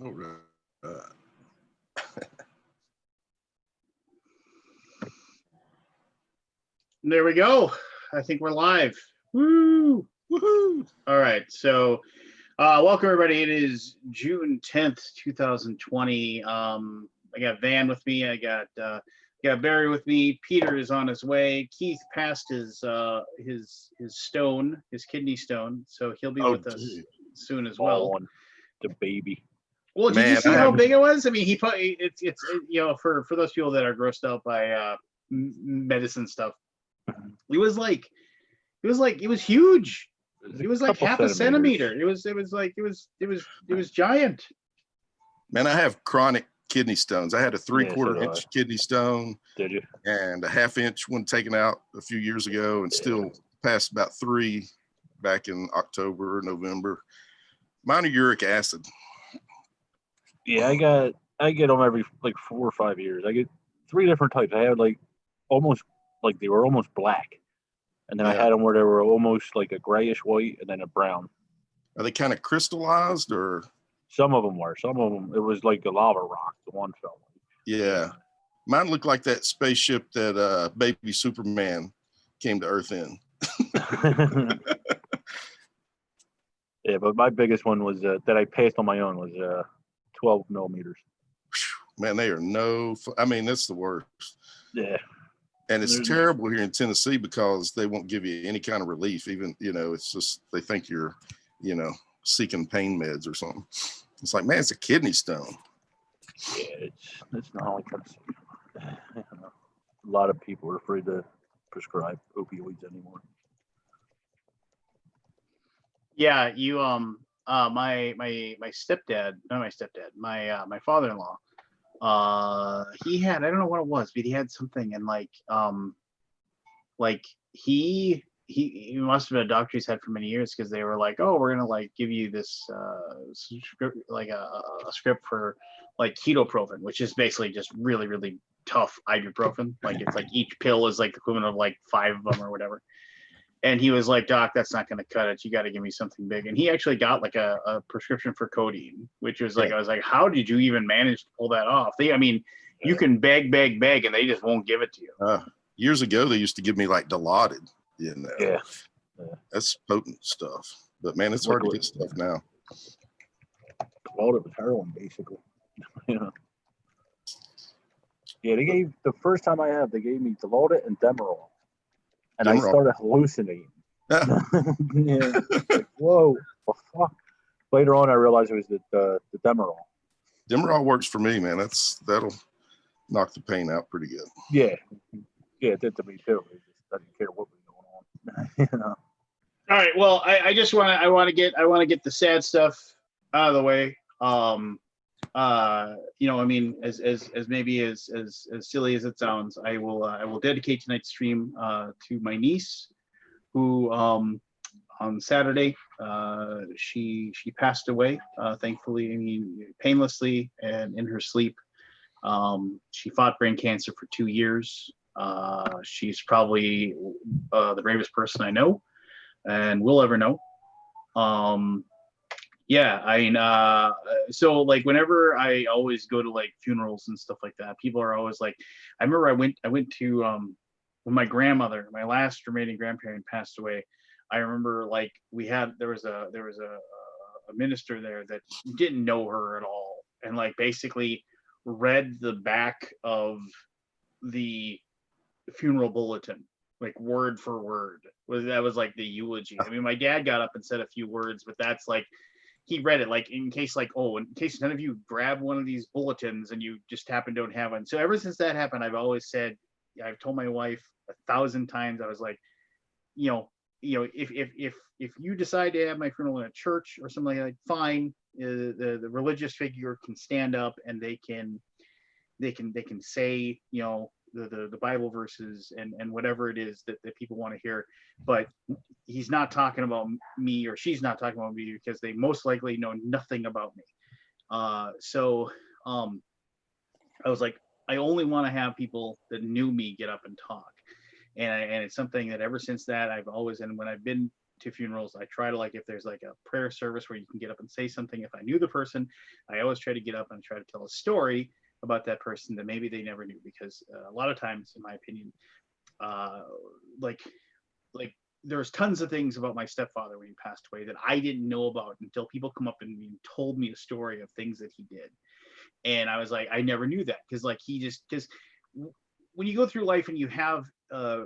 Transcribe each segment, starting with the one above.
All right. There we go. I think we're live. Woo! Woohoo! All right. So, welcome everybody. It is June 10th, 2020. I got Van with me. I got Barry with me. Peter is on his way. Keith passed his stone, his kidney stone, so he'll be with us soon as well. The baby. Well, did you see how big it was? I mean, he put it's for those people that are grossed out by medicine stuff. It was huge. It was like half a centimeter. It was giant. Man, I have chronic kidney stones. I had a 3/4 inch kidney stone. Did you? And a 1/2 inch one taken out a few years ago, and still passed about 3 back in October or November. Mine are uric acid. Yeah, I get them every like 4 or 5 years. I get 3 different types. I had they were almost black, and then I had them where they were almost like a grayish white and then a brown. Are they kind of crystallized, or? Some of them were. Some of them, it was like a lava rock. The one felt like. Yeah, mine looked like that spaceship that baby Superman came to Earth in. Yeah, but my biggest one was that I passed on my own was 12 millimeters. Man, they are that's the worst. Yeah. And it's terrible here in Tennessee because they won't give you any kind of relief. Even, it's just, they think you're, seeking pain meds or something. It's like, man, it's a kidney stone. Yeah, it's not only Tennessee. A lot of people are afraid to prescribe opioids anymore. Yeah, you my stepdad, not my stepdad, my father-in-law. He had, I don't know what it was, but he had something, and he must have been a doctor he's had for many years, because they were like, oh, we're gonna give you this script, a script for ketoprofen, which is basically just really, really tough ibuprofen. It's each pill is the equivalent of 5 of them or whatever. And he was like, doc, that's not going to cut it. You got to give me something big. And he actually got a prescription for codeine, which was I was like, how did you even manage to pull that off? You can beg, and they just won't give it to you. Years ago, they used to give me Dilaudid. Yeah. That's potent stuff. But man, it's hard to get stuff now. Dilaudid was heroin, basically. Yeah, they gave, the first time they gave me Dilaudid and Demerol. And I started hallucinating. Yeah. Whoa, the fuck. Later on, I realized it was the Demerol. Demerol works for me, man. That'll knock the pain out pretty good. Yeah, it did to me too. I didn't care what was going on. All right. Well, I just want to get the sad stuff out of the way. As maybe as silly as it sounds, I will dedicate tonight's stream to my niece, who on Saturday she passed away, thankfully, painlessly and in her sleep. She fought brain cancer for 2 years. She's probably the bravest person I know and will ever know. So whenever I always go to funerals and stuff like that, people are always like, I remember I went to when my grandmother, my last remaining grandparent, passed away. I remember there was a minister there that didn't know her at all, and basically read the back of the funeral bulletin word for word. That was the eulogy. I mean, my dad got up and said a few words, but that's he read it in case in case none of you grab one of these bulletins and you just don't have one. So ever since that happened, I've always said, I've told my wife 1,000 times, I was like, if you decide to have my funeral in a church or something like that, fine. The religious figure can stand up and they can say the Bible verses and whatever it is that people want to hear, but he's not talking about me, or she's not talking about me, because they most likely know nothing about me. So I was like, I only want to have people that knew me get up and talk, and it's something that ever since that I've always, and when I've been to funerals. I try to, like, if there's like a prayer service where you can get up and say something, if I knew the person, I always try to get up and try to tell a story about that person that maybe they never knew, because a lot of times, in my opinion, like there's tons of things about my stepfather when he passed away that I didn't know about until people come up and told me a story of things that he did. And I was like, I never knew that, because like because when you go through life and you have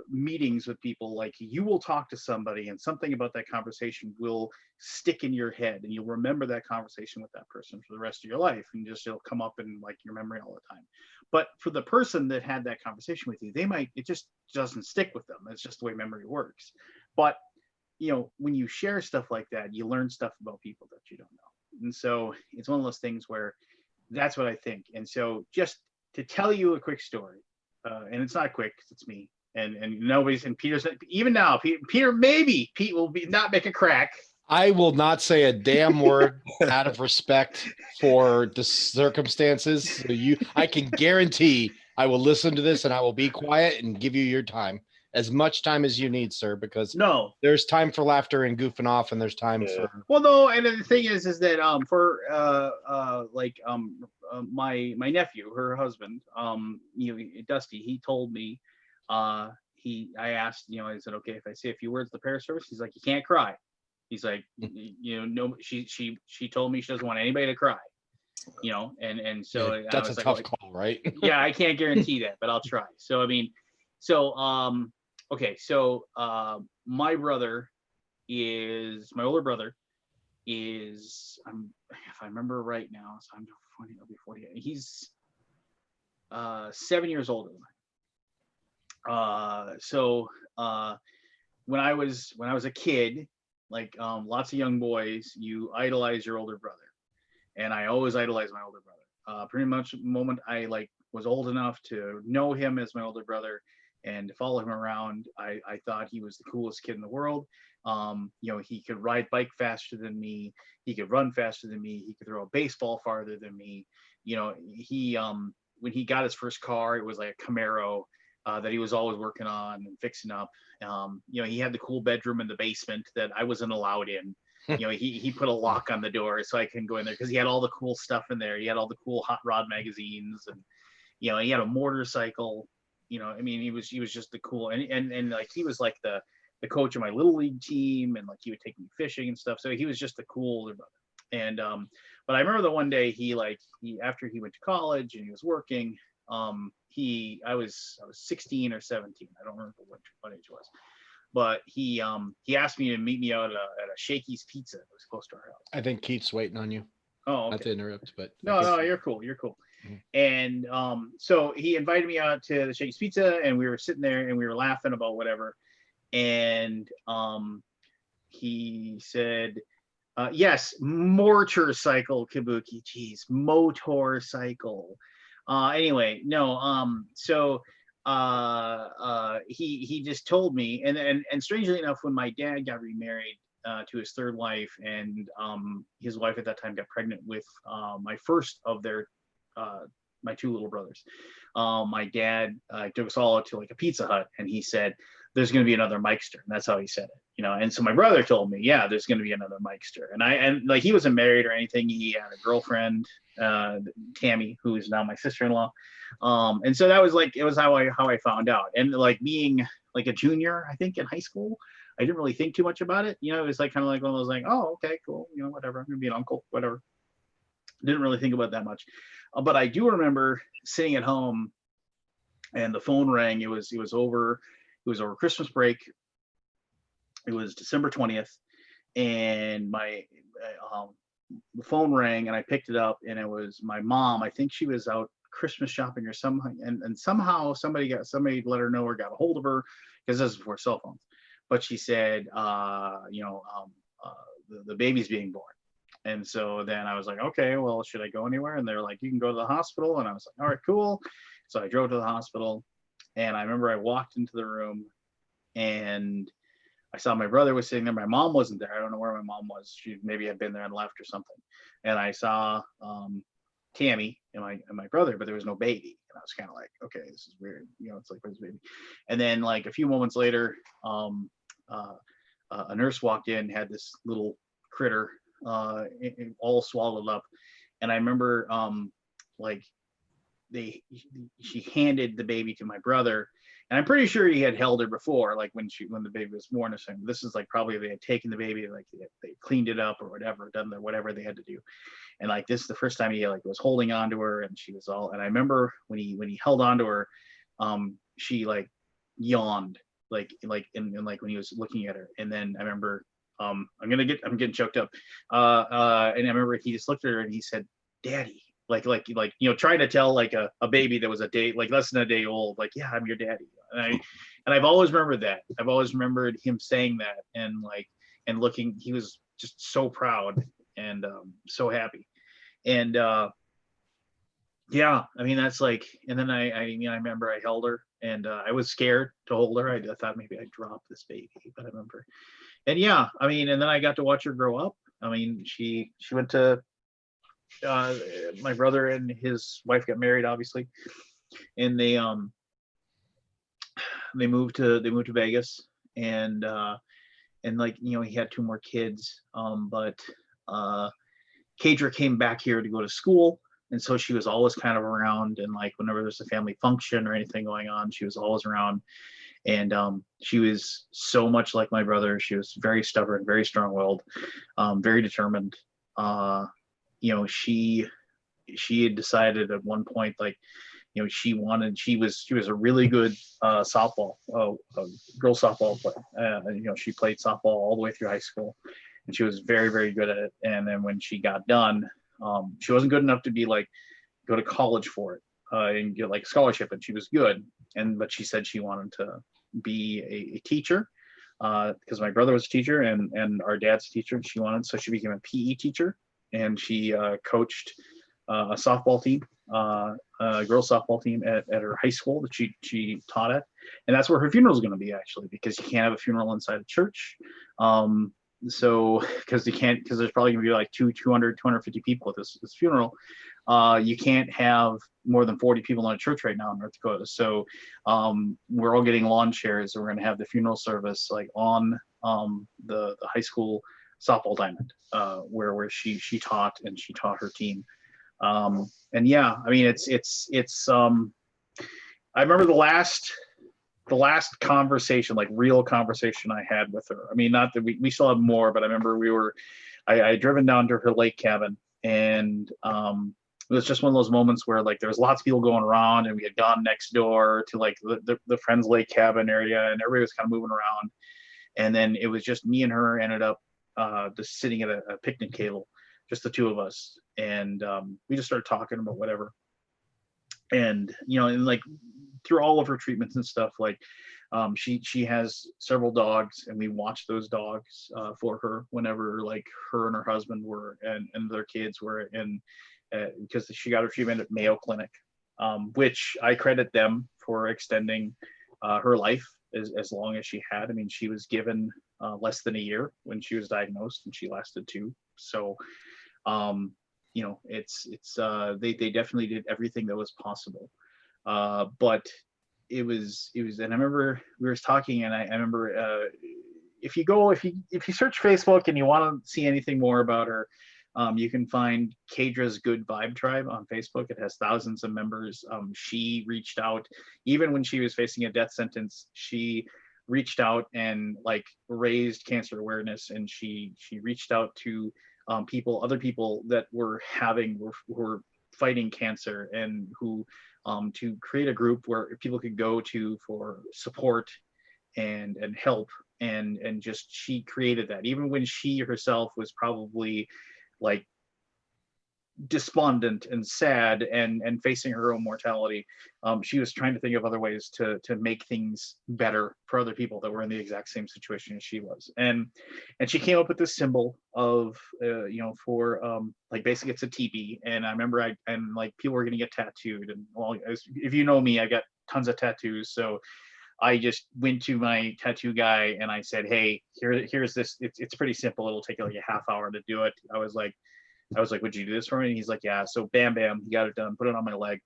meetings with people, like you will talk to somebody and something about that conversation will stick in your head, and you'll remember that conversation with that person for the rest of your life, and just it'll come up in like your memory all the time. But for the person that had that conversation with you, it just doesn't stick with them. It's just the way memory works. But when you share stuff like that, you learn stuff about people that you don't know. And so it's one of those things where that's what I think. And so just to tell you a quick story, and it's not quick because it's me, and nobody's, and Peter's, even now, Peter, maybe Pete will not make a crack. I will not say a damn word out of respect for the circumstances. So I can guarantee I will listen to this and I will be quiet and give you your time, as much time as you need, sir, because there's time for laughter and goofing off, and there's time for. Well, no, and the thing is that for my nephew, her husband, Dusty, he told me, I asked, I said, okay, if I say a few words at the prayer service, he's like, you can't cry. He's like, no, she told me she doesn't want anybody to cry, and so yeah, that's a tough call, right? Yeah, I can't guarantee that, but I'll try. So I mean, okay, so my older brother is, if I remember right now, so I'm 40, I'll be 48. He's 7 years older than I. So when I was a kid, like lots of young boys, you idolize your older brother, and I always idolized my older brother. Pretty much the moment I was old enough to know him as my older brother and to follow him around, I thought he was the coolest kid in the world. He could ride bike faster than me, he could run faster than me, he could throw a baseball farther than me. He when he got his first car, it was like a Camaro that he was always working on and fixing up. He had the cool bedroom in the basement that I wasn't allowed in. He put a lock on the door so I couldn't go in there, because he had all the cool stuff in there. He had all the cool hot rod magazines, and he had a motorcycle. He was just the cool, and like he was like the coach of my little league team, and like he would take me fishing and stuff. So he was just the cool older brother. And but I remember the one day he after he went to college and he was working, I was 16 or 17. I don't remember what age it was, but he asked me to meet me out at a Shakey's Pizza. It was close to our house. I think Keith's waiting on you. Oh, okay. Not to interrupt, but no, you're cool. Mm-hmm. And so he invited me out to the Shakey's Pizza, and we were sitting there and we were laughing about whatever. And he said, yes, motorcycle, Kabuki. Geez, motorcycle. Anyway, no. So he just told me, and strangely enough, when my dad got remarried to his third wife, and his wife at that time got pregnant with my first of their my two little brothers, my dad took us all to like a Pizza Hut, and he said, there's going to be another Mikester. And that's how he said it, and so my brother told me, yeah, there's going to be another Mikester. And like, he wasn't married or anything. He had a girlfriend, Tammy, who is now my sister-in-law. And so that was like, it was how I found out. And like, being like a junior, I think, in high school, I didn't really think too much about it. It was like kind of like one of those like, oh, okay, cool, whatever, I'm gonna be an uncle, whatever. Didn't really think about that much. But I do remember sitting at home and the phone rang. It was over Christmas break. It was December 20th, and my the phone rang, and I picked it up, and it was my mom. I think she was out Christmas shopping or something, and somehow somebody let her know or got a hold of her, because this is before cell phones. But she said, the baby's being born. And so then I was like, okay, well, should I go anywhere? And they're like, you can go to the hospital. And I was like, all right, cool. So I drove to the hospital, and I remember I walked into the room, and I saw my brother was sitting there. My mom wasn't there. I don't know where my mom was. She maybe had been there and left or something. And I saw Tammy and my brother, but there was no baby. And I was kind of like, okay, this is weird. It's like, where's the baby? And then like a few moments later, a nurse walked in, had this little critter all swallowed up. And I remember like she handed the baby to my brother, and I'm pretty sure he had held her before, like when the baby was born or something. This is like probably they had taken the baby, like they cleaned it up or whatever, done whatever they had to do. And like this is the first time he like was holding on to her, and she was all. And I remember when he held on to her, she like yawned, like and like when he was looking at her. And then I remember I'm getting choked up. And I remember he just looked at her and he said, "Daddy." Like trying to tell like a baby that was a day, like less than a day old, like, yeah, I'm your daddy. And I've always remembered that. I've always remembered him saying that, and like, and looking, he was just so proud and so happy. And yeah, I mean, that's like, and then I remember I held her, and I was scared to hold her. I thought maybe I'd drop this baby, but I remember. And yeah, I mean, and then I got to watch her grow up. I mean, she went to my brother and his wife got married, obviously, and they moved to Vegas, and like, you know, he had 2 more kids, but Kadra came back here to go to school, and so she was always kind of around, and like whenever there's a family function or anything going on, she was always around. And she was so much like my brother. She was very stubborn, very strong-willed, very determined. You know, she had decided at one point, like, you know, she was a really good softball, girl softball player. You know, she played softball all the way through high school, and she was very, very good at it. And then when she got done, she wasn't good enough to be like go to college for it and get like a scholarship, and she was good. But she said she wanted to be a teacher because my brother was a teacher and our dad's a teacher. And so she became a PE teacher, and she coached a softball team, a girls softball team at her high school that she taught at. And that's where her funeral is going to be, actually, because you can't have a funeral inside a church. So because there's probably going to be like 250 people at this funeral. You can't have more than 40 people in a church right now in North Dakota. So we're all getting lawn chairs, and we're going to have the funeral service like on the high school softball diamond, where she taught, and she taught her team. And yeah, I mean, it's I remember the last conversation, like real conversation I had with her. I mean, not that we still have more, but I remember I had driven down to her lake cabin, and it was just one of those moments where like there was lots of people going around, and we had gone next door to like the friend's lake cabin area, and everybody was kind of moving around. And then it was just me and her ended up just sitting at a picnic table, just the 2 of us. And we just started talking about whatever. And, you know, and like through all of her treatments and stuff, like she has several dogs, and we watched those dogs for her whenever like her and her husband were and their kids were in, because she got her treatment at Mayo Clinic, which I credit them for extending her life as long as she had. I mean, she was given less than a year when she was diagnosed, and she lasted 2. So, you know, they definitely did everything that was possible. But it was, and I remember we were talking, and I remember if you search Facebook and you want to see anything more about her, you can find Kadra's Good Vibe Tribe on Facebook. It has thousands of members. She reached out, even when she was facing a death sentence, she reached out and like raised cancer awareness, and she reached out to other people that were fighting cancer, and who to create a group where people could go to for support and help, and just she created that, even when she herself was probably like despondent and sad and facing her own mortality. She was trying to think of other ways to make things better for other people that were in the exact same situation as she was. And she came up with this symbol of you know, for like basically it's a teepee. And I remember and like people were going to get tattooed, and well, if you know me, I got tons of tattoos. So I just went to my tattoo guy and I said, hey, here's this. It's pretty simple. It'll take like a half hour to do it. I was like, would you do this for me? And he's like, yeah. So bam, he got it done, put it on my leg.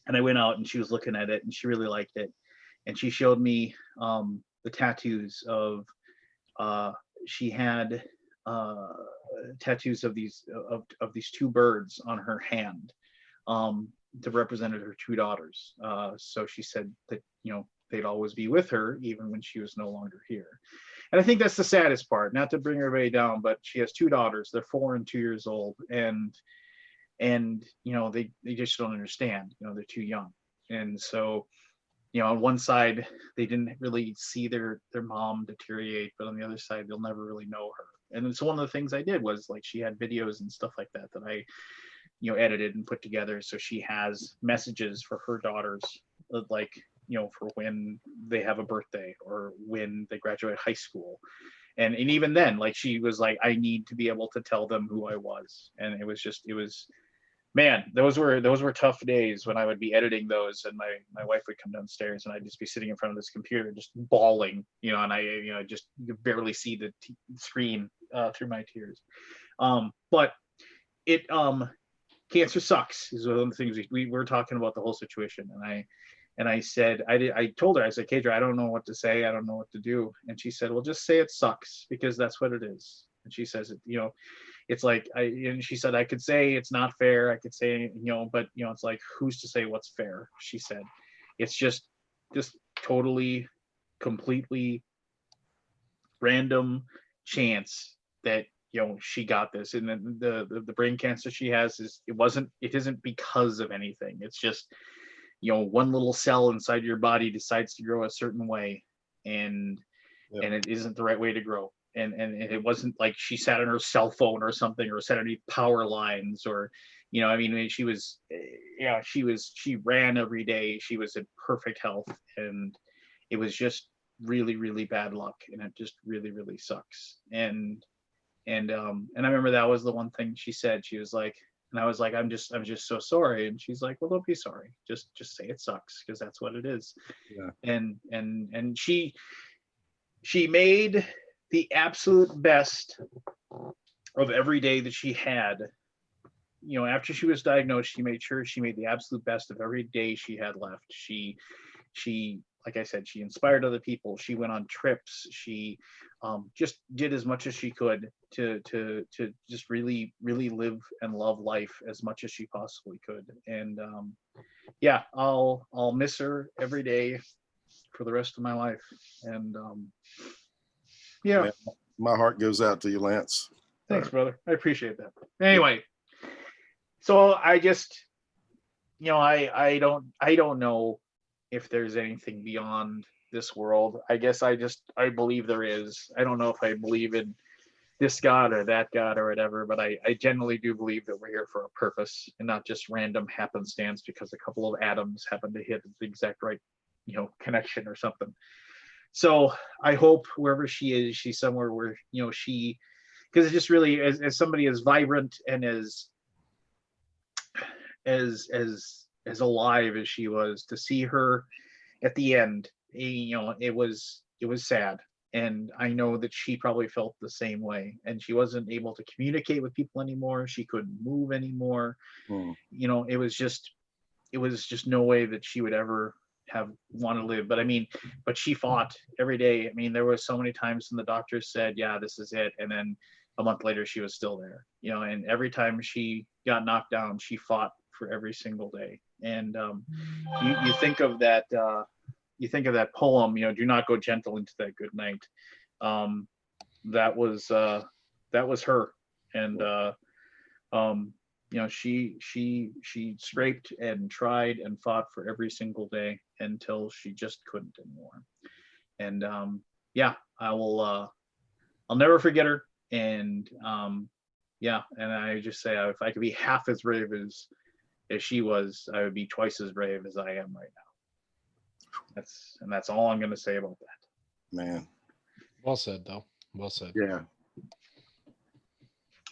And I went out, and she was looking at it, and she really liked it. And she showed me the tattoos of she had tattoos of these two birds on her hand, that represented her two daughters. So she said that, you know, they'd always be with her even when she was no longer here. And I think that's the saddest part, not to bring everybody down, but she has two daughters. They're 4 and 2 years old, and you know, they just don't understand, you know, they're too young. And so, you know, on one side they didn't really see their mom deteriorate, but on the other side they'll never really know her. And so one of the things I did was, like, she had videos and stuff like that that I, you know, edited and put together, so she has messages for her daughters, like, you know, for when they have a birthday or when they graduate high school. And even then, like, she was like, I need to be able to tell them who I was. And it was man, those were tough days when I would be editing those, and my wife would come downstairs and I'd just be sitting in front of this computer just bawling, you know, and I, you know, just barely see the screen through my tears. But it cancer sucks is one of the things we were talking about, the whole situation. And I said, I told her, I said, Kadra, I don't know what to say, I don't know what to do. And she said, well, just say it sucks, because that's what it is. And she says, you know, it's like, and she said, I could say it's not fair, I could say, you know, but, you know, it's like, who's to say what's fair? She said, it's just totally, completely random chance that, you know, she got this. And then the brain cancer she has it isn't because of anything. It's just, you know, one little cell inside your body decides to grow a certain way, and it isn't the right way to grow. And it wasn't like she sat on her cell phone or something, or sat underneath power lines, or, you know, I mean, she ran every day, she was in perfect health, and it was just really, really bad luck, and it just really, really sucks. And I remember that was the one thing she said. She was like, and I was like, I'm just so sorry. And she's like, well, don't be sorry, just say it sucks, because that's what it is. Yeah. And she made the absolute best of every day that she had. You know, after she was diagnosed, she made sure she made the absolute best of every day she had left. She like I said, she inspired other people. She went on trips. She just did as much as she could to just really, really live and love life as much as she possibly could. And yeah, I'll miss her every day for the rest of my life. And yeah, man, my heart goes out to you, Lance. Thanks, brother. I appreciate that. Anyway, so I just, you know, I don't know if there's anything beyond this world. I guess I believe there is. I don't know if I believe in this God or that God or whatever, but I generally do believe that we're here for a purpose, and not just random happenstance because a couple of atoms happen to hit the exact right, you know, connection or something. So I hope wherever she is, she's somewhere where, you know, because it's just really, as somebody as vibrant and as alive as she was, to see her at the end, you know, it was sad. And I know that she probably felt the same way, and she wasn't able to communicate with people anymore. She couldn't move anymore. You know, it was just no way that she would ever have want to live. But I mean, but she fought every day. I mean, there were so many times when the doctors said, yeah, this is it, and then a month later she was still there, you know. And every time she got knocked down, she fought for every single day. And you think of that poem, you know, do not go gentle into that good night. That was her. And you know, she scraped and tried and fought for every single day until she just couldn't anymore. And yeah, I'll never forget her. And yeah, and I just say, if I could be half as brave as she was, I would be twice as brave as I am right now. That's all I'm going to say about that. Man, well said, though. Well said. Yeah.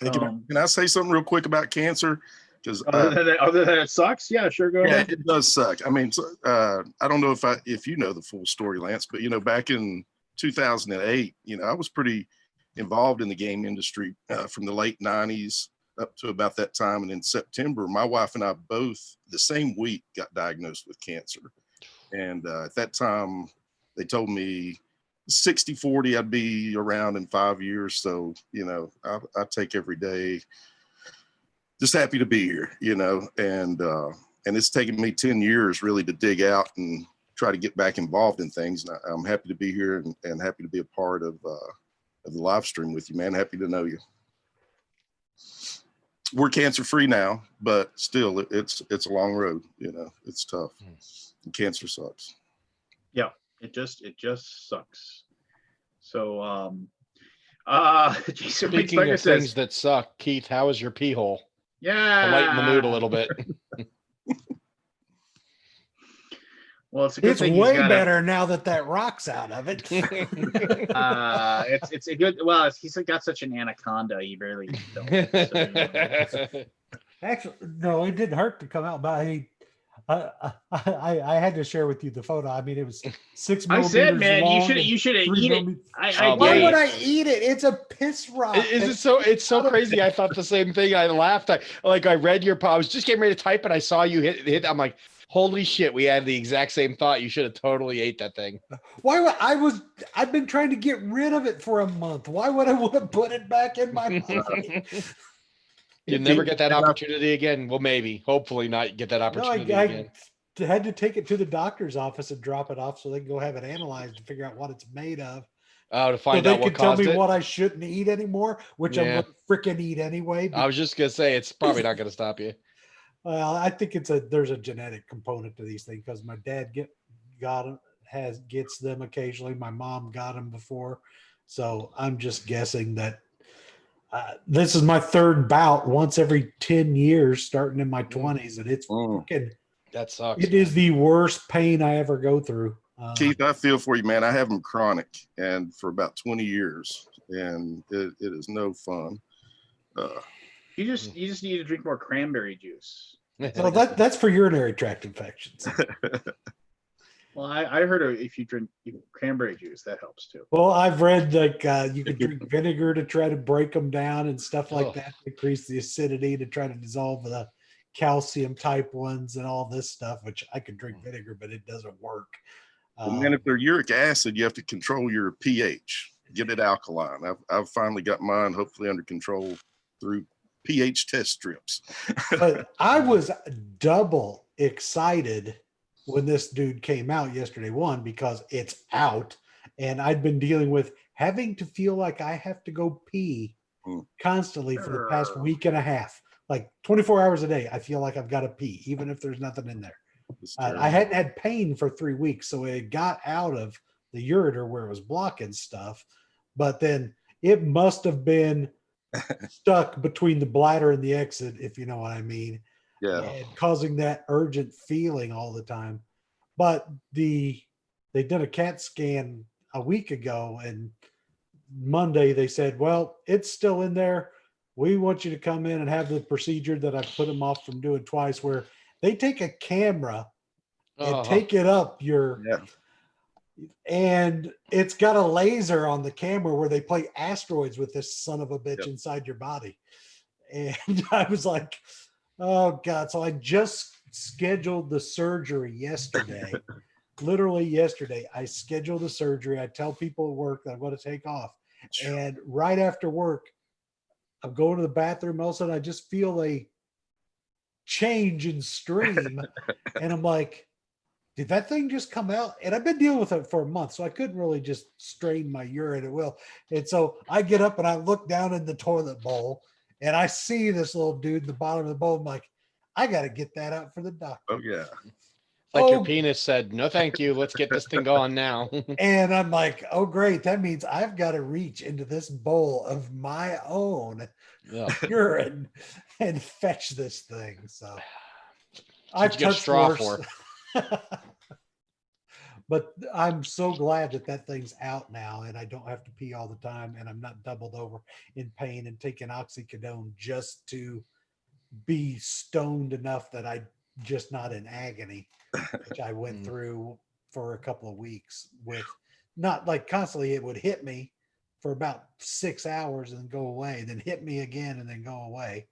Hey, can I say something real quick about cancer? Because other than it sucks, yeah, sure, go ahead. It does suck. I mean, I don't know if you know the full story, Lance, but you know, back in 2008, you know, I was pretty involved in the game industry from the late 90s up to about that time. And in September, my wife and I both the same week got diagnosed with cancer. And at that time, they told me 60-40, I'd be around in 5 years. So, you know, I take every day. Just happy to be here, you know, and it's taken me 10 years really to dig out and try to get back involved in things. And I'm happy to be here and happy to be a part of the live stream with you, man. Happy to know you. We're cancer free now, but still it's a long road, you know, it's tough. And cancer sucks. Yeah, it just sucks. So Jason Speaking of things that suck, Keith, how is your pee hole? Yeah, To lighten the mood a little bit. Well, it's a good thing way better now that rock's out of it. It's a good. Well, he's got such an anaconda, he barely. Actually, no, it didn't hurt to come out. But I had to share with you the photo. I mean, it was 6 millimeters. I said, man, long you should have eat it. Why would I eat it? It's a piss rock. It's so crazy. I thought the same thing. I laughed. I read your post. I was just getting ready to type and I saw you hit. I'm like, holy shit, we had the exact same thought. You should have totally ate that thing. Why would I've been trying to get rid of it for a month. Why would I want to put it back in my body? You'll never get that opportunity again. Well, maybe, hopefully not get that opportunity again. I had to take it to the doctor's office and drop it off so they can go have it analyzed to figure out what it's made of. Oh, to find out what caused it. They could tell me what I shouldn't eat anymore, which I'm going to freaking eat anyway. I was just going to say, it's probably not going to stop you. Well, I think there's a genetic component to these things because my dad gets them occasionally. My mom got them before. So I'm just guessing that this is my third bout once every 10 years, starting in my 20s. And it's freaking, that sucks. It is the worst pain I ever go through. Keith, I feel for you, man. I have them chronic and for about 20 years, and it is no fun. You just need to drink more cranberry juice. So that's for urinary tract infections. Well, I heard if you drink cranberry juice, that helps too. Well, I've read you can drink vinegar to try to break them down and stuff like that, increase the acidity to try to dissolve the calcium type ones and all this stuff, which I could drink vinegar, but it doesn't work. And then if they're uric acid, you have to control your pH, get it alkaline. I've finally got mine hopefully under control through pH test strips. But I was double excited when this dude came out yesterday, one, because it's out and I'd been dealing with having to feel like I have to go pee constantly for the past week and a half, like 24 hours a day. I feel like I've got to pee, even if there's nothing in there. I hadn't had pain for 3 weeks. So it got out of the ureter where it was blocking stuff, but then it must have been stuck between the bladder and the exit, if you know what I mean. Yeah. And causing that urgent feeling all the time. But they did a CAT scan a week ago, and Monday they said, well, it's still in there. We want you to come in and have the procedure that I've put them off from doing twice, where they take a camera and take it up and it's got a laser on the camera where they play asteroids with this son of a bitch inside your body. And I was like, oh God. So I just scheduled the surgery yesterday. Literally yesterday, I scheduled the surgery. I tell people at work that I'm going to take off. And right after work, I'm going to the bathroom. All of a sudden, I just feel a change in stream. And I'm like, did that thing just come out? And I've been dealing with it for a month, so I couldn't really just strain my urine at will. And so I get up and I look down in the toilet bowl and I see this little dude in the bottom of the bowl. I'm like, I got to get that out for the doctor. Oh, yeah. Like your penis said, no, thank you. Let's get this thing going now. And I'm like, oh, great. That means I've got to reach into this bowl of my own urine and fetch this thing. So I get a straw for. But I'm so glad that thing's out now and I don't have to pee all the time and I'm not doubled over in pain and taking oxycodone just to be stoned enough that I just not in agony, which I went through for a couple of weeks with not like constantly. It would hit me for about 6 hours and go away, then hit me again and then go away.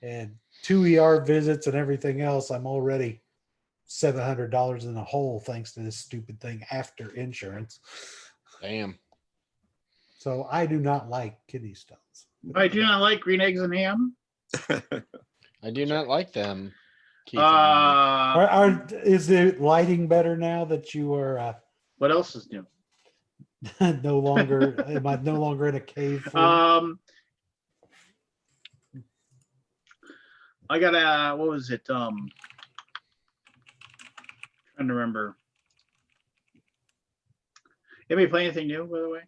And 2 ER visits and everything else. I'm already $700 in a hole thanks to this stupid thing after insurance. Damn. So I do not like kidney stones. I do not like green eggs and ham. I do not like them. Keith. Is the lighting better now that you are What else is new? no longer? Am I no longer in a cave? I got a, what was it? Trying to remember. Anybody play anything new, by the way?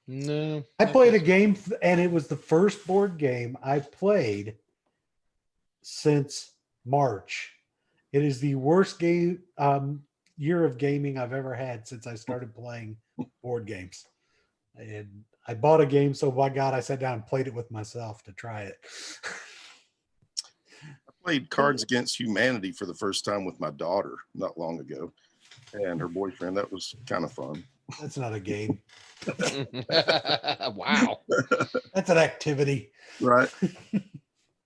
No. I played a game, and it was the first board game I played since March. It is the worst game year of gaming I've ever had since I started playing board games. And I bought a game, so by God, I sat down and played it with myself to try it. I played Cards Against Humanity for the first time with my daughter not long ago, and her boyfriend. That was kind of fun. That's not a game. Wow. That's an activity. Right.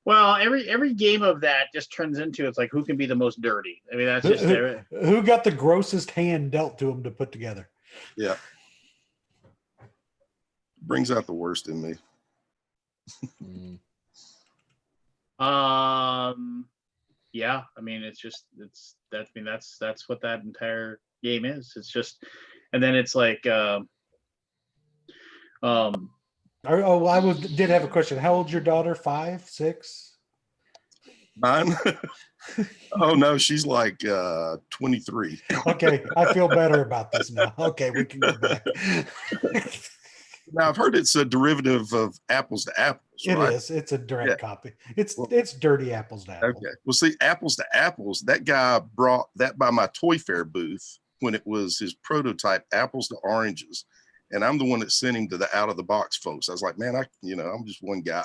Well, every game of that just turns into, it's like, who can be the most dirty? I mean, that's just who got the grossest hand dealt to them to put together. Yeah. Brings out the worst in me. Yeah, I mean, that's what that entire game is. It's just, and then it's like did have a question. How old's your daughter? 5, 6? Mine? Oh no, she's like 23. Okay, I feel better about this now. Okay, we can go back. Now I've heard it's a derivative of apples to apples. Right? It is. It's a direct copy. It's dirty apples to apples. Okay. Well, see, apples to apples. That guy brought that by my Toy Fair booth when it was his prototype, apples to oranges. And I'm the one that sent him to the out of the box folks. I was like, man, I'm just one guy.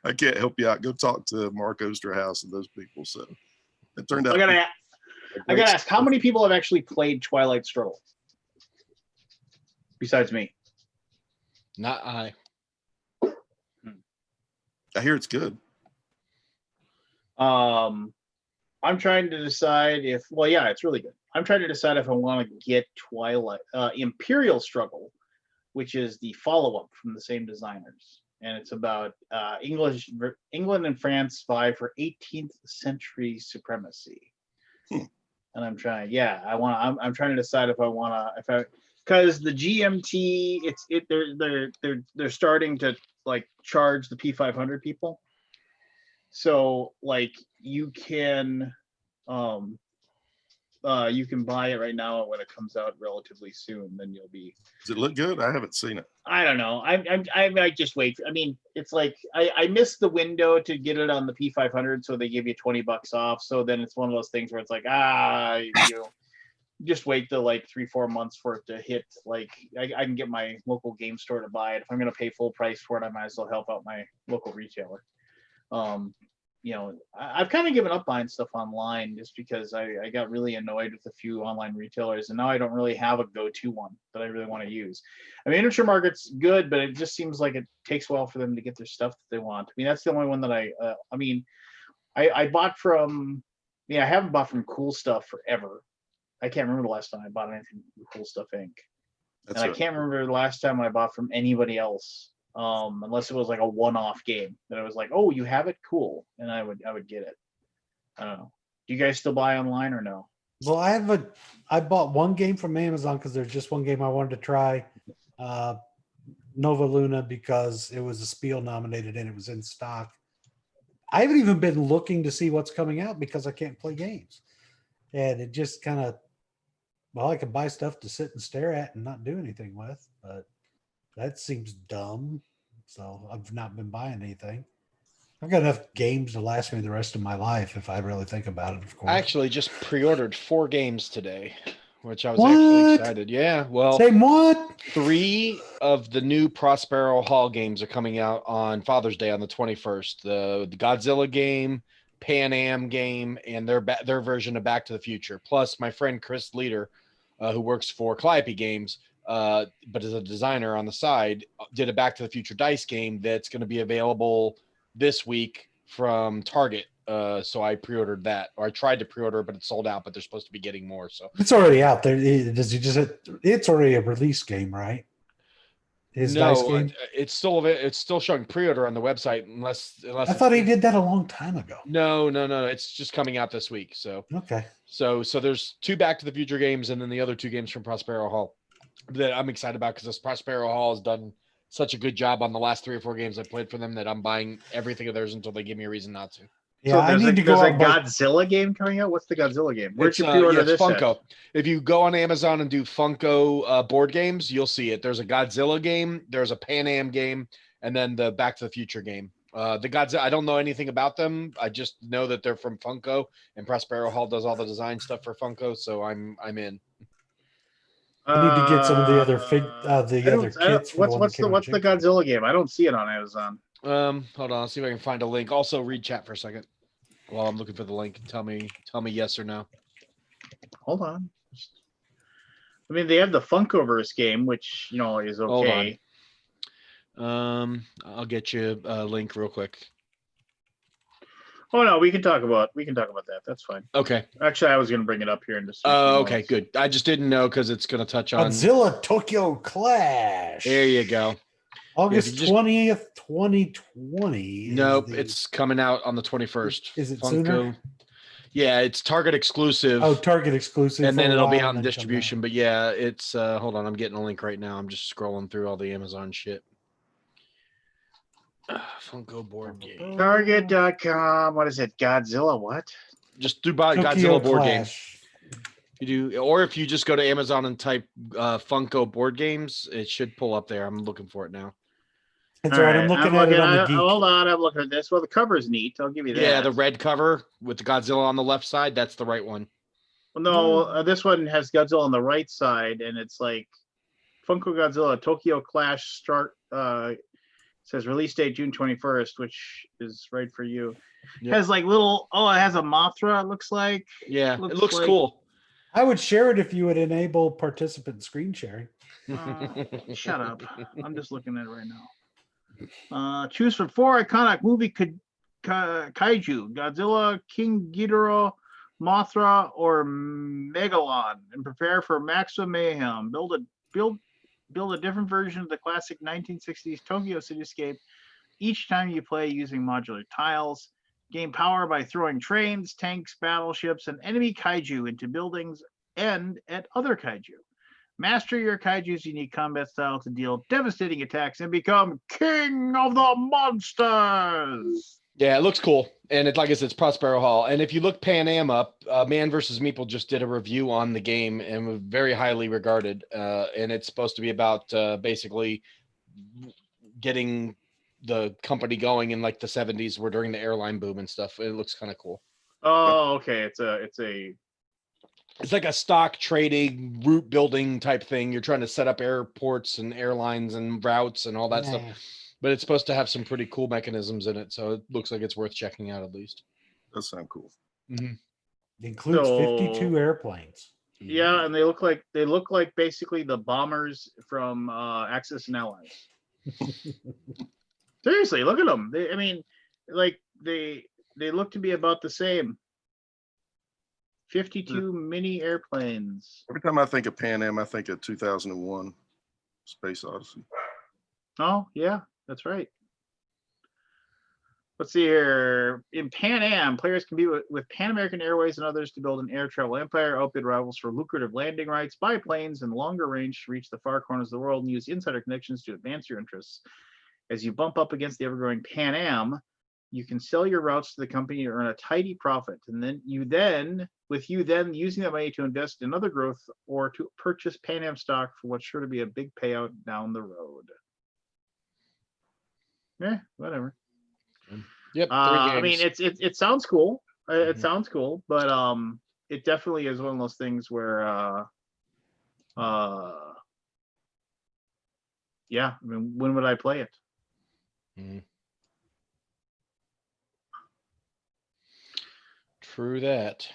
I can't help you out. Go talk to Mark Osterhaus and those people. So it turned out. I gotta ask, how many people have actually played Twilight Struggle besides me? Not I. I hear it's good. I'm trying to decide if, well, yeah, it's really good. I'm trying to decide if I want to get Imperial Struggle, which is the follow-up from the same designers, and it's about England and France vie for 18th century supremacy. And I'm trying to decide if I want to, because the GMT, they're starting to like charge the P500 people, so like you can buy it right now, and when it comes out relatively soon, then you'll be. Does it look good? I haven't seen it. I don't know. I might just wait. I mean, it's like I missed the window to get it on the P500, so they give you $20 off. So then it's one of those things where it's like, just wait till like 3-4 months for it to hit. Like I can get my local game store to buy it. If I'm gonna pay full price for it, I might as well help out my local retailer. I've kind of given up buying stuff online just because I got really annoyed with a few online retailers, and now I don't really have a go-to one that I really want to use. I mean, Miniature Market's good, but it just seems like it takes a while for them to get their stuff that they want. I mean, that's the only one that I bought from. Yeah, I haven't bought from Cool Stuff forever. I can't remember the last time I bought anything from Cool Stuff Inc. I can't remember the last time I bought from anybody else. Unless it was like a one-off game that I was like, oh, you have it, cool, and I would get it. I don't know. Do you guys still buy online or no? Well, I bought one game from Amazon because there's just one game I wanted to try, Nova Luna, because it was a Spiel nominated and it was in stock. I haven't even been looking to see what's coming out because I can't play games, and it just kind of, I can buy stuff to sit and stare at and not do anything with, but that seems dumb. So I've not been buying anything. I've got enough games to last me the rest of my life if I really think about it, of course. I actually just pre-ordered 4 games today, which I was actually excited. Yeah, well, Same what? 3 of the new Prospero Hall games are coming out on Father's Day on the 21st. The Godzilla game, Pan Am game, and their version of Back to the Future. Plus, my friend Chris Leader, who works for Calliope Games, but as a designer on the side, did a Back to the Future dice game that's going to be available this week from Target So I pre-ordered that, or I tried to pre-order, but it's sold out. But they're supposed to be getting more. So It's already out there. Does he just? It's already a release game, right? His dice no, game. it's still showing pre-order on the website, unless I thought he did that a long time ago. No, it's just coming out this week. So Okay. so there's 2 Back to the Future games, and then the other 2 games from Prospero Hall that I'm excited about, because this Prospero Hall has done such a good job on the last 3 or 4 games I played for them that I'm buying everything of theirs until they give me a reason not to. Yeah, I need to go there's a out. Godzilla game coming out. What's the Godzilla game? Where'd It's, you pre-order it's this Funko. at? If you go on Amazon and do Funko board games, you'll see it. There's a Godzilla game, there's a Pan Am game, and then the Back to the Future game. The Godzilla, I don't know anything about them. I just know that they're from Funko, and Prospero Hall does all the design stuff for Funko, so I'm in. I need to get some of the other kits. What's the Godzilla game? I don't see it on Amazon. Hold on, I'll see if I can find a link. Also, read chat for a second while I'm looking for the link. Tell me yes or no. Hold on. I mean, they have the Funkoverse game, which is okay. Hold on. I'll get you a link real quick. Oh no, we can talk about that. That's fine. Okay. Actually, I was going to bring it up here in just. Oh, okay, good. I just didn't know because it's going to touch on Godzilla Tokyo Clash. There you go. August 20th, 2020. Nope, it's coming out on the 21st. Is it Funko. sooner? Yeah, it's Target exclusive. Oh, Target exclusive. And then it'll be out in distribution. But yeah, it's hold on, I'm getting a link right now. I'm just scrolling through all the Amazon shit. Funko board game. Target.com. What is it? Godzilla what? Just do buy Godzilla board game. You do, or if you just go to Amazon and type Funko board games, it should pull up there. I'm looking for it now. That's all right. I'm looking at it on the Geek. Hold on, I'm looking at this. Well, the cover is neat. I'll give you that. Yeah, the red cover with the Godzilla on the left side. That's the right one. Well, no, this one has Godzilla on the right side, and it's like Funko Godzilla Tokyo Clash start. Says release date June 21st, which is right for you. Yep. Has like little. Oh, it has a Mothra. It looks like. Yeah, it looks cool. I would share it if you would enable participant screen sharing. Shut up! I'm just looking at it right now. Choose from 4 iconic movie kaiju: Godzilla, King Ghidorah, Mothra, or Megalon, and prepare for maximum mayhem. Build a different version of the classic 1960s Tokyo cityscape each time you play using modular tiles. Gain power by throwing trains, tanks, battleships, and enemy kaiju into buildings and at other kaiju. Master your kaiju's unique combat style to deal devastating attacks and become king of the monsters. Yeah, it looks cool. And like I said, it's Prospero Hall. And if you look Pan Am up, Man vs. Meeple just did a review on the game and was very highly regarded. And it's supposed to be about basically getting the company going in like the 70s, where during the airline boom and stuff. It looks kind of cool. Oh, okay. It's like a stock trading, route building type thing. You're trying to set up airports and airlines and routes and all that stuff. But it's supposed to have some pretty cool mechanisms in it, so it looks like it's worth checking out at least. That sounds cool. Mm-hmm. It includes 52 airplanes. Yeah, and they look like basically the bombers from Axis and Allies. Seriously, look at them. They look to be about the same. 52 mini airplanes. Every time I think of Pan Am, I think of 2001 Space Odyssey. Oh, yeah, that's right. Let's see here. In Pan Am, players can be with Pan American Airways and others to build an air travel empire, outbid rivals for lucrative landing rights, buy planes in longer range to reach the far corners of the world, and use insider connections to advance your interests. As you bump up against the ever-growing Pan Am, you can sell your routes to the company to earn a tidy profit, and then using that money to invest in other growth or to purchase Pan Am stock for what's sure to be a big payout down the road. Yeah, whatever. Yep. I mean, it sounds cool. It sounds cool, but it definitely is one of those things where, yeah. I mean, when would I play it? Mm. True that.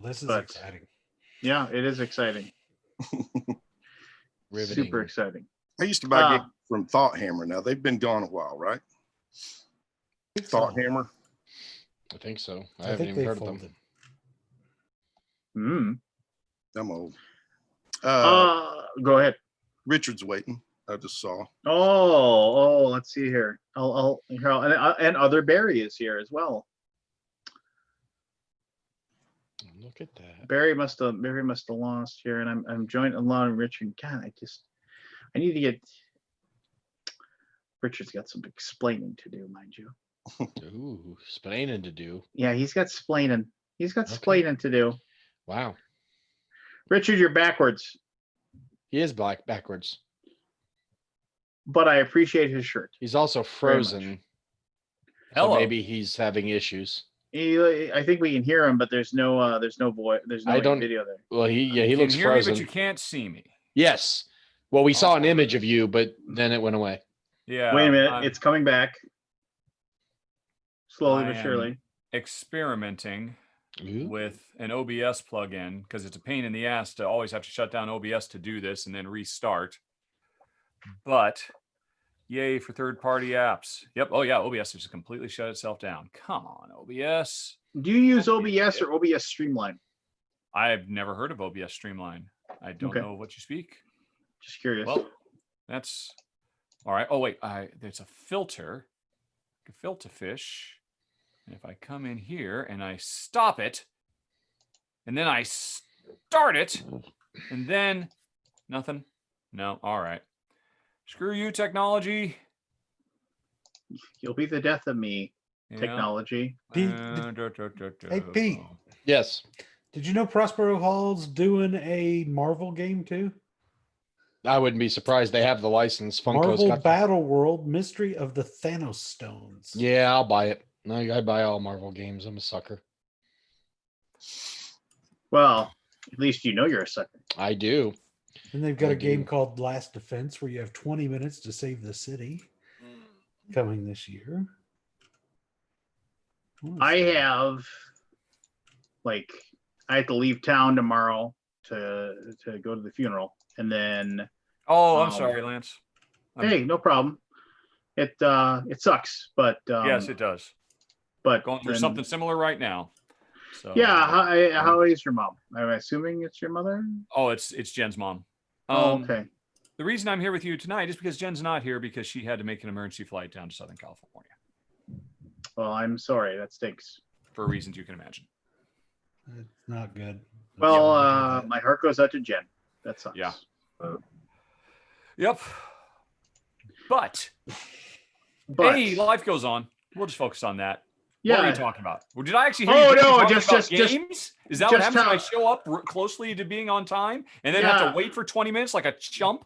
This is exciting. Yeah, it is exciting. Riveting. Super exciting. I used to buy games from Thought Hammer. Now they've been gone a while, right? Thought Hammer. I think so. I I haven't think even they heard of folded. them. I'm old. Go ahead. Richard's waiting. I just saw. Oh, let's see here. And other Barry is here as well. Look at that. Barry must have lost here, and I'm joined along with Richard. God, I need to get. Richard's got some explaining to do, mind you. Ooh, explaining to do. Yeah, he's got explaining. He's got Okay. explaining to do. Wow. Richard, you're backwards, He is backwards. but I appreciate his shirt. He's also frozen. So Hello. maybe he's having issues. I think we can hear him, but there's no voice. There's no video there. Well, he You looks can hear frozen. me, but you can't see me. Yes. Well, we saw an image of you, but then it went away. Yeah. Wait a minute, I'm it's coming back. Slowly I but surely. experimenting Ooh. with an OBS plugin because it's a pain in the ass to always have to shut down OBS to do this and then restart. But yay for third-party apps. Yep. Oh yeah, OBS just completely shut itself down. Come on, OBS. Do you use OBS or OBS Streamline? I've never heard of OBS Streamline. I don't Okay. know what you speak. Just curious. Well, that's all right. Oh wait, there's a filter, filter fish. And if I come in here and I stop it, and then I start it, and then nothing. No, all right. Screw you, technology. You'll be the death of me, Yeah. technology. Hey, Pete. Yes. Did you know Prospero Hall's doing a Marvel game too? I wouldn't be surprised. They have the license. Funko's Marvel got Battle World Mystery of the Thanos Stones. Yeah, I'll buy it. I buy all Marvel games. I'm a sucker. Well, at least you know you're a sucker. I do. And they've got I a game do. called Last Defense where you have 20 minutes to save the city coming this year. I have I have to leave town tomorrow to go to the funeral, and then Oh, I'm sorry, Lance. hey, no problem. It sucks, but Yes, it does. But Going through then- something similar right now. So Yeah, how is your mom? I'm assuming it's your mother. Oh, it's Jen's mom. Okay. The reason I'm here with you tonight is because Jen's not here because she had to make an emergency flight down to Southern California Well, I'm sorry. That stinks. for reasons you can imagine. It's not good. Well, my heart goes out to Jen. That sucks. Yeah. Yep. But hey, life goes on. We'll just focus on that. What are yeah. you talking about? Well, did I actually hear Oh, you no, talking just- about just- just- games? Is that what just happens when I how- show up closely to being on time and then have Yeah. to wait for 20 minutes like a chump?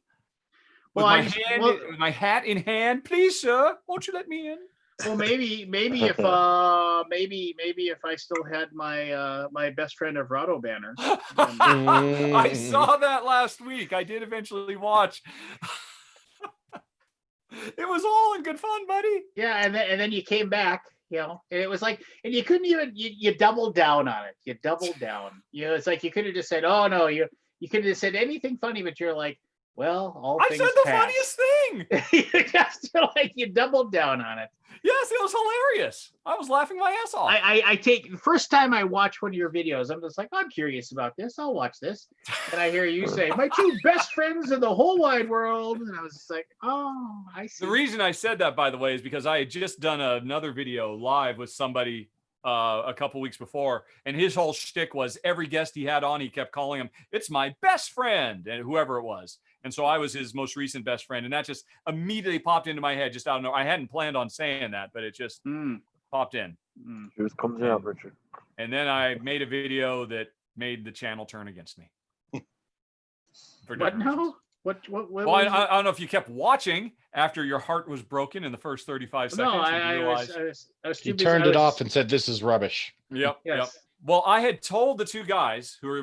Well, With my hat in hand, please, sir, won't you let me in? Well, maybe if maybe if I still had my my best friend of Rado banner. I saw that last week. I did eventually watch. It was all in good fun, buddy. Yeah, and then you came back, and it was like, and you couldn't even you doubled down on it. You doubled down. It's like you could have just said, oh no, you could have said anything funny, but you're like, well, all I things said the pass. funniest thing. You just feel like you doubled down on it. Yes, it was hilarious. I was laughing my ass off. I take the first time I watch one of your videos, I'm just like, I'm curious about this. I'll watch this. And I hear you say, my two best friends in the whole wide world. And I was just like, oh, I see. The reason I said that, by the way, is because I had just done another video live with somebody a couple weeks before, and his whole shtick was every guest he had on, he kept calling him, it's my best friend, and whoever it was. And so I was his most recent best friend, and that just immediately popped into my head. Just out of nowhere. I hadn't planned on saying that, but it just popped in. Truth comes out, Richard. And then I made a video that made the channel turn against me. For What different now? reasons. What Well, was I don't know if you kept watching after your heart was broken in the first 35 it? seconds. No, and I realized- was He too busy. turned I it was- off and said, "This is rubbish." Yep. Yes. Yep. Well, I had told the two guys who are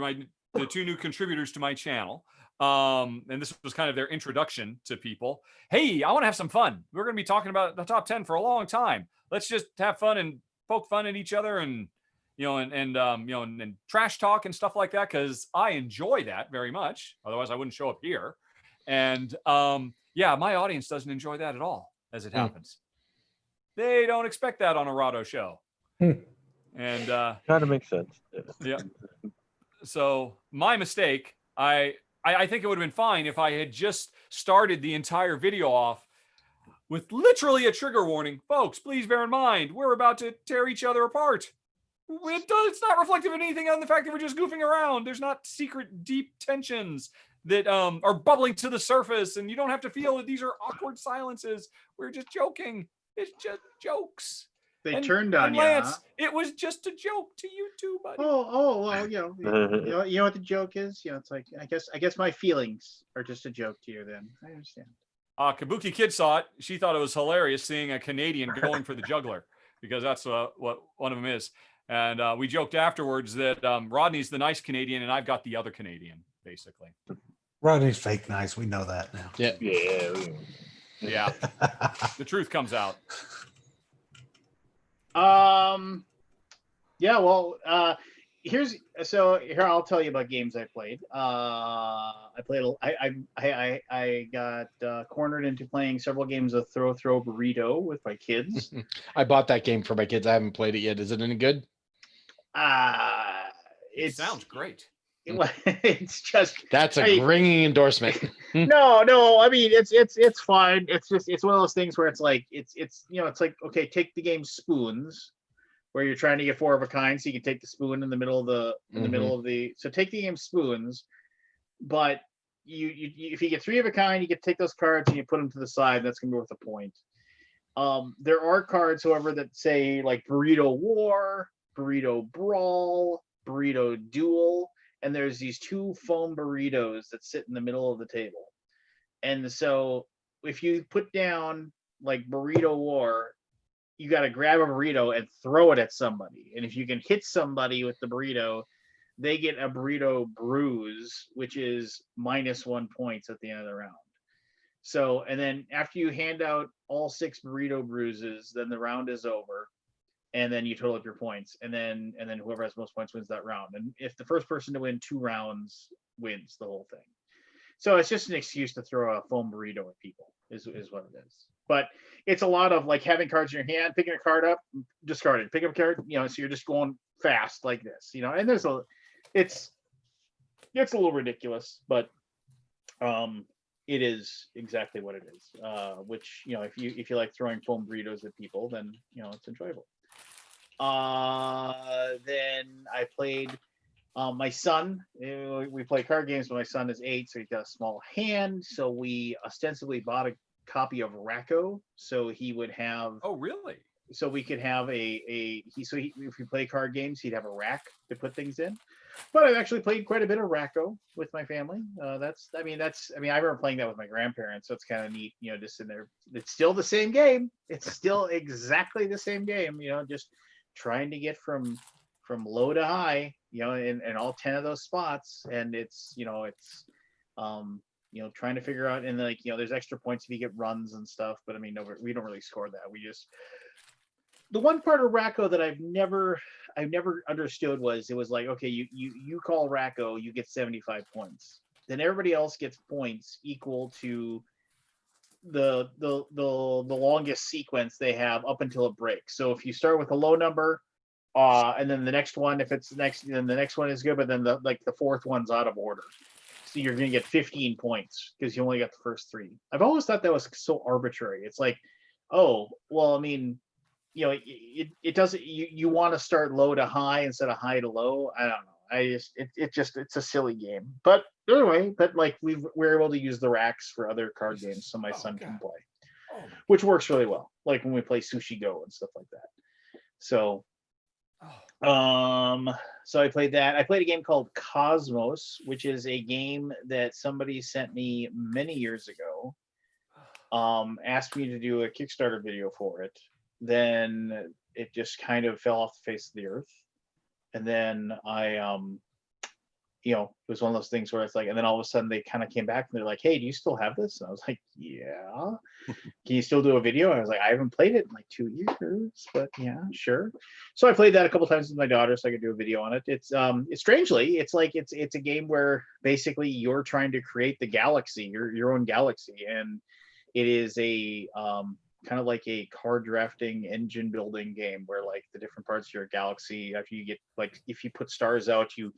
the two new contributors to my channel, and this was kind of their introduction to people. Hey, I want to have some fun. We're going to be talking about the top 10 for a long time. Let's just have fun and poke fun at each other and and trash talk and stuff like that, because I enjoy that very much. Otherwise, I wouldn't show up here. And my audience doesn't enjoy that at all, as it happens. They don't expect that on a Rahdo show. And kind of makes sense. Yeah. So my mistake. I think it would have been fine if I had just started the entire video off with literally a trigger warning. Folks, please bear in mind, we're about to tear each other apart. It's not reflective of anything on the fact that we're just goofing around. There's not secret, deep tensions that are bubbling to the surface, and you don't have to feel that these are awkward silences. We're just joking. It's just jokes. They turned on you. Lance, Huh? it was just a joke to you too, buddy. Well, you know what the joke is? It's like I guess my feelings are just a joke to you. Then I understand. Kabuki Kid saw it. She thought it was hilarious seeing a Canadian going for the juggler, because that's what one of them is. And we joked afterwards that Rodney's the nice Canadian and I've got the other Canadian, basically. Rodney's fake nice. We know that now. Yeah. The truth comes out. Yeah. Well, here I'll tell you about games I played. I got cornered into playing several games of Throw Burrito with my kids. I bought that game for my kids. I haven't played it yet. Is it any good? It sounds great. It's just that's a ringing endorsement. No. I mean, it's fine. It's one of those things where it's like it's like, okay, take the game Spoons, where you're trying to get 4 of a kind, so you can take the spoon in the middle of the so take the game Spoons, but you if you get 3 of a kind, you get to take those cards and you put them to the side. That's gonna be worth a point. There are cards, however, that say like Burrito War, Burrito Brawl, Burrito Duel, and there's these 2 foam burritos that sit in the middle of the table. And so if you put down like Burrito War, you got to grab a burrito and throw it at somebody. And if you can hit somebody with the burrito, they get a burrito bruise, which is -1 points at the end of the round. So, and then after you hand out all 6 burrito bruises, then the round is over. And then you total up your points, and then whoever has most points wins that round. And if the first person to win 2 rounds wins the whole thing. So it's just an excuse to throw a foam burrito at people is what it is. But it's a lot of like having cards in your hand, picking a card up, discard it, pick up a card, so you're just going fast like this, and it's a little ridiculous, but it is exactly what it is. Which, if you like throwing foam burritos at people, then it's enjoyable. Then I played my son. We play card games, but my son is 8, so he's got a small hand. So we ostensibly bought a copy of Racco, so he would have. Oh, really? So we could have if we play card games, he'd have a rack to put things in. But I've actually played quite a bit of Racco with my family. I remember playing that with my grandparents, so it's kind of neat, just in there. It's still the same game. It's still exactly the same game, just trying to get from low to high, in all 10 of those spots. And it's trying to figure out, and there's extra points if you get runs and stuff, but we don't really score that. We just, the one part of Racco that I've never understood was, it was like, okay, you call Racco, you get 75 points. Then everybody else gets points equal to the longest sequence they have up until it breaks. So if you start with a low number, and then the next one, if it's next, then the next one is good, but then the 4th one's out of order. So you're gonna get 15 points because you only got the first 3. I've always thought that was so arbitrary. It's like, oh, well, it doesn't. You want to start low to high instead of high to low. I don't know. It's a silly game. But anyway, we're able to use the racks for other card games, so my son can play, which works really well. Like when we play Sushi Go and stuff like that. So, so I played that. I played a game called Cosmos, which is a game that somebody sent me many years ago. Asked me to do a Kickstarter video for it. Then it just kind of fell off the face of the earth. And then it was one of those things where it's like, and then all of a sudden they kind of came back and they're like, hey, do you still have this? And I was like, yeah. Can you still do a video? And I was like, I haven't played it in like 2 years, but yeah, sure. So I played that a couple times with my daughter so I could do a video on it. It's strangely, it's like it's a game where basically you're trying to create the galaxy, your own galaxy, and it is a kind of like a card drafting engine building game where like the different parts of your galaxy, after you get like, if you put stars out, you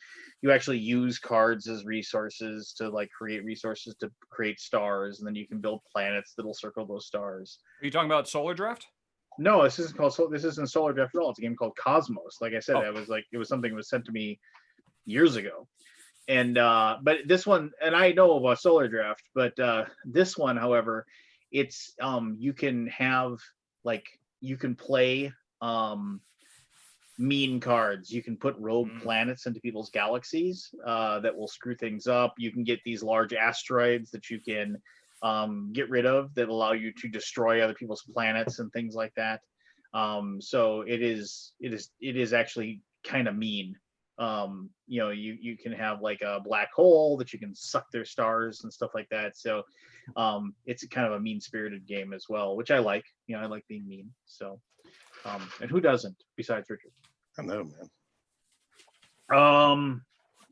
actually use cards as resources to like create resources to create stars, and then you can build planets that'll circle those stars. Are you talking about Solar Draft? No, this isn't Solar Draft at all. It's a game called Cosmos. Like I said, Oh. it was something that was sent to me years ago. And but this one, and I know about Solar Draft, but this one, however, it's you can have like, you can play mean cards. You can put rogue planets into people's galaxies that will screw things up. You can get these large asteroids that you can get rid of that allow you to destroy other people's planets and things like that. So it is actually kind of mean. You can have like a black hole that you can suck their stars and stuff like that. So it's kind of a mean-spirited game as well, which I like. I like being mean. So and who doesn't besides Richard? I know, man.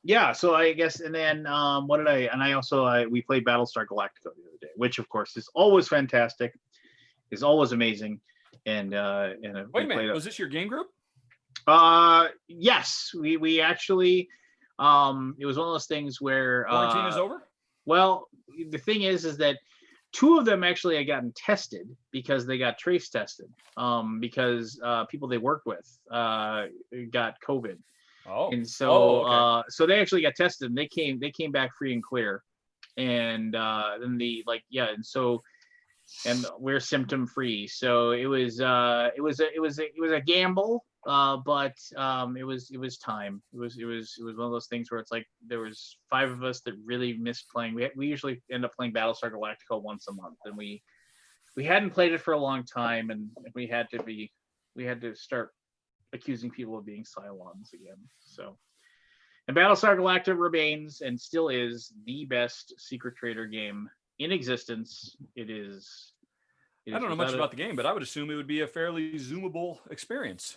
Yeah, so I guess, and then we played Battlestar Galactica the other day, which of course is always fantastic, is always amazing. And Wait a minute, was this your game group? Yes, we actually, it was one of those things where Quarantine is over? Well, the thing is that 2 of them actually had gotten tested because they got trace tested, because people they worked with got COVID. Oh. And so okay. so they actually got tested and they came back free and clear. And then and we're symptom free. So it was a gamble, but it was time. It was one of those things where it's like there was 5 of us that really missed playing. We usually end up playing Battlestar Galactica once a month, and we hadn't played it for a long time, and we had to start accusing people of being Cylons again. So, and Battlestar Galactica remains and still is the best Secret Trader game in existence. It is I don't know much about the game, but I would assume it would be a fairly zoomable experience.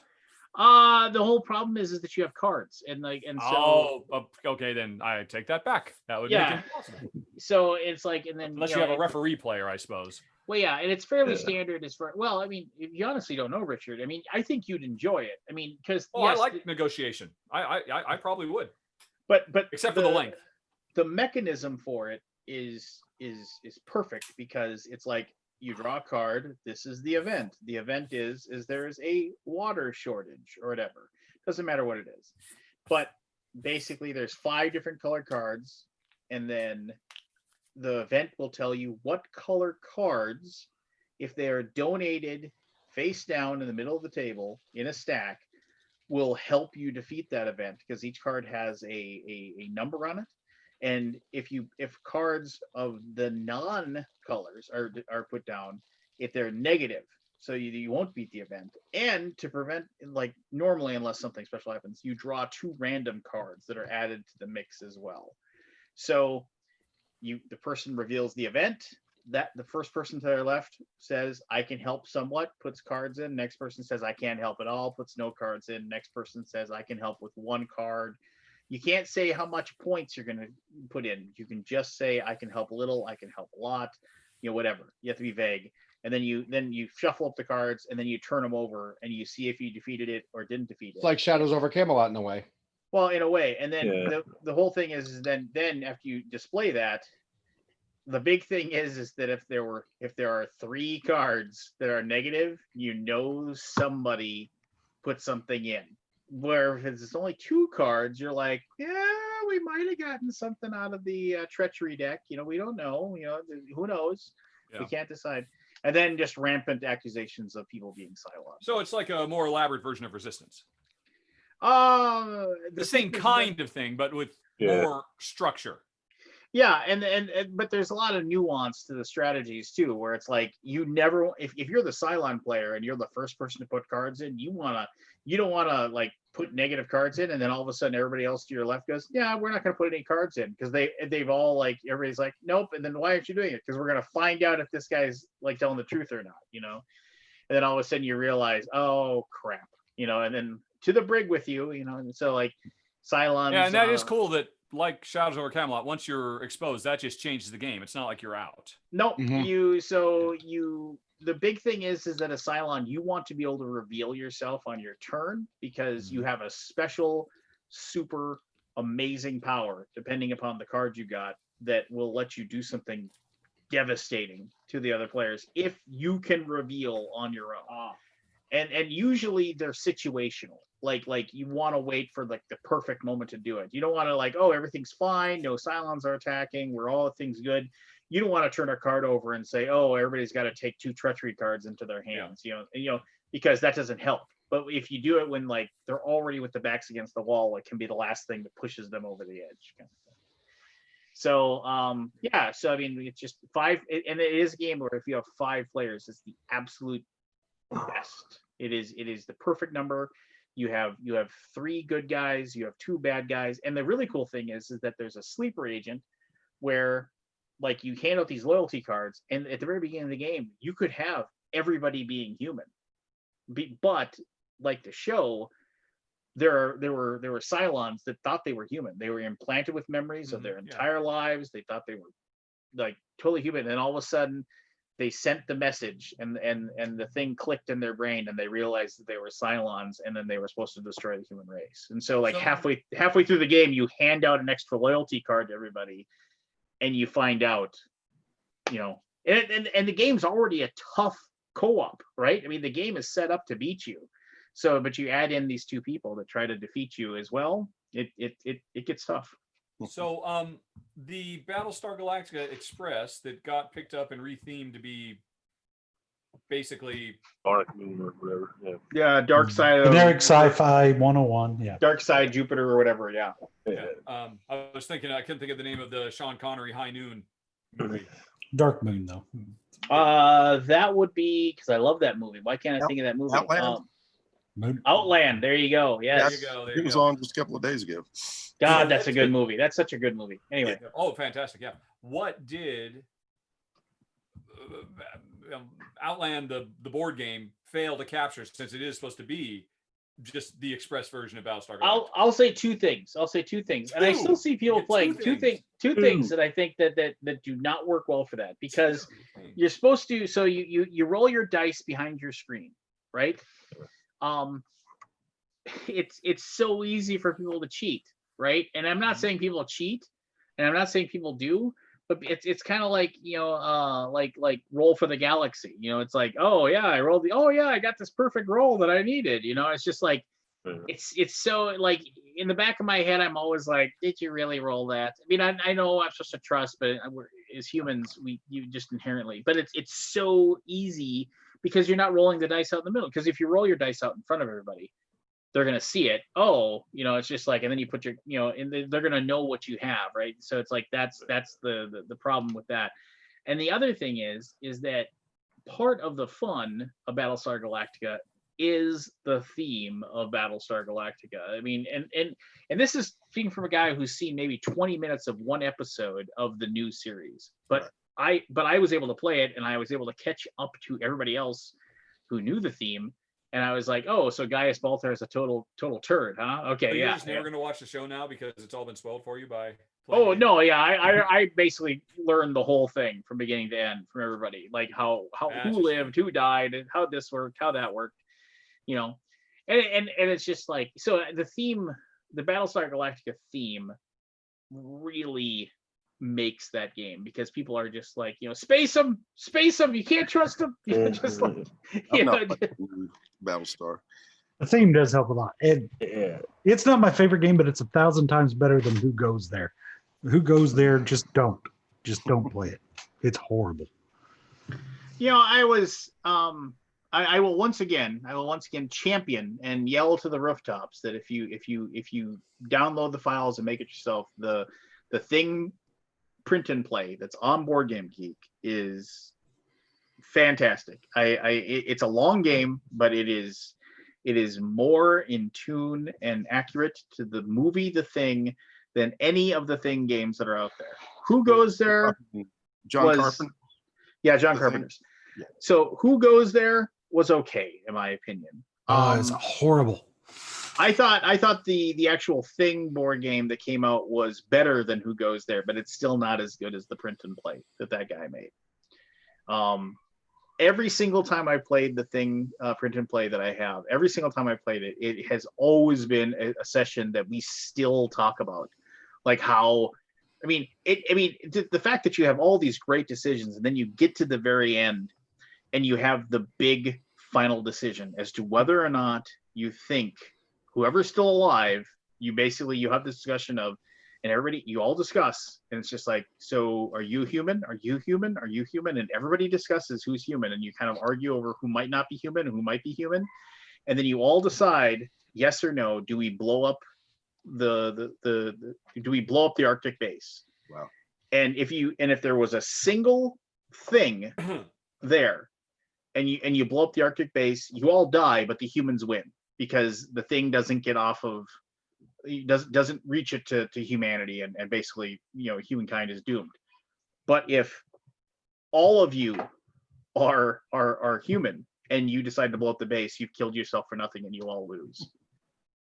The whole problem is that you have cards and so. Oh, okay, then I take that back. That would Yeah. make it impossible. So it's like, and then Unless you have a referee player, I suppose. Well, yeah, and it's fairly standard as far. Well, I mean, if you honestly don't know, Richard, I mean, I think you'd enjoy it. I mean, because I like negotiation. I probably would. But except for the length. The mechanism for it is perfect, because it's like you draw a card. This is the event. The event is there is a water shortage or whatever. Doesn't matter what it is. But basically, there's 5 different colored cards, and then the event will tell you what color cards, if they are donated face down in the middle of the table in a stack, will help you defeat that event, because each card has a number on it. And if cards of the non-colors are put down, if they're negative, so you won't beat the event. And to prevent, like normally, unless something special happens, you draw 2 random cards that are added to the mix as well. So the person reveals the event, that the first person to their left says, I can help somewhat, puts cards in. Next person says, I can't help at all, puts no cards in. Next person says, I can help with 1 card. You can't say how much points you're going to put in. You can just say, I can help a little, I can help a lot, whatever. You have to be vague. And then you shuffle up the cards, and then you turn them over, and you see if you defeated it or didn't defeat it. It's like Shadows over Camelot in a way. Well, in a way. And then the whole thing is then after you display that, the big thing is that if there are 3 cards that are negative, somebody put something in. Where if it's only 2 cards, you're like, yeah, we might have gotten something out of the treachery deck. We don't know. Who knows? Yeah. We can't decide. And then just rampant accusations of people being Cylons. So it's like a more elaborate version of Resistance. The same kind of thing, but with more structure. Yeah, and but there's a lot of nuance to the strategies too, where it's like you never, if you're the Cylon player and you're the first person to put cards in, you don't wanna like put negative cards in, and then all of a sudden everybody else to your left goes, yeah, we're not gonna put any cards in, because they've all like, everybody's like, nope, and then why aren't you doing it? Because we're gonna find out if this guy's like telling the truth or not, you know. And then all of a sudden you realize, oh crap, you know, and then to the brig with you, you know, and so like Cylons. Yeah, and that is cool that, like Shadows over Camelot, once you're exposed, that just changes the game. It's not like you're out. Nope. Mhm. The big thing is that a Cylon, you want to be able to reveal yourself on your turn, because you have a special, super amazing power, depending upon the card you got, that will let you do something devastating to the other players if you can reveal on your own. And usually they're situational. Like you want to wait for like the perfect moment to do it. You don't want to like, oh, everything's fine, no Cylons are attacking, we're all things good. You don't want to turn a card over and say, oh, everybody's got to take 2 treachery cards into their hands, you know, because that doesn't help. But if you do it when like they're already with the backs against the wall, it can be the last thing that pushes them over the edge. Kind of thing. So yeah, so I mean, it's just 5, and it is a game where if you have 5 players, it's the absolute best. It is the perfect number. You have 3 good guys, you have 2 bad guys, and the really cool thing is that there's a sleeper agent where like you hand out these loyalty cards, and at the very beginning of the game you could have everybody being human, but like the show, there were Cylons that thought they were human. They were implanted with memories of their entire lives. They thought they were like totally human, and all of a sudden they sent the message, and the thing clicked in their brain, and they realized that they were Cylons, and then they were supposed to destroy the human race. And so like halfway through the game, you hand out an extra loyalty card to everybody, and you find out, you know, and the game's already a tough co-op, right? I mean, the game is set up to beat you. So, but you add in these 2 people that try to defeat you as well, it gets tough. So, the Battlestar Galactica Express that got picked up and rethemed to be basically Dark Moon or whatever. Yeah. Yeah, Dark Side. Generic Sci-Fi 101. Yeah. Dark Side Jupiter or whatever. Yeah. I was thinking, I couldn't think of the name of the Sean Connery High Noon movie. Dark Moon though. That would be, because I love that movie. Why can't I think of that movie? Outland. There you go. Yes. There you go. It was on just a couple of days ago. God, that's a good movie. That's such a good movie. Anyway. Oh, fantastic. Yeah. What did Outland, the board game, fail to capture, since it is supposed to be just the Express version of Battlestar Galactica? I'll say 2 things. And I still see people playing two things that I think that do not work well for that, because you're supposed to, so you roll your dice behind your screen, right? It's so easy for people to cheat, right? And I'm not saying people cheat, and I'm not saying people do, but it's kind of like, you know, like Roll for the Galaxy, you know. It's like, oh yeah, I got this perfect roll that I needed, you know. It's just like, it's so like in the back of my head, I'm always like, did you really roll that? I mean, I know I'm supposed to trust, but as humans, you just inherently, but it's so easy because you're not rolling the dice out in the middle. Because if you roll your dice out in front of everybody, they're going to see it. Oh, you know, it's just like, and then you put your, you know, and they're going to know what you have, right? So it's like, that's the problem with that. And the other thing is that part of the fun of Battlestar Galactica is the theme of Battlestar Galactica. I mean, and this is speaking from a guy who's seen maybe 20 minutes of one episode of the new series, but I was able to play it, and I was able to catch up to everybody else who knew the theme. And I was like, oh, so Gaius Baltar is a total turd, huh? Okay, You're just never going to watch the show now because it's all been spoiled for you by. Oh no, yeah, I basically learned the whole thing from beginning to end from everybody, like how who lived, who died, and how this worked, how that worked, you know, and it's just like, so the theme, the Battlestar Galactica theme, really makes that game, because people are just like, you know, space them, you can't trust them, you know, just like, you know. Battlestar. The theme does help a lot. It's not my favorite game, but it's 1,000 times better than Who Goes There. Who Goes There, just don't play it. It's horrible. You know, I will once again champion and yell to the rooftops that if you download the files and make it yourself, the thing print and play that's on Board Game Geek is fantastic. It's a long game, but it is more in tune and accurate to the movie The Thing than any of the Thing games that are out there. Who Goes There? John Carpenter. Yeah, John Carpenter's. Yeah. So Who Goes There was okay, in my opinion. It's horrible. I thought the actual Thing board game that came out was better than Who Goes There, but it's still not as good as the print and play that guy made. Every single time I played the Thing print and play that I have, every single time I played it, it has always been a session that we still talk about, like how. The fact that you have all these great decisions and then you get to the very end and you have the big final decision as to whether or not you think whoever's still alive, you have this discussion of, and everybody, you all discuss, and it's just like, so are you human? Are you human? Are you human? And everybody discusses who's human, and you kind of argue over who might not be human and who might be human. And then you all decide, yes or no, do we blow up do we blow up the Arctic base? Wow. And if there was a single thing there and you blow up the Arctic base, you all die, but the humans win because the thing doesn't get off of, doesn't reach it to humanity, and basically, humankind is doomed. But if all of you are human and you decide to blow up the base, you've killed yourself for nothing and you all lose.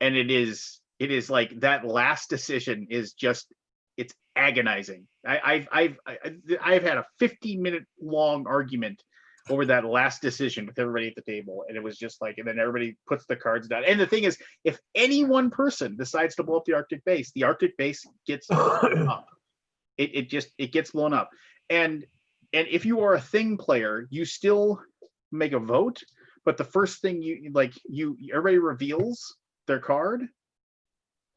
And it is like that last decision is just, it's agonizing. I've had a 15-minute long argument over that last decision with everybody at the table, and it was just like, and then everybody puts the cards down. And the thing is, if any one person decides to blow up the Arctic base gets blown up. It gets blown up. And if you are a Thing player, you still make a vote, but the first thing everybody reveals their card,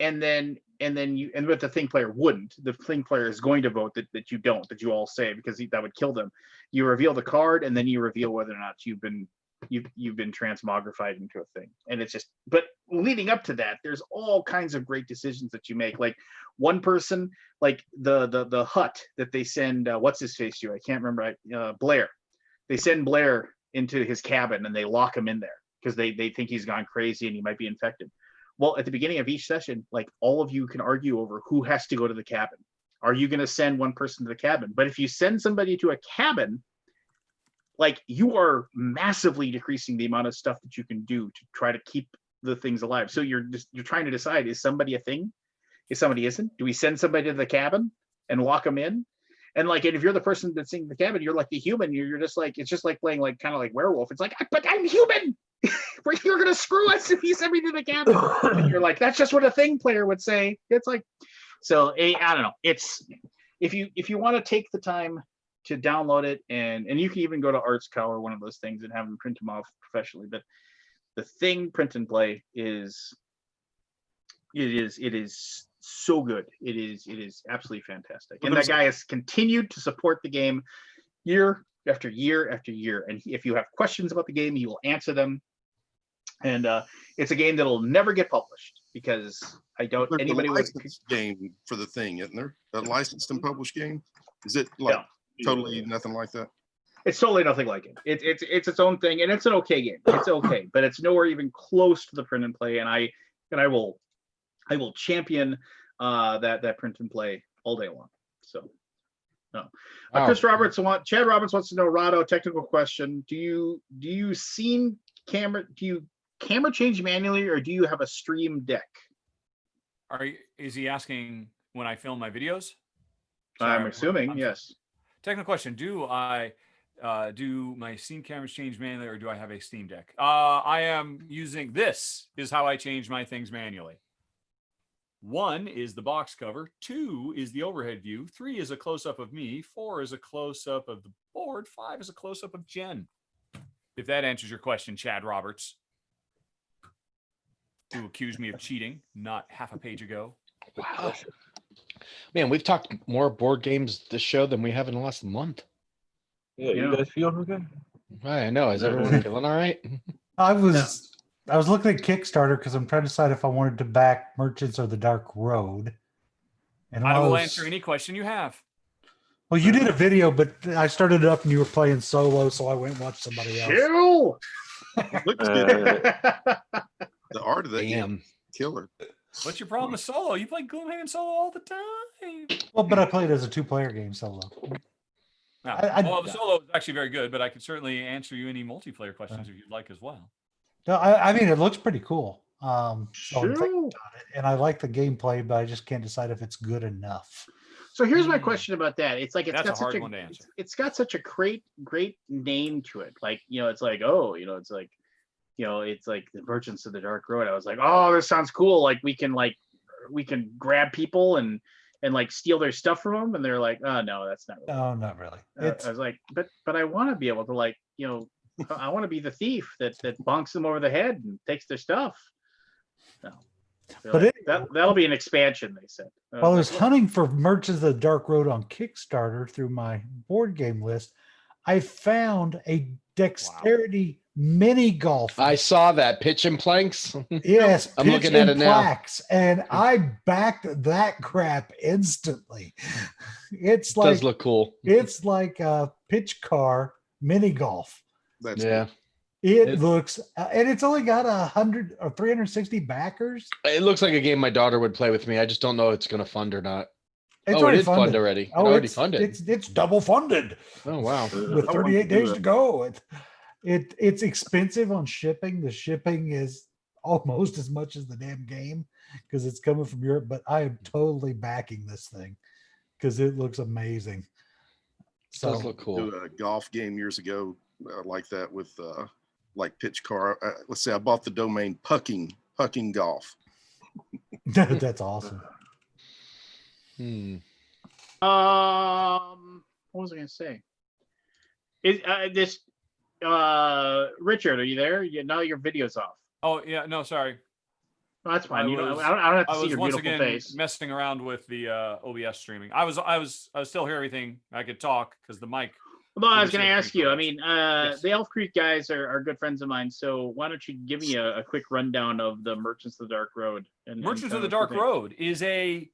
and but the Thing player wouldn't. The Thing player is going to vote that you all say, because that would kill them. You reveal the card, and then you reveal whether or not you've been transmogrified into a Thing. And it's just, but leading up to that, there's all kinds of great decisions that you make. Like one person, like the hut that they send, what's his face to? I can't remember. Blair. They send Blair into his cabin and they lock him in there because they think he's gone crazy and he might be infected. Well, at the beginning of each session, like all of you can argue over who has to go to the cabin. Are you going to send one person to the cabin? But if you send somebody to a cabin, like you are massively decreasing the amount of stuff that you can do to try to keep the things alive. So you're trying to decide, is somebody a thing? If somebody isn't, do we send somebody to the cabin and lock them in? And if you're the person that's in the cabin, you're like the human. You're just like, it's just like playing kind of like werewolf. It's like, but I'm human. You're gonna screw us if you send me to the cabin. And you're like, that's just what a Thing player would say. It's like, so I don't know. It's if you want to take the time to download it, and you can even go to Arts Cow or one of those things and have them print them off professionally. But the Thing print and play is so good. It is absolutely fantastic. And that guy has continued to support the game year after year after year. And if you have questions about the game, he will answer them. And it's a game that'll never get published because I doubt anybody would. Game for the Thing, isn't there? A licensed and published game? Is it totally nothing like that? It's totally nothing like it. It's its own thing, and it's an okay game. It's okay, but it's nowhere even close to the print and play. And I will champion that print and play all day long. So no. Wow. Chad Roberts wants to know, Rado, technical question. Do you camera change manually, or do you have a stream deck? Is he asking when I film my videos? I'm assuming, yes. Technical question. Do I do my Steam cameras change manually, or do I have a Steam Deck? I am using, this is how I change my things manually. 1 is the box cover, 2 is the overhead view, 3 is a close-up of me, 4 is a close-up of the board, 5 is a close-up of Jen. If that answers your question, Chad Roberts, who accused me of cheating not half a page ago. Wow. Man, we've talked more board games this show than we have in the last month. Yeah, you guys feeling okay? I know. Is everyone feeling all right? I was looking at Kickstarter because I'm trying to decide if I wanted to back Merchants of the Dark Road. And I will answer any question you have. Well, you did a video, but I started it up and you were playing solo, so I went and watched somebody else. Chill. Looks good. Uh, The art of that game, Damn. killer. What's your problem with solo? You play Gloomhaven solo all the time. Well, but I played as a 2-player game solo. Well, the solo is actually very good, but I could certainly answer you any multiplayer questions if you'd like as well. No, I mean, it looks pretty cool. So I'm thinking Chill. about it, and I like the gameplay, but I just can't decide if it's good enough. So here's my question about that. It's like That's a hard one to answer. It's got such a great name to it. Like, it's like, oh, it's like, it's like the Merchants of the Dark Road. I was like, oh, this sounds cool. Like we can grab people and like steal their stuff from them, and they're like, oh no, that's not really. No, not really. I was like, but I want to be able to, like, I want to be the thief that bonks them over the head and takes their stuff. No. But Like, that'll be an expansion, they said. While I was hunting for Merchants of the Dark Road on Kickstarter through my board game list, I found a dexterity mini golf. I saw that pitch and planks. Yes, I'm pitch looking at and it now. plaques, and I backed that crap instantly. It's It like does look cool. it's like a pitch car mini golf. That's Yeah. It looks, and it's only got 100 or 360 backers. It looks like a game my daughter would play with me. I just don't know if it's going to fund or not. It's Oh, it already is funded funded already. It Oh, already it's funded. It's double funded Oh, wow. with I want 38 to do days that. to go. It's expensive on shipping. The shipping is almost as much as the damn game because it's coming from Europe. But I am totally backing this thing because it looks amazing. It does So look cool. Do a golf game years ago like that with like pitch car. Let's say I bought the domain Pucking Golf. that's awesome. What was I gonna say? Is this Richard? Are you there? Now your video's off. Oh yeah, no, sorry. Oh, that's fine. I I don't was- have to I see was your once beautiful again face. messing around with the OBS streaming. I was still hear everything. I could talk because the mic. No, I was you going to said ask you. I before. mean, Yes. the Elf Creek guys are good friends of mine. So why don't you give me a quick rundown of the Merchants of the Dark Road? And Merchants of kind the what Dark you think. Road is a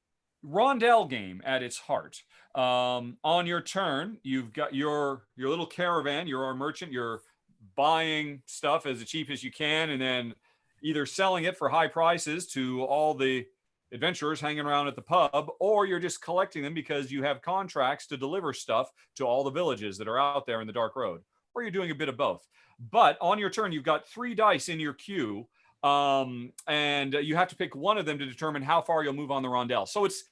rondel game at its heart. On your turn, you've got your little caravan. You're our merchant. You're buying stuff as cheap as you can, and then either selling it for high prices to all the adventurers hanging around at the pub, or you're just collecting them because you have contracts to deliver stuff to all the villages that are out there in the Dark Road, or you're doing a bit of both. But on your turn, you've got 3 dice in your queue, and you have to pick one of them to determine how far you'll move on the rondel. So it's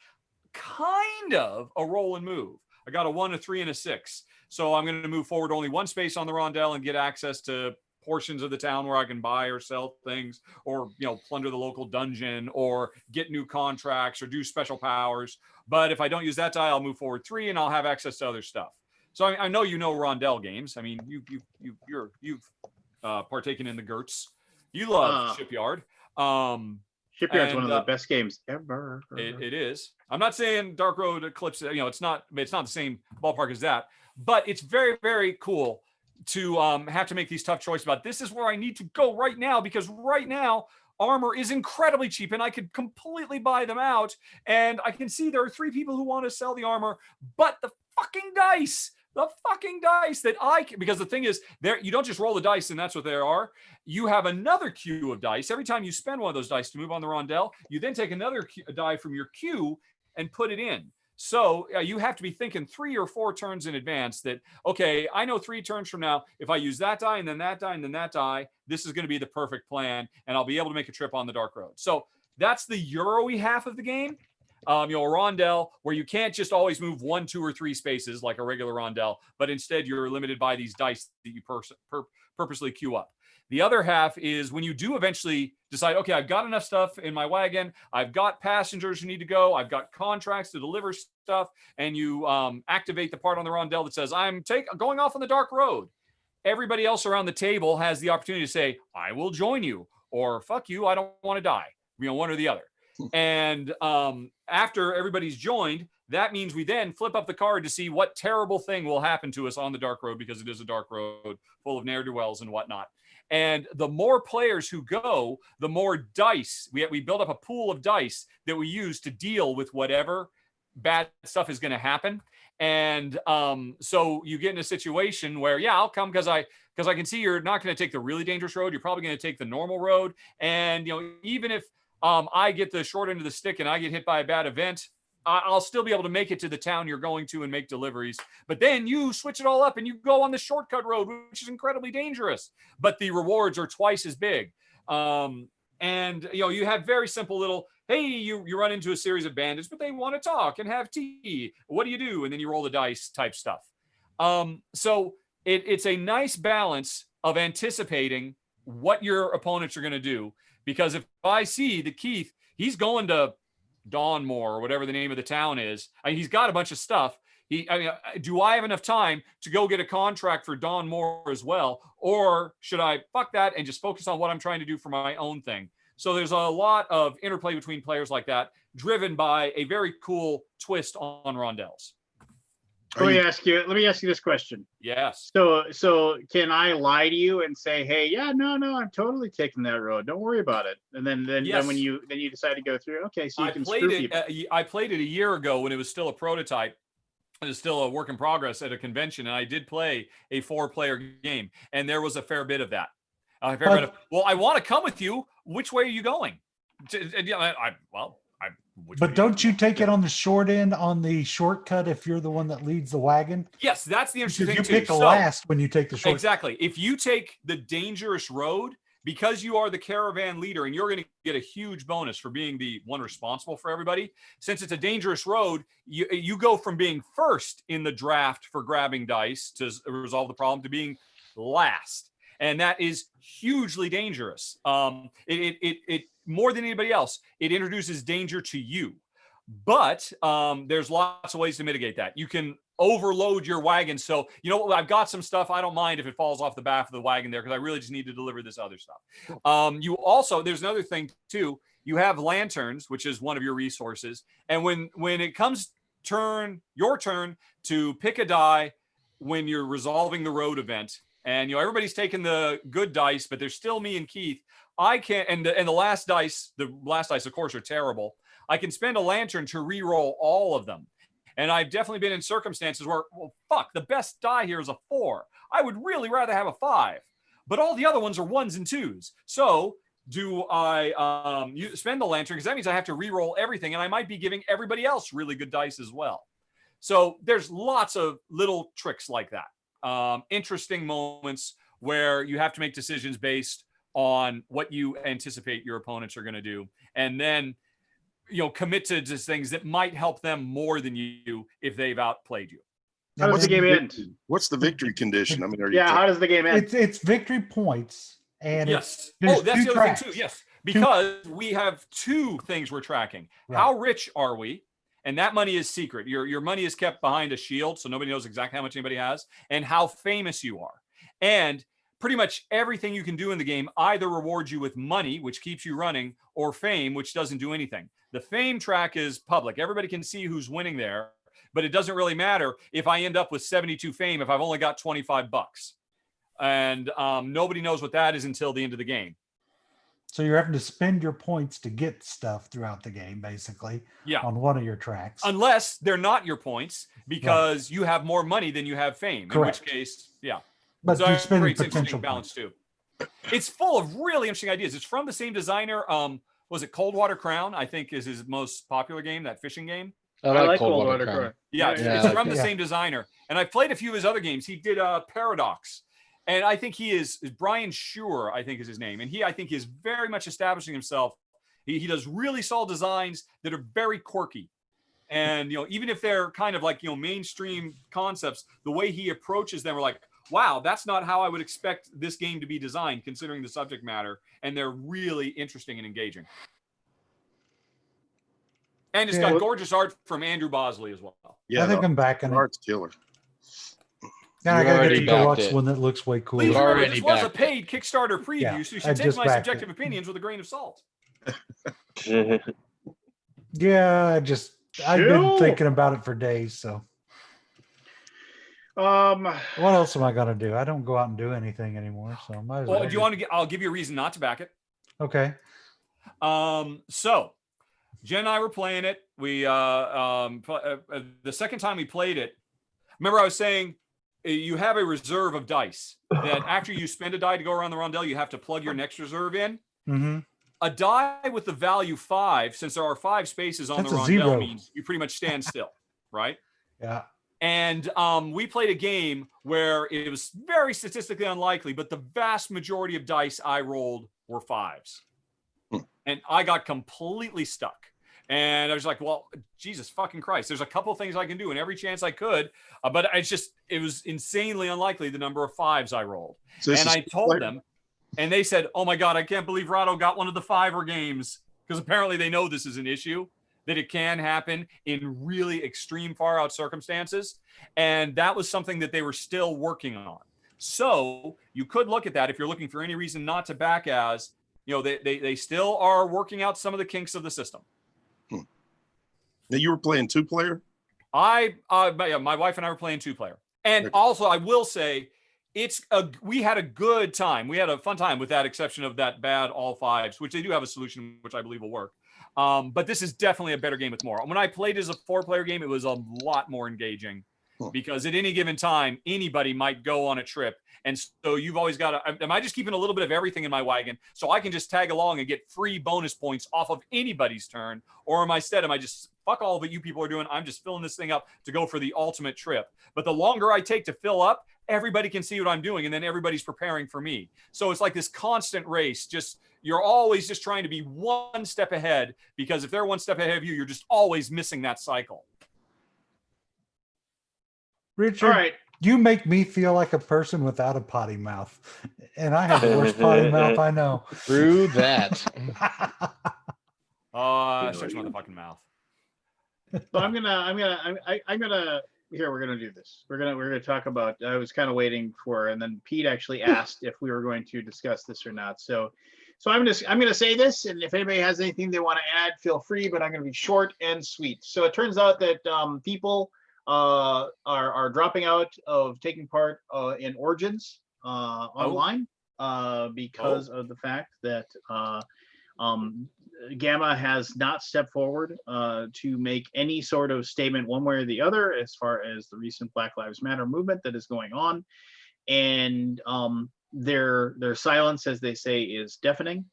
kind of a roll and move. I got a 1, a 3, and a 6. So I'm going to move forward only 1 space on the rondel and get access to portions of the town where I can buy or sell things, or plunder the local dungeon, or get new contracts, or do special powers. But if I don't use that die, I'll move forward 3 and I'll have access to other stuff. So I know rondel games. I mean, you've partaken in the Gertz. You love Shipyard. Shipyard's one of the best games ever. It is. I'm not saying Dark Road Eclipse. It's not the same ballpark as that, but it's very, very cool to have to make these tough choices about this is where I need to go right now, because right now armor is incredibly cheap and I could completely buy them out. And I can see there are 3 people who want to sell the armor, but the fucking dice that because the thing is, there you don't just roll the dice and that's what there are. You have another queue of dice. Every time you spend one of those dice to move on the rondel, you then take another die from your queue and put it in. So you have to be thinking 3 or 4 turns in advance that, okay, I know 3 turns from now, if I use that die and then that die and then that die, this is going to be the perfect plan and I'll be able to make a trip on the Dark Road. So that's the Euro-y half of the game. A rondel where you can't just always move 1, 2, or 3 spaces like a regular rondel, but instead you're limited by these dice that you purposely queue up. The other half is when you do eventually decide, okay, I've got enough stuff in my wagon, I've got passengers who need to go, I've got contracts to deliver stuff, and you activate the part on the rondel that says, I'm going off on the Dark Road. Everybody else around the table has the opportunity to say, I will join you, or fuck you, I don't want to die. One or the other. And after everybody's joined, that means we then flip up the card to see what terrible thing will happen to us on the Dark Road, because it is a dark road full of ne'er-do-wells and whatnot. And the more players who go, the more dice. We build up a pool of dice that we use to deal with whatever bad stuff is going to happen. And so you get in a situation where, yeah, I'll come because I can see you're not going to take the really dangerous road. You're probably going to take the normal road. And, even if I get the short end of the stick and I get hit by a bad event, I'll still be able to make it to the town you're going to and make deliveries. But then you switch it all up and you go on the shortcut road, which is incredibly dangerous, but the rewards are twice as big. And you have very simple little, hey, you run into a series of bandits, but they want to talk and have tea. What do you do? And then you roll the dice type stuff. So it's a nice balance of anticipating what your opponents are going to do. Because if I see that Keith, he's going to Dawnmore or whatever the name of the town is, he's got a bunch of stuff. Do I have enough time to go get a contract for Dawnmore as well? Or should I fuck that and just focus on what I'm trying to do for my own thing? So there's a lot of interplay between players like that, driven by a very cool twist on rondels. Let me ask you this question. Yes. So can I lie to you and say, hey, yeah, no, I'm totally taking that road. Don't worry about it. And then Yes. when you decide to go through, okay, so you can played screw it. people. I played it a year ago when it was still a prototype. It was still a work in progress at a convention, and I did play a 4-player game, and there was a fair bit of that. Well, I want to come with you. Which way are you going? But don't you take it on the short end on the shortcut if you're the one that leads the wagon? Yes, that's the interesting thing you too. pick the last when you take the shortcut. Exactly. If you take the dangerous road, because you are the caravan leader and you're going to get a huge bonus for being the one responsible for everybody, since it's a dangerous road, you go from being first in the draft for grabbing dice to resolve the problem to being last. And that is hugely dangerous. It more than anybody else, it introduces danger to you. But there's lots of ways to mitigate that. You can overload your wagon. So, I've got some stuff. I don't mind if it falls off the back of the wagon there, because I really just need to deliver this other stuff. There's another thing too. You have lanterns, which is one of your resources. And when it comes your turn to pick a die when you're resolving the road event, and everybody's taking the good dice, but there's still me and Keith. I can't, and the last dice, of course, are terrible. I can spend a lantern to re-roll all of them. And I've definitely been in circumstances where, the best die here is a 4. I would really rather have a 5, but all the other ones are 1s and 2s. So do I spend the lantern? Because that means I have to re-roll everything, and I might be giving everybody else really good dice as well. So there's lots of little tricks like that. Interesting moments where you have to make decisions based on what you anticipate your opponents are going to do. And then, commit to just things that might help them more than you if they've outplayed you. How does the game end? What's the victory condition? I mean, how does the game end? It's victory points. And yes. That's the other thing too. Yes. Because we have 2 things we're tracking. Right. How rich are we? And that money is secret. Your money is kept behind a shield, so nobody knows exactly how much anybody has, and how famous you are. And pretty much everything you can do in the game either rewards you with money, which keeps you running, or fame, which doesn't do anything. The fame track is public. Everybody can see who's winning there, but it doesn't really matter if I end up with 72 fame if I've only got $25. And nobody knows what that is until the end of the game. So you're having to spend your points to get stuff throughout the game, basically, on one of your tracks. Unless they're not your points, because you have more money than you have fame. Correct. In which case, But so you spend interesting balance too. It's full of really interesting ideas. It's from the same designer. Was it Coldwater Crown? I think is his most popular game, that fishing game. I like Coldwater Crown. Yeah, it's from the same designer. And I've played a few of his other games. He did Paradox. And I think he is Brian Shure, I think is his name. And I think is very much establishing himself. He does really solid designs that are very quirky. And, even if they're kind of like, mainstream concepts, the way he approaches them are like, wow, that's not how I would expect this game to be designed, considering the subject matter. And they're really interesting and engaging. And it's got gorgeous art from Andrew Bosley as well. Yeah, I think I'm backing it. Art's killer. Now I gotta get the deluxe one that looks way cooler. Please remember, this was a paid Kickstarter preview, so you should take my subjective opinions with a grain of salt. Yeah, I've been thinking about it for days. So, what else am I gonna do? I don't go out and do anything anymore, so might as well. Do you want to I'll give you a reason not to back it. Okay. So Jen and I were playing it. We the second time we played it, Remember, I was saying you have a reserve of dice that after you spend a die to go around the rondel, you have to plug your next reserve in. Mm-hmm. A die with the value 5, since there are 5 spaces on That's the a rondel, zero. means you pretty much stand still, right? Yeah. And we played a game where it was very statistically unlikely, but the vast majority of dice I rolled were 5s. And I got completely stuck. And I was like, well, Jesus fucking Christ. There's a couple of things I can do and every chance I could. But it was insanely unlikely the number of 5s I rolled. So and I told them, and they said, oh my God, I can't believe Rado got one of the 5er games. Because apparently they know this is an issue, that it can happen in really extreme far out circumstances. And that was something that they were still working on. So you could look at that if you're looking for any reason not to back as, they still are working out some of the kinks of the system. Now you were playing 2-player? My wife and I were playing 2-player. And also I will say we had a good time. We had a fun time with that exception of that bad all 5s, which they do have a solution, which I believe will work. But this is definitely a better game with more. When I played as a 4-player game, it was a lot more engaging because at any given time, anybody might go on a trip. And so you've always got to, am I just keeping a little bit of everything in my wagon so I can just tag along and get free bonus points off of anybody's turn? Or am I just, fuck all of what you people are doing. I'm just filling this thing up to go for the ultimate trip. But the longer I take to fill up, everybody can see what I'm doing. And then everybody's preparing for me. So it's like this constant race. You're always just trying to be one step ahead, because if they're one step ahead of you, you're just always missing that cycle. Richard, All right. you make me feel like a person without a potty mouth. And I have the worst potty mouth I know. True that. Shut your motherfucking mouth. So we're gonna do this. We're gonna talk about. I was kind of waiting for, and then Pete actually asked if we were going to discuss this or not. So I'm gonna say this, and if anybody has anything they want to add, feel free. But I'm gonna be short and sweet. So it turns out that people are dropping out of taking part in Origins online because of the fact that Gamma has not stepped forward to make any sort of statement one way or the other as far as the recent Black Lives Matter movement that is going on. And their silence, as they say, is deafening.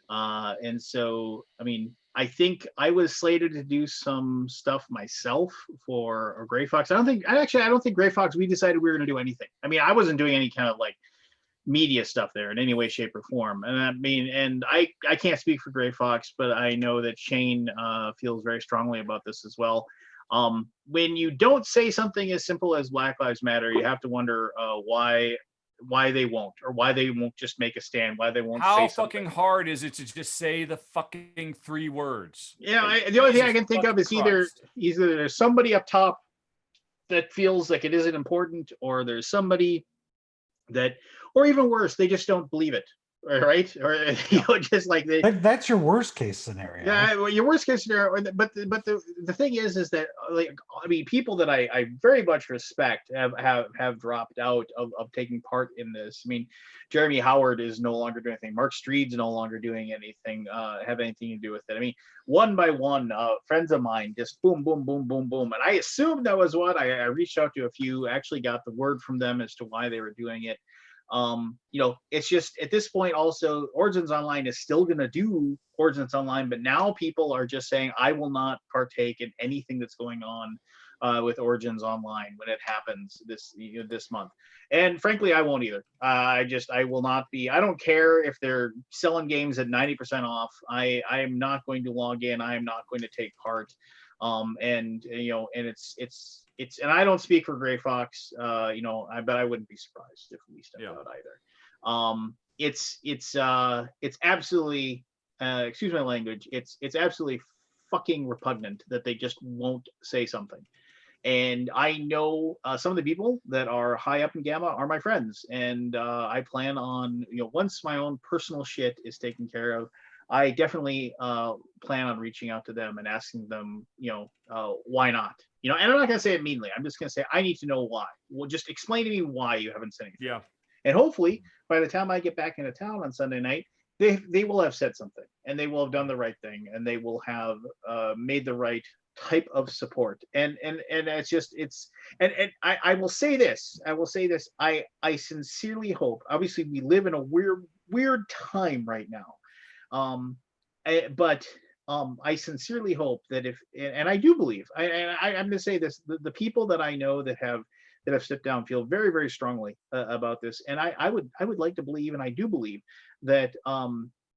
And so, I mean, I think I was slated to do some stuff myself for Gray Fox. I don't think Gray Fox, we decided we were going to do anything. I mean, I wasn't doing any kind of like media stuff there in any way, shape, or form. And I mean, and I can't speak for Gray Fox, but I know that Shane feels very strongly about this as well. When you don't say something as simple as Black Lives Matter, you have to wonder why they won't, or why they won't just make a stand, why they won't say something. How fucking hard is it to just say the fucking 3 words? Yeah, the only thing I can think of is either there's somebody up top that feels like it isn't important, or there's somebody that, or even worse, they just don't believe it, right? Or just like that's your worst case scenario. Yeah, well, your worst case scenario. But the thing is that, like, I mean, people that I very much respect have dropped out of taking part in this. I mean, Jeremy Howard is no longer doing anything. Mark Street's no longer doing anything. Have anything to do with it? I mean, one by one, friends of mine just boom, boom, boom, boom, boom, and I assumed that was what I reached out to a few. Actually, got the word from them as to why they were doing it. It's just at this point also Origins Online is still going to do Origins Online, but now people are just saying, I will not partake in anything that's going on with Origins Online when it happens this month. And frankly, I won't either. I will not be. I don't care if they're selling games at 90% off. I am not going to log in. I am not going to take part. And and I don't speak for Gray Fox, but I wouldn't be surprised if we stepped out either. It's absolutely, excuse my language, it's absolutely fucking repugnant that they just won't say something. And I know some of the people that are high up in Gamma are my friends, and I plan on, once my own personal shit is taken care of, I definitely plan on reaching out to them and asking them, why not? And I'm not going to say it meanly. I'm just going to say, I need to know why. Well, just explain to me why you haven't said anything. Yeah. And hopefully, by the time I get back into town on Sunday night, they will have said something, and they will have done the right thing, and they will have made the right type of support. And it's just, it's, and I will say this, I sincerely hope, obviously we live in a weird time right now. But I sincerely hope that if, and I do believe, I'm going to say this, the people that I know that have stepped down feel very, very strongly about this. And I would like to believe, and I do believe that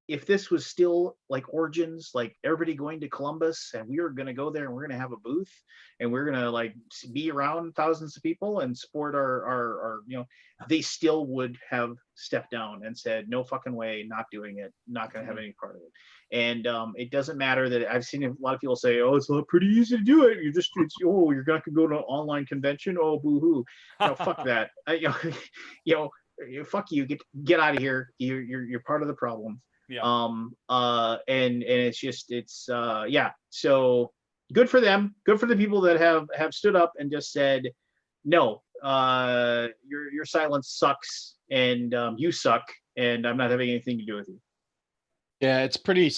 if this was still like Origins, like everybody going to Columbus and we were going to go there and we're going to have a booth and we're going to like be around thousands of people and support our, you know, they still would have stepped down and said, no fucking way, not doing it, not going to have any part of it. And it doesn't matter that I've seen a lot of people say, oh, it's pretty easy to do it. You're just, oh, you're going to go to an online convention. Oh, boo-hoo. No, fuck that. Fuck you. Get out of here. You're part of the problem. Yeah. And it's just, yeah. So good for them. Good for the people that have stood up and just said, no, your silence sucks and you suck and I'm not having anything to do with you. Yeah, it's pretty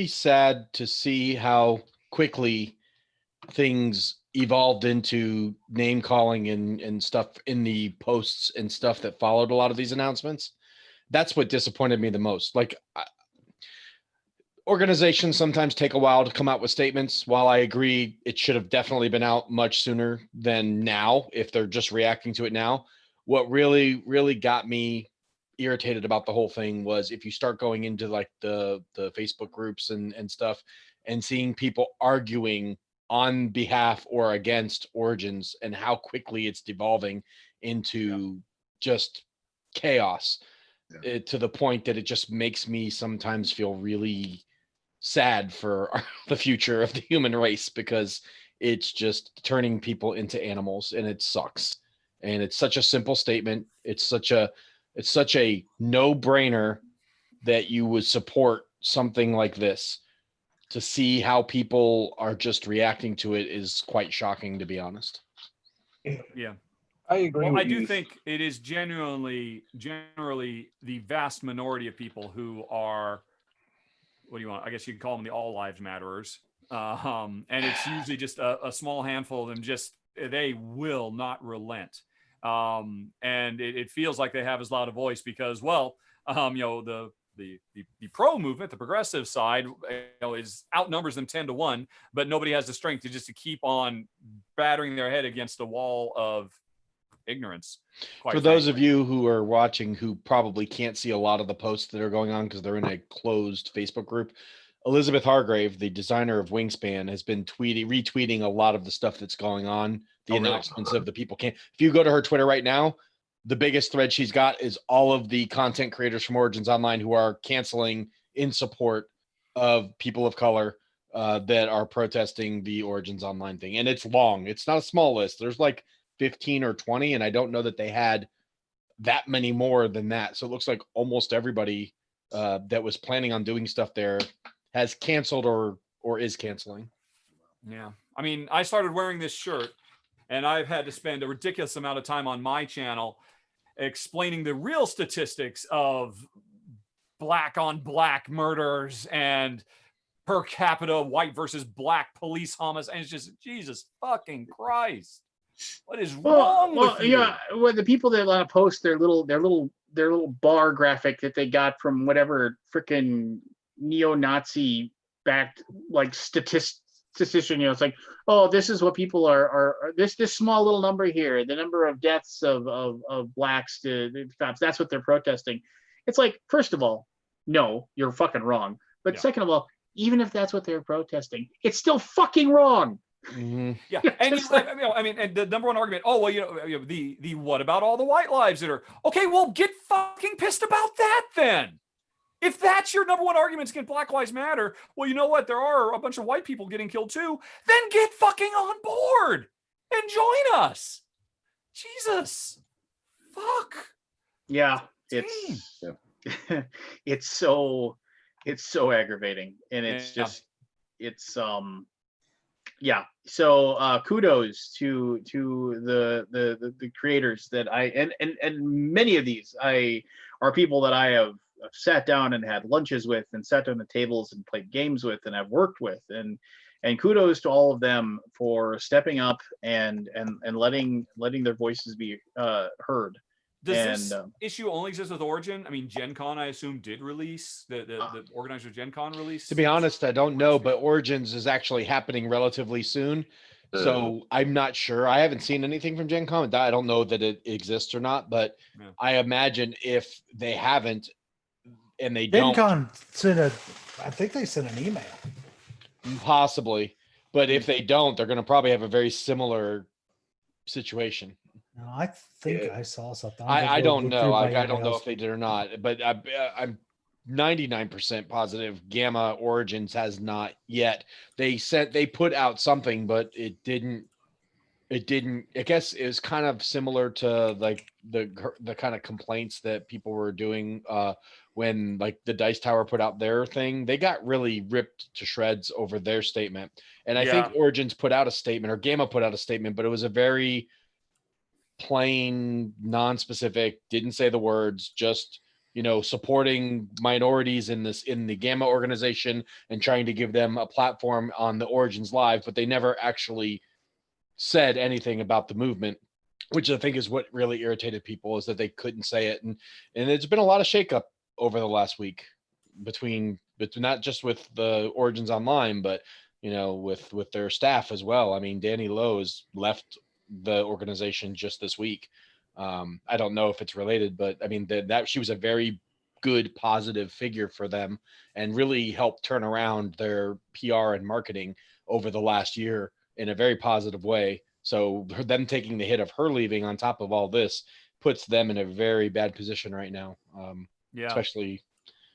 sad to see how quickly things evolved into name calling and stuff in the posts and stuff that followed a lot of these announcements. That's what disappointed me the most. Like, organizations sometimes take a while to come out with statements. While I agree it should have definitely been out much sooner than now, if they're just reacting to it now, what really, really got me irritated about the whole thing was if you start going into like the Facebook groups and stuff and seeing people arguing on behalf or against Origins and how quickly it's devolving into just chaos. To the point that it just makes me sometimes feel really sad for the future of the human race, because it's just turning people into animals and it sucks. And it's such a simple statement. It's such a no-brainer that you would support something like this. To see how people are just reacting to it is quite shocking, to be honest. Yeah. I agree. Well, I do think it is generally the vast minority of people who are, what do you want? I guess you could call them the all lives matterers. And it's usually just a small handful of them. Just, they will not relent. And it feels like they have as loud a voice because, well, the pro movement, the progressive side, is outnumbers them 10-1, but nobody has the strength to keep on battering their head against a wall of ignorance. For those of you who are watching who probably can't see a lot of the posts that are going on because they're in a closed Facebook group, Elizabeth Hargrave, the designer of Wingspan, has been retweeting a lot of the stuff that's going on, the announcements of the people can't. If you go to her Twitter right now, the biggest thread she's got is all of the content creators from Origins Online who are canceling in support of people of color that are protesting the Origins Online thing. And it's long. It's not a small list. There's like 15 or 20, and I don't know that they had that many more than that. So it looks like almost everybody that was planning on doing stuff there has canceled or is canceling. Yeah. I mean, I started wearing this shirt and I've had to spend a ridiculous amount of time on my channel explaining the real statistics of black on black murders and per capita white versus black police homicides. And it's just, Jesus fucking Christ. What is wrong with you? Yeah, well, the people that want to post their little bar graphic that they got from whatever freaking neo-Nazi backed like statistician, it's like, oh, this is what people are this small little number here, the number of deaths of blacks to the cops, that's what they're protesting. It's like, first of all, no, you're fucking wrong. But second of all, even if that's what they're protesting, it's still fucking wrong. Mm-hmm. Yeah, and I mean, and the number one argument, oh well, the what about all the white lives that are okay? Well, get fucking pissed about that then. If that's your number one argument against Black Lives Matter, well, you know what? There are a bunch of white people getting killed too. Then get fucking on board and join us. Jesus, fuck. Yeah, it's so aggravating, and it's just yeah. So kudos to the creators that and many of these are people that I have sat down and had lunches with and sat down at tables and played games with and I've worked with, and And kudos to all of them for stepping up and letting their voices be heard. Does this issue only exist with Origin? I mean, Gen Con, I assume, did release the organizer of Gen Con released. To be honest, I don't know, but Origins is actually happening relatively soon. So I'm not sure. I haven't seen anything from Gen Con. I don't know that it exists or not, but Yeah. I imagine if they haven't and they Gen don't, Con sent I think they sent an email. possibly, but if they don't, they're going to probably have a very similar situation. No, I think I saw something. I don't know. Like, I don't know if they did or not, but I'm 99% positive Gamma Origins has not yet. They put out something, but it didn't, I guess it was kind of similar to like the kind of complaints that people were doing when like the Dice Tower put out their thing. They got really ripped to shreds over their statement. And I think Origins put out a statement, or Gamma put out a statement, but it was a very plain, non-specific, didn't say the words, just, you know, supporting minorities in the Gamma organization and trying to give them a platform on the Origins Live, but they never actually said anything about the movement, which I think is what really irritated people, is that they couldn't say it. And it's been a lot of shakeup over the last week between not just with the Origins Online, but, you know, with their staff as well. I mean, Danny Lowe has left the organization just this week. I don't know if it's related, but I mean that she was a very good, positive figure for them and really helped turn around their PR and marketing over the last year in a very positive way. So them taking the hit of her leaving on top of all this puts them in a very bad position right now. Especially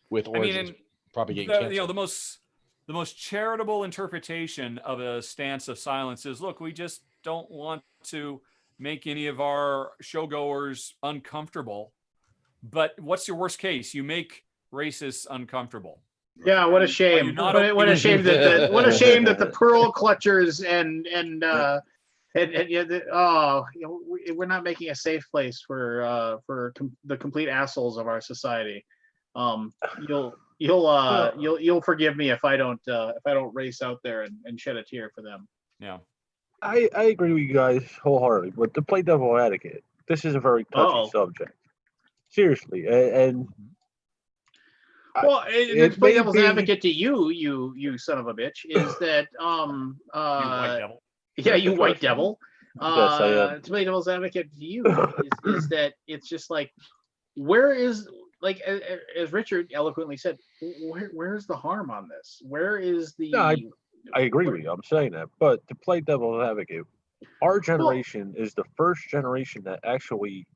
with Origins probably getting canceled. You know, the most charitable interpretation of a stance of silence is, look, we just don't want to make any of our showgoers uncomfortable. But what's your worst case? You make racists uncomfortable. Yeah, what a shame! What a shame that the pearl clutchers and we're not making a safe place for the complete assholes of our society. You'll forgive me if I don't race out there and shed a tear for them. Yeah. I agree with you guys wholeheartedly, but to play devil advocate, this is a very touchy subject. Seriously, and well, to play devil's advocate to you son of a bitch, is that you white devil. Yeah, you white devil. Yes, I am. To play devil's advocate to you is that it's just like, where is, like, as Richard eloquently said, where's the harm on this? Where is the? No, I agree with you. I'm saying that, but to play devil's advocate, our generation is the first generation that actually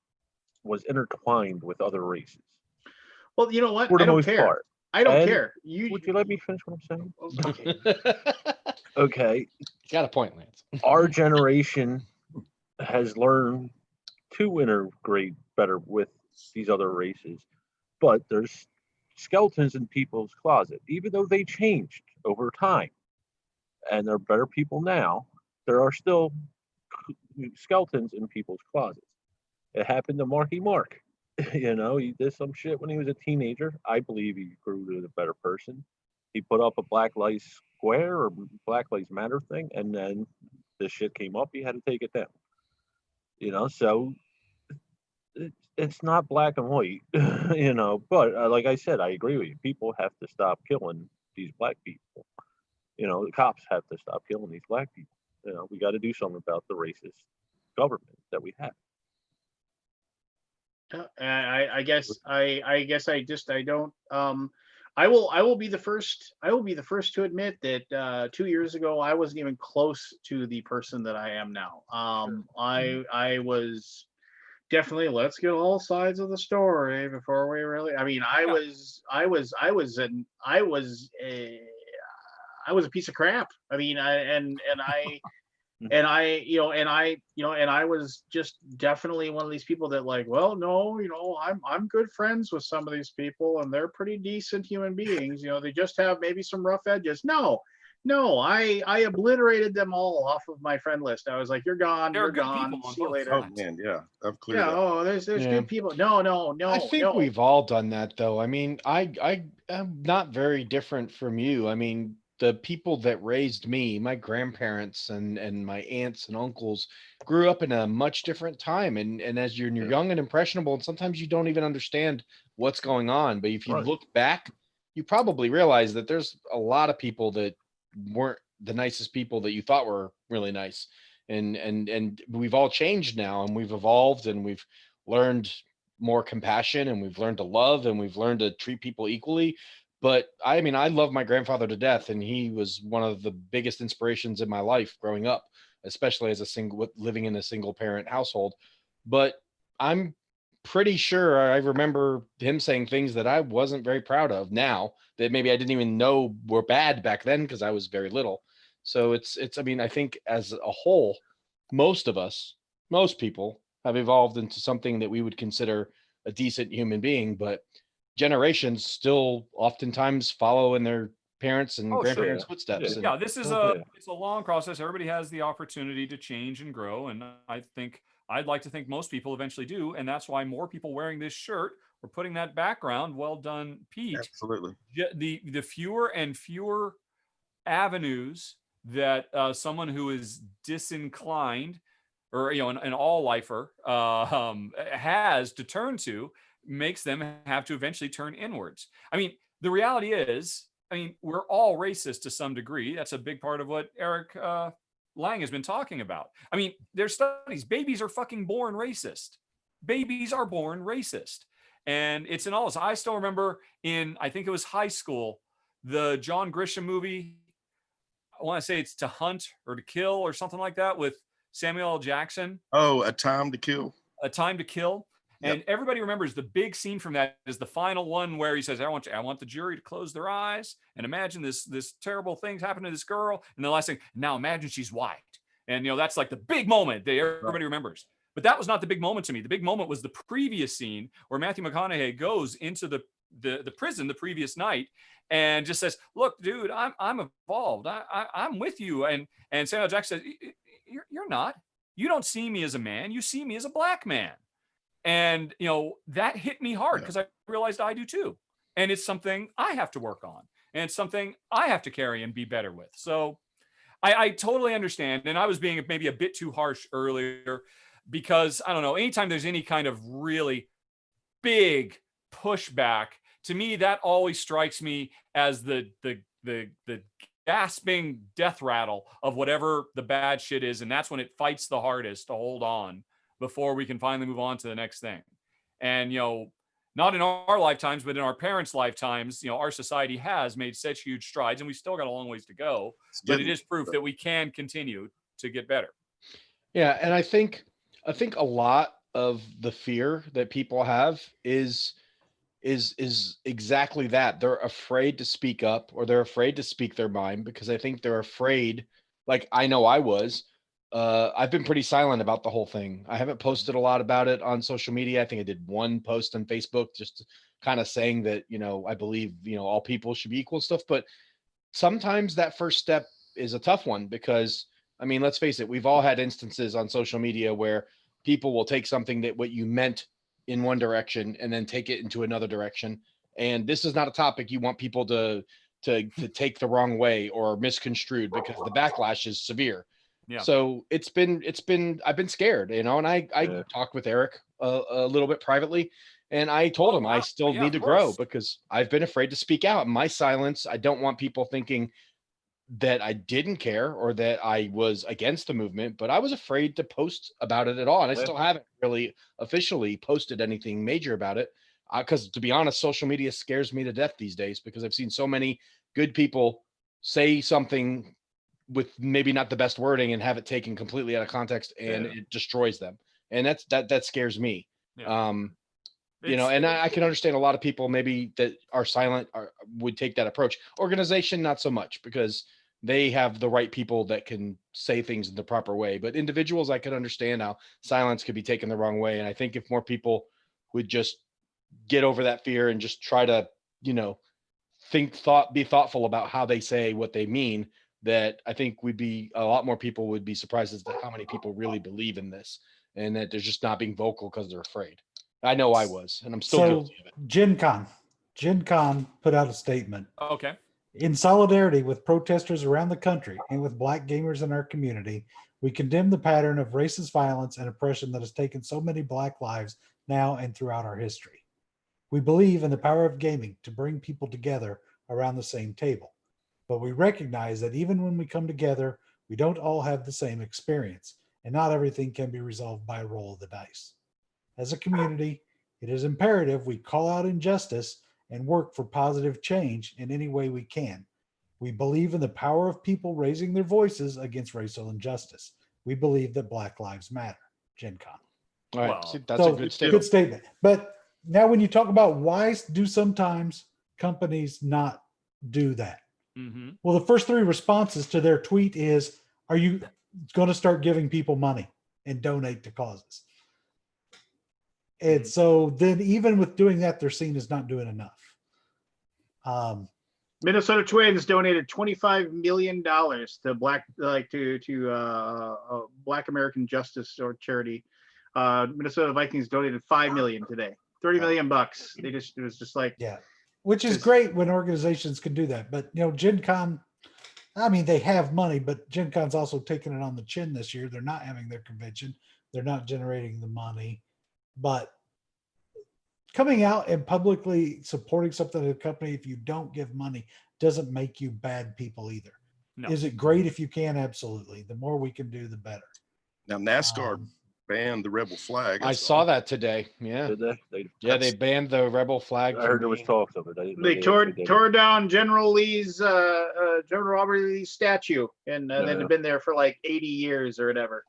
was intertwined with other races. Well, you know what? For the most part. I don't care. Would you let me finish what I'm saying? Okay. Okay. Got a point, Lance. Our generation has learned to integrate better with these other races, but there's skeletons in people's closet, even though they changed over time. And they're better people now, there are still skeletons in people's closets. It happened to Marky Mark. You know, he did some shit when he was a teenager. I believe he grew to a better person. He put up a Black Lives Square or Black Lives Matter thing, and then this shit came up. He had to take it down. You know, so it's not black and white, you know. But like I said, I agree with you. People have to stop killing these black people. You know, the cops have to stop killing these black people. You know, we got to do something about the racist government that we have. I guess I don't. I will be the first to admit that 2 years ago I wasn't even close to the person that I am now. I was definitely, let's get all sides of the story before we really. I mean, I was a piece of crap. I mean, I was just definitely one of these people that, like, well, no, you know, I'm good friends with some of these people and they're pretty decent human beings. You know, they just have maybe some rough edges. No, I obliterated them all off of my friend list. I was like, you're gone. There you're are good gone. people on See you both later. sides. Oh man, yeah, I've cleared Yeah. up. Oh, there's good people. No. I think we've all done that, though. I mean, I'm not very different from you. I mean, the people that raised me, my grandparents and my aunts and uncles, grew up in a much different time. And as you're young and impressionable, and sometimes you don't even understand what's going on. But if you Right. look back, you probably realize that there's a lot of people that weren't the nicest people that you thought were really nice. And we've all changed now, and we've evolved, and we've learned more compassion, and we've learned to love, and we've learned to treat people equally. But I mean, I love my grandfather to death, and he was one of the biggest inspirations in my life growing up, especially as a single, living in a single parent household. But I'm pretty sure I remember him saying things that I wasn't very proud of now, that maybe I didn't even know were bad back then because I was very little. So I mean, I think as a whole, most of us, most people have evolved into something that we would consider a decent human being, but generations still oftentimes follow in their parents and Oh, sure. grandparents' footsteps. Yeah. And Yeah, this is Oh, it's a long process. Everybody has the opportunity to change and grow, and I think I'd like to think most people eventually do, and that's why more people wearing this shirt or putting that background. Well done, Pete. Absolutely. The fewer and fewer avenues that someone who is disinclined, or an all lifer has to turn to, makes them have to eventually turn inwards. I mean, the reality is, I mean, we're all racist to some degree. That's a big part of what Eric Lang has been talking about. I mean, there's studies. Babies are fucking born racist. Babies are born racist. And it's in all this. I still remember I think it was high school, the John Grisham movie. I want to say it's To Hunt or To Kill or something like that, with Samuel L. Jackson. Oh, A Time to Kill. A Time to Kill. And everybody remembers the big scene from that is the final one where he says, I want the jury to close their eyes and imagine this terrible things happen to this girl. And the last thing, now imagine she's white. And that's like the big moment that everybody remembers. But that was not the big moment to me. The big moment was the previous scene where Matthew McConaughey goes into the prison the previous night and just says, look, dude, I'm evolved. I'm with you. And Samuel Jackson says, you're not. You don't see me as a man. You see me as a black man. And, that hit me hard because I realized I do too. And it's something I have to work on. And it's something I have to carry and be better with. So I totally understand. And I was being maybe a bit too harsh earlier because, I don't know, anytime there's any kind of really big pushback, to me, that always strikes me as the gasping death rattle of whatever the bad shit is. And that's when it fights the hardest to hold on before we can finally move on to the next thing. And, not in our lifetimes, but in our parents' lifetimes, our society has made such huge strides, and we still got a long ways to go, but it is proof that we can continue to get better. yeah, and I think a lot of the fear that people have is exactly that. They're afraid to speak up, or they're afraid to speak their mind, because I think they're afraid, like I know I was. I've been pretty silent about the whole thing. I haven't posted a lot about it on social media. I think I did one post on Facebook, just kind of saying that, I believe, all people should be equal stuff. But sometimes that first step is a tough one because, I mean, let's face it, we've all had instances on social media where people will take something that what you meant in one direction and then take it into another direction. And this is not a topic you want people to take the wrong way or misconstrued, because the backlash is severe. Yeah. So I've been scared, and I talked with Eric a little bit privately, and I told him I still need to grow because I've been afraid to speak out. My silence, I don't want people thinking that I didn't care or that I was against the movement, but I was afraid to post about it at all. And I still haven't really officially posted anything major about it. Because to be honest, social media scares me to death these days, because I've seen so many good people say something with maybe not the best wording and have it taken completely out of context, and it destroys them. And that scares me. Yeah. And I can understand a lot of people maybe that are silent would take that approach. Organization, not so much, because they have the right people that can say things in the proper way. But individuals, I could understand how silence could be taken the wrong way. And I think if more people would just get over that fear and just try to, be thoughtful about how they say what they mean, that I think a lot more people would be surprised as to how many people really believe in this, and that they're just not being vocal because they're afraid. I know I was, and I'm still guilty of it. Gen Con put out a statement. Okay. In solidarity with protesters around the country and with Black gamers in our community, we condemn the pattern of racist violence and oppression that has taken so many Black lives now and throughout our history. We believe in the power of gaming to bring people together around the same table, but we recognize that even when we come together, we don't all have the same experience, and not everything can be resolved by a roll of the dice. As a community, it is imperative we call out injustice and work for positive change in any way we can. We believe in the power of people raising their voices against racial injustice. We believe that Black Lives Matter. Gen Con. All right, Well, see, that's a good statement. Good statement. But now when you talk about why do sometimes companies not do that? Mm-hmm. Well, the first three responses to their tweet is, are you going to start giving people money and donate to causes? And so then even with doing that, they're seen as not doing enough. Minnesota Twins donated $25 million to Black American Justice or charity. Minnesota Vikings donated $5 million today. $30 million bucks. It was just like, yeah, which is great when organizations can do that. But Gen Con, I mean, they have money, but Gen Con's also taking it on the chin this year. They're not having their convention. They're not generating the money. But coming out and publicly supporting something to the company, if you don't give money, doesn't make you bad people either. No. Is it great if you can? Absolutely. The more we can do, the better. Now NASCAR banned the rebel flag. I saw that today. Yeah. Did they? They banned the rebel flag. I heard there was talks of it. they tore down General Robert Lee's statue, and that had been there for like 80 years or whatever.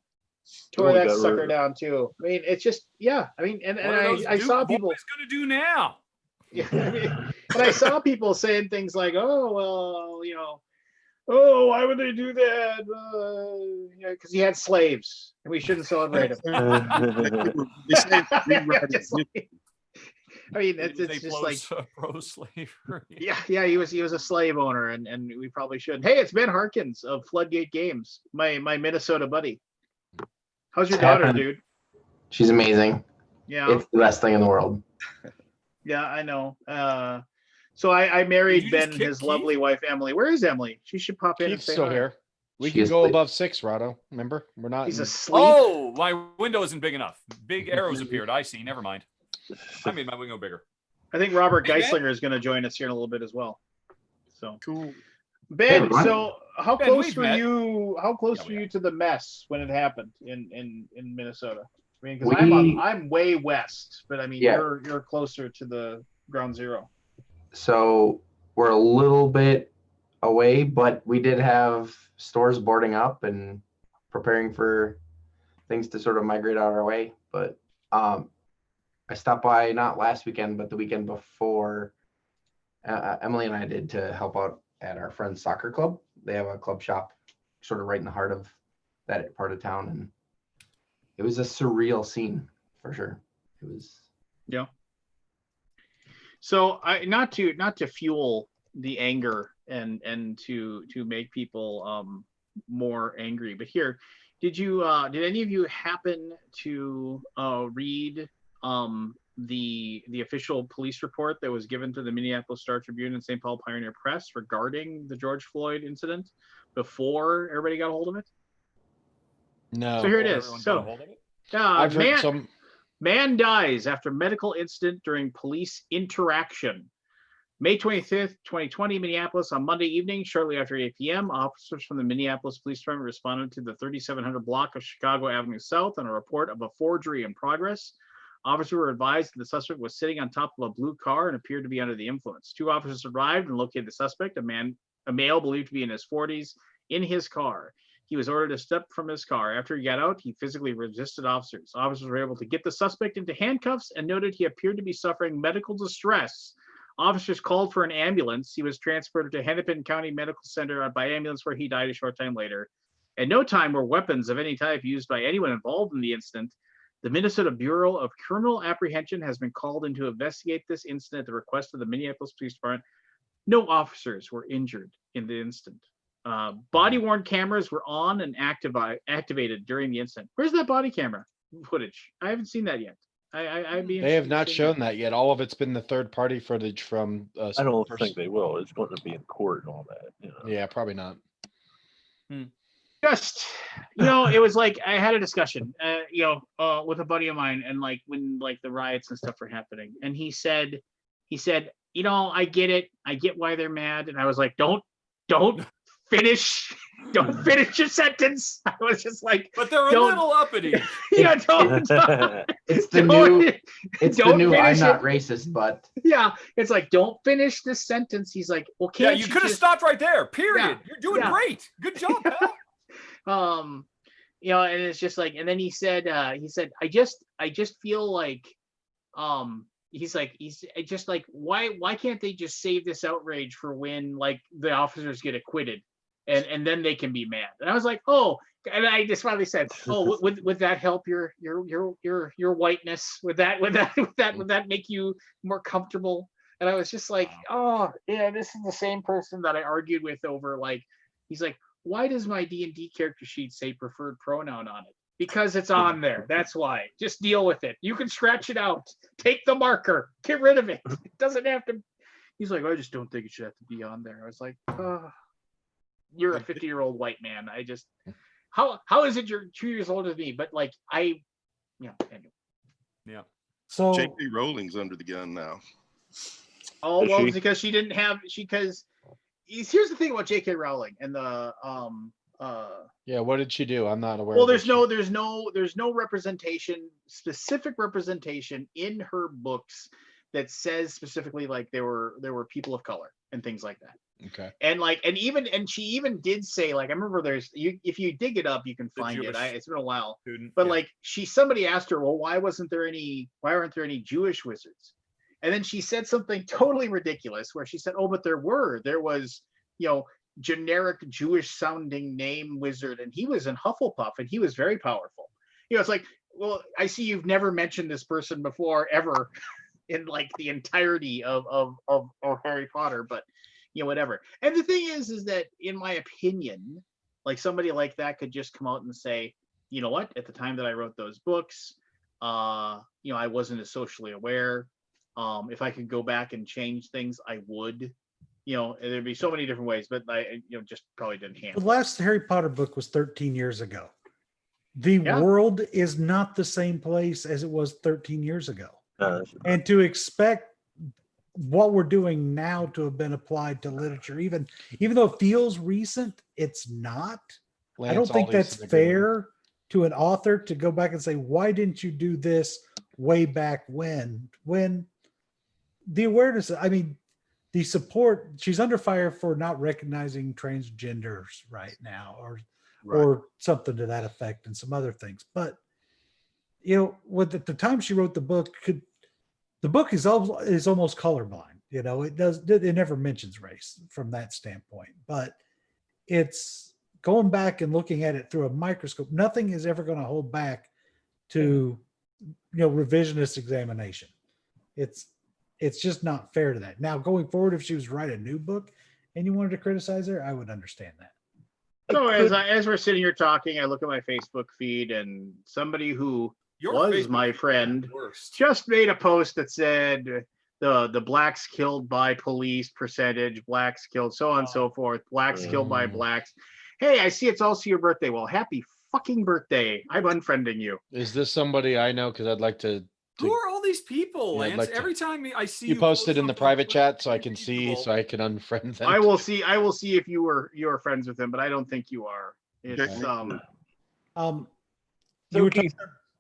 Tore that sucker down too. I mean, it's just, yeah. I mean, and I saw people. What's going to do now? Yeah, I mean, and I saw people saying things like, "Oh, well, oh, why would they do that? Because he had slaves, and we shouldn't celebrate him." I mean, it's just like pro-slavery. Yeah, he was a slave owner, and we probably should. Hey, it's Ben Harkins of Floodgate Games, my Minnesota buddy. How's your daughter, dude? She's amazing. Yeah, it's the best thing in the world. Yeah, I know. So I married Ben, his lovely wife Emily. Where is Emily? She should pop in. Keith's still here. We She can go above 6, Rado. Remember, we're not. He's asleep. Oh, my window isn't big enough. Big arrows appeared. I see. Never mind. I made my window bigger. I think Robert Geislinger is going to join us here in a little bit as well. So cool. Ben, so how close were you? How close were you to the mess when it happened in Minnesota? I mean, because I'm way west, but I mean you're closer to the ground zero. So we're a little bit away, but we did have stores boarding up and preparing for things to sort of migrate out our way. But I stopped by not last weekend, but the weekend before. Emily and I did to help out at our friend's soccer club. They have a club shop sort of right in the heart of that part of town, and it was a surreal scene for sure. It was. Yeah. So not to fuel the anger and to make people more angry, but here, did any of you happen to read the official police report that was given to the Minneapolis Star Tribune and St. Paul Pioneer Press regarding the George Floyd incident before everybody got a hold of it? No. So here it is. So I've heard some. Man dies after medical incident during police interaction. May 25th, 2020, Minneapolis. On Monday evening, shortly after 8 p.m., officers from the Minneapolis Police Department responded to the 3700 block of Chicago Avenue South on a report of a forgery in progress. Officers were advised that the suspect was sitting on top of a blue car and appeared to be under the influence. 2 officers arrived and located the suspect, a male believed to be in his 40s, in his car. He was ordered to step from his car. After he got out, he physically resisted officers. Officers were able to get the suspect into handcuffs and noted he appeared to be suffering medical distress. Officers called for an ambulance. He was transported to Hennepin County Medical Center by ambulance, where he died a short time later. At no time were weapons of any type used by anyone involved in the incident. The Minnesota Bureau of Criminal Apprehension has been called in to investigate this incident at the request of the Minneapolis Police Department. No officers were injured in the incident. Body-worn cameras were on and activated during the incident. Where's that body camera footage? I haven't seen that yet. I'd be They have interested not to see shown that yet. All of it's been the third party footage from. I don't think they will. It's going to be in court and all that. Yeah, probably not. Just, it was like I had a discussion, with a buddy of mine, and like when like the riots and stuff were happening, and he said, I get it, I get why they're mad, and I was like, don't finish, don't finish your sentence. I was just like, but they're a little uppity. Don't. It's the new. It's the don't new. I'm finish not it. racist, but Yeah, it's like, don't finish this sentence. He's like, well, Yeah, can't you could have just stopped right there. Period. Yeah, You're doing yeah. great. Good job, pal. And it's just like, and then he said, I just feel like, he's just like, why can't they just save this outrage for when like the officers get acquitted, and then they can be mad? And I was like, oh, and I just finally said, oh, would that help your whiteness? Would that make you more comfortable? And I was just like, oh yeah, this is the same person that I argued with over like, he's like, why does my D&D character sheet say preferred pronoun on it? Because it's on there. That's why. Just deal with it. You can scratch it out. Take the marker. Get rid of it. It doesn't have to. He's like, I just don't think it should have to be on there. I was like, oh, you're a 50-year-old white man. I just, how is it you're 2 years older than me? But like, anyway. Yeah. So J.K. Rowling's under the gun now. Oh, Is well, she? it's because she didn't have, because here's the thing about J.K. Rowling and the, Yeah, what did she do? I'm not aware. well, of what there's no representation, specific representation in her books that says specifically like there were people of color and things like that. Okay. And like, and she even did say, like, I remember if you dig it up, you can find it. It's been a while, but like somebody asked her, well, why aren't there any Jewish wizards? And then she said something totally ridiculous where she said, oh, but there was, generic Jewish sounding name wizard, and he was in Hufflepuff and he was very powerful. It's like, well, I see you've never mentioned this person before ever in like the entirety of Harry Potter, but whatever. And the thing is that in my opinion, like somebody like that could just come out and say, you know what, at the time that I wrote those books, I wasn't as socially aware. If I could go back and change things, I would. There'd be so many different ways, but I, just probably didn't handle. the last Harry Potter book was 13 years ago. The world is not the same place as it was 13 years ago. And to expect what we're doing now to have been applied to literature, even though it feels recent, it's not. I don't think that's fair to an author to go back and say, why didn't you do this way back when the awareness, the support, she's under fire for not recognizing transgenders right now, or something to that effect, and some other things. But at the time she wrote the book, the book is almost colorblind. It never mentions race from that standpoint, but it's going back and looking at it through a microscope. Nothing is ever going to hold back to revisionist examination. It's just not fair to that. Now, going forward, if she was write a new book and you wanted to criticize her, I would understand that. So as we're sitting here talking, I look at my Facebook feed, and somebody who was my friend just made a post that said the blacks killed by police percentage, blacks killed so on and so forth, blacks killed by blacks. Hey, I see it's also your birthday. Well, happy fucking birthday. I'm unfriending you. Is this somebody I know? Because I'd like to. Who are all these people, Lance? Like Every time I see you posted in the private chat, so I can see, so I can unfriend them. I will see if you were friends with him, but I don't think you are. It's you were talking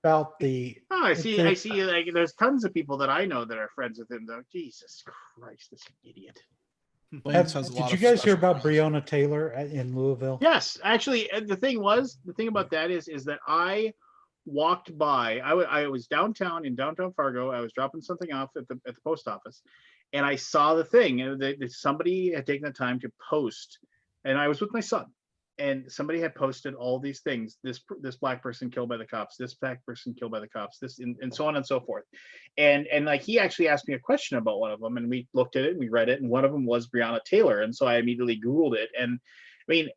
about the. Oh, I see. Like, there's tons of people that I know that are friends with him, though. Jesus Christ, this idiot. Did you guys hear about Breonna Taylor in Louisville? Yes, actually, the thing about that is that I walked by. I was downtown in downtown Fargo. I was dropping something off at the post office, and I saw the thing that somebody had taken the time to post, and I was with my son, and somebody had posted all these things. This black person killed by the cops. This black person killed by the cops. This and so on and so forth. And like he actually asked me a question about one of them, and we looked at it, and we read it, and one of them was Breonna Taylor, and so I immediately Googled it, and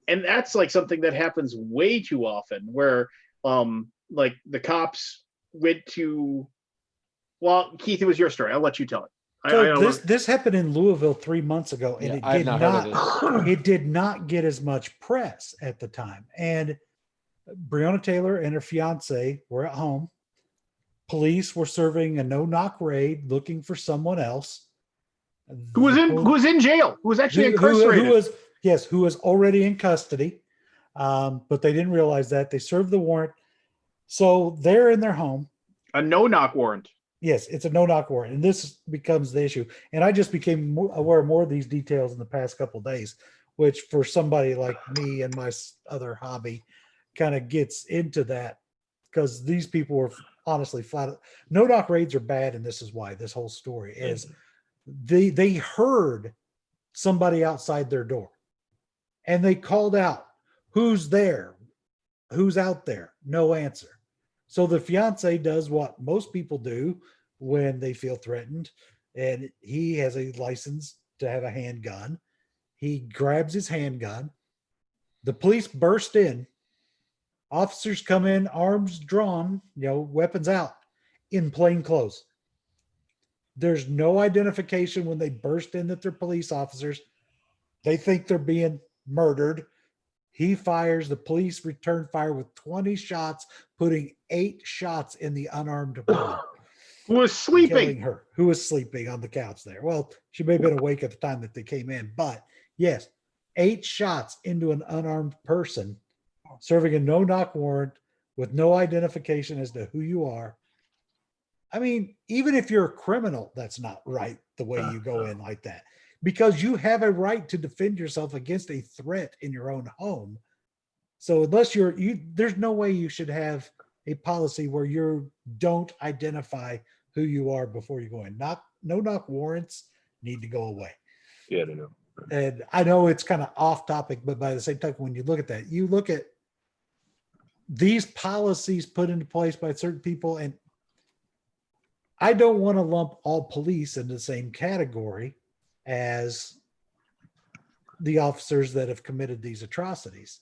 and that's like something that happens way too often, where like the cops went to Well, Keith, it was your story. I'll let you tell it. So this happened in Louisville 3 months ago, and Yeah, I've not heard of this. it did not get as much press at the time. And Breonna Taylor and her fiance were at home. Police were serving a no-knock raid, looking for someone else who was in jail, who was actually incarcerated, who was already in custody, but they didn't realize that. They served the warrant, so they're in their home. A no-knock warrant. Yes, it's a no-knock warrant, and this becomes the issue. And I just became aware of more of these details in the past couple of days, which for somebody like me and my other hobby kind of gets into that, because these people were honestly flat. No-knock raids are bad, and this is why. This whole story is they heard somebody outside their door, and they called out, "Who's there? Who's out there?" No answer. So the fiance does what most people do when they feel threatened, and he has a license to have a handgun. He grabs his handgun. The police burst in. Officers come in, arms drawn, weapons out, in plain clothes. There's no identification when they burst in that they're police officers. They think they're being murdered. He fires. The police return fire with 20 shots, putting 8 shots in the unarmed woman. Who was sleeping. Killing her, who was sleeping on the couch there. Well, she may have been awake at the time that they came in, but yes, 8 shots into an unarmed person, serving a no-knock warrant with no identification as to who you are. I mean, even if you're a criminal, that's not right the way you go in like that. Because you have a right to defend yourself against a threat in your own home. So unless there's no way you should have a policy where you don't identify who you are before you go in. No-knock warrants need to go away. Yeah, they do. And I know it's kind of off topic, but by the same time, when you look at that, you look at these policies put into place by certain people, and I don't want to lump all police in the same category as the officers that have committed these atrocities.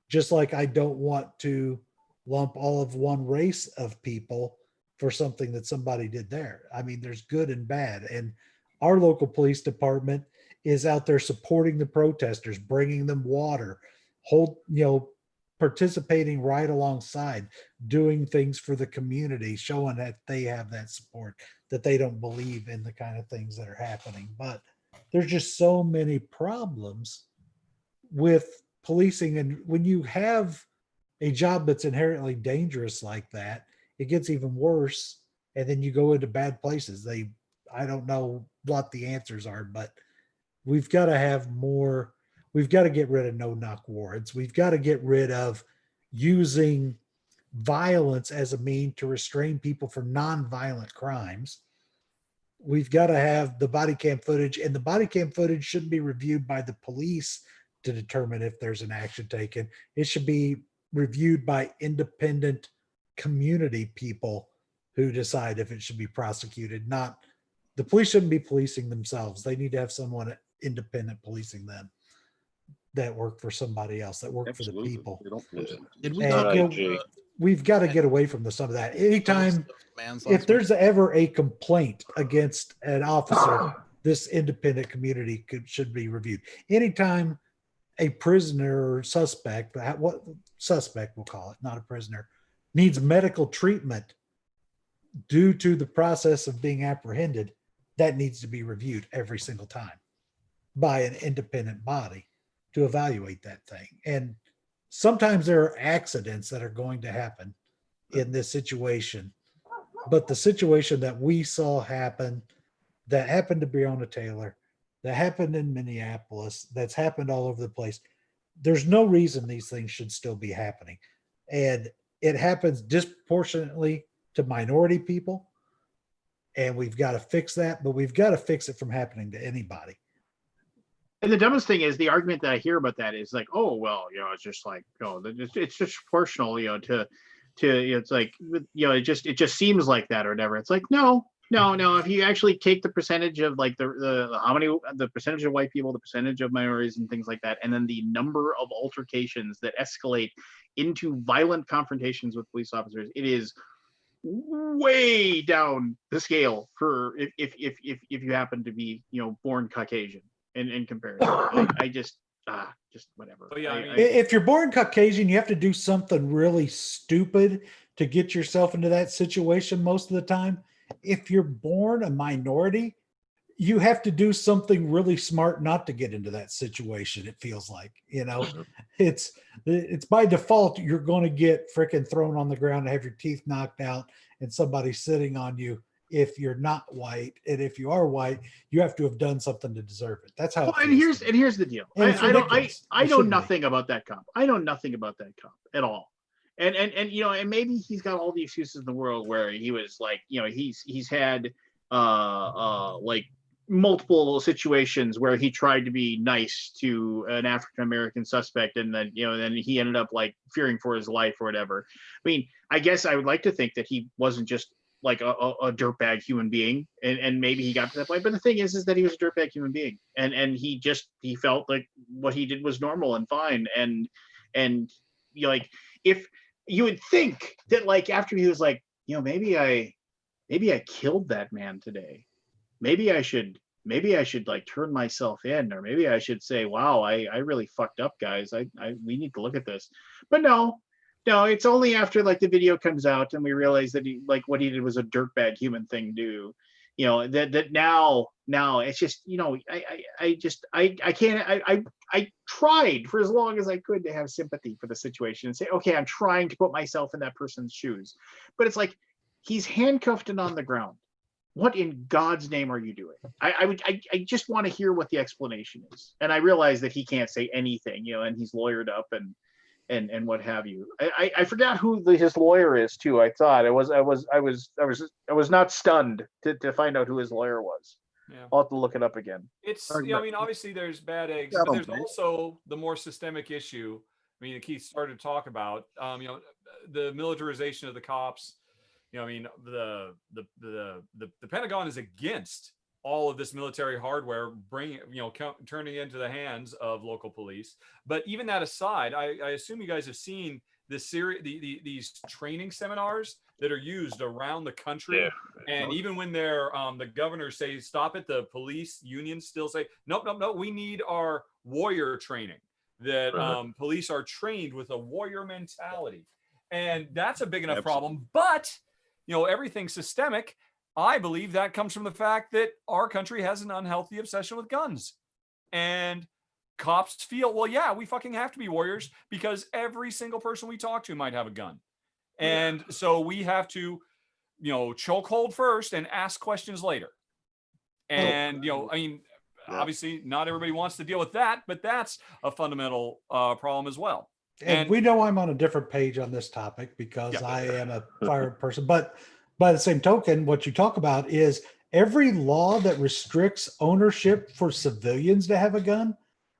Just like I don't want to lump all of one race of people for something that somebody did there. I mean, there's good and bad. And our local police department is out there supporting the protesters, bringing them water, participating right alongside, doing things for the community, showing that they have that support, that they don't believe in the kind of things that are happening. But there's just so many problems with policing. And when you have a job that's inherently dangerous like that, it gets even worse. And then you go into bad places. I don't know what the answers are, but we've got to have more. We've got to get rid of no-knock warrants. We've got to get rid of using violence as a mean to restrain people for non-violent crimes. We've got to have the body cam footage, and the body cam footage shouldn't be reviewed by the police to determine if there's an action taken. It should be reviewed by independent community people who decide if it should be prosecuted. Not the police shouldn't be policing themselves. They need to have someone independent policing them that work for somebody else, that work for the people. Did we And, we've got to get away from some of that. Anytime, if there's ever a complaint against an officer, this independent community should be reviewed. Anytime a prisoner or suspect, what suspect we'll call it, not a prisoner, needs medical treatment due to the process of being apprehended, that needs to be reviewed every single time by an independent body to evaluate that thing. And sometimes there are accidents that are going to happen in this situation, but the situation that we saw happen, that happened to Breonna Taylor, that happened in Minneapolis, that's happened all over the place, there's no reason these things should still be happening. And it happens disproportionately to minority people, and we've got to fix that, but we've got to fix it from happening to anybody. And the dumbest thing is the argument that I hear about that is like, oh, well, it's just like, it's just proportional, to it's like, it just seems like that or whatever. It's like, no. If you actually take the percentage of like the percentage of white people, the percentage of minorities and things like that, and then the number of altercations that escalate into violent confrontations with police officers, it is way down the scale for if you happen to be, you know, born Caucasian in comparison. I just whatever. But yeah, I mean, If you're born Caucasian, you have to do something really stupid to get yourself into that situation most of the time. If you're born a minority, you have to do something really smart not to get into that situation. It feels like, you know, it's by default, you're going to get freaking thrown on the ground and have your teeth knocked out and somebody sitting on you if you're not white. And if you are white, you have to have done something to deserve it. That's how. Well, and here's the deal. I know nothing about that cop. I know nothing about that cop at all. And you know, and maybe he's got all the excuses in the world where he was like, you know, he's had like multiple situations where he tried to be nice to an African American suspect, and then, you know, then he ended up like fearing for his life or whatever. I mean, I guess I would like to think that he wasn't just like a dirtbag human being, and maybe he got to that point. But the thing is that he was a dirtbag human being, and he felt like what he did was normal and fine, and you know, like, if you would think that, like, after he was like, you know, maybe I killed that man today. Maybe I should like turn myself in, or maybe I should say, wow, I really fucked up, guys. We need to look at this. But no, it's only after like the video comes out and we realize that he, like, what he did was a dirtbag human thing to do. You know, that now it's just, you know, I tried for as long as I could to have sympathy for the situation and say, okay, I'm trying to put myself in that person's shoes. But it's like, he's handcuffed and on the ground. What in God's name are you doing? I just want to hear what the explanation is. And I realize that he can't say anything, you know, and he's lawyered up and what have you. I forgot who his lawyer is too. I thought I was not stunned to find out who his lawyer was. Yeah. I'll have to look it up again. It's, you know, I mean, obviously there's bad eggs, but there's also the more systemic issue. I mean, Keith started to talk about, you know, the militarization of the cops. You know, I mean, the Pentagon is against all of this military hardware turning into the hands of local police. But even that aside, I assume you guys have seen this series, these training seminars that are used around the country. Yeah. And even when they're the governors say stop it, the police unions still say nope, we need our warrior training. That police are trained with a warrior mentality, and that's a big enough problem. But you know, everything's systemic. I believe that comes from the fact that our country has an unhealthy obsession with guns. And cops feel, well, yeah, we fucking have to be warriors because every single person we talk to might have a gun. And so we have to, you know, choke hold first and ask questions later. And, you know, I mean, obviously not everybody wants to deal with that, but that's a fundamental problem as well. And we know I'm on a different page on this topic because I am a fire person. But by the same token, what you talk about is every law that restricts ownership for civilians to have a gun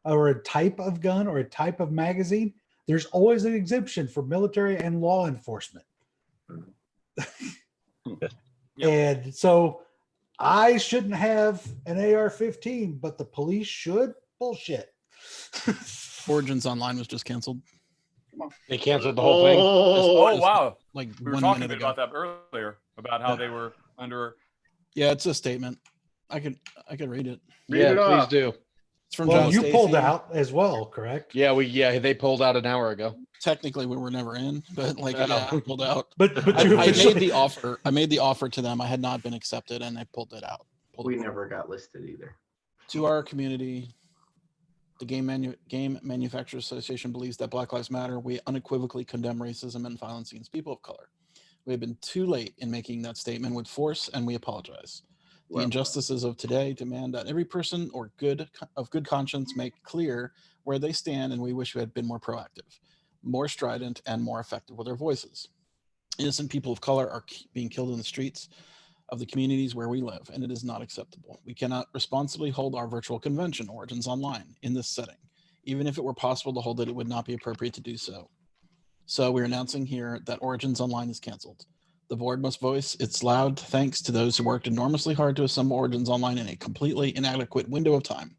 or a type of gun or a type of magazine, there's always an exemption for military and law enforcement. And so I shouldn't have an AR-15, but the police should? Bullshit. Origins Online was just canceled. They canceled the whole thing. Oh wow! Like we were talking a bit about that earlier about how they were under. Yeah, it's a statement. I could read it. Please do. It's from John. John You Stacey. pulled out as well, correct? Yeah, they pulled out an hour ago. Technically, we were never in, but like I pulled out. But I made the offer. I made the offer to them. I had not been accepted, and I pulled it out. We never got listed either. To our community, the Game Manufacturers Association believes that Black Lives Matter. We unequivocally condemn racism and violence against people of color. We have been too late in making that statement with force, and we apologize. The injustices of today demand that every person of good conscience make clear where they stand, and we wish we had been more proactive, more strident, and more effective with our voices. Innocent people of color are being killed in the streets of the communities where we live, and it is not acceptable. We cannot responsibly hold our virtual convention, Origins Online, in this setting. Even if it were possible to hold it, it would not be appropriate to do so. So we're announcing here that Origins Online is canceled. The board must voice its loud thanks to those who worked enormously hard to assemble Origins Online in a completely inadequate window of time.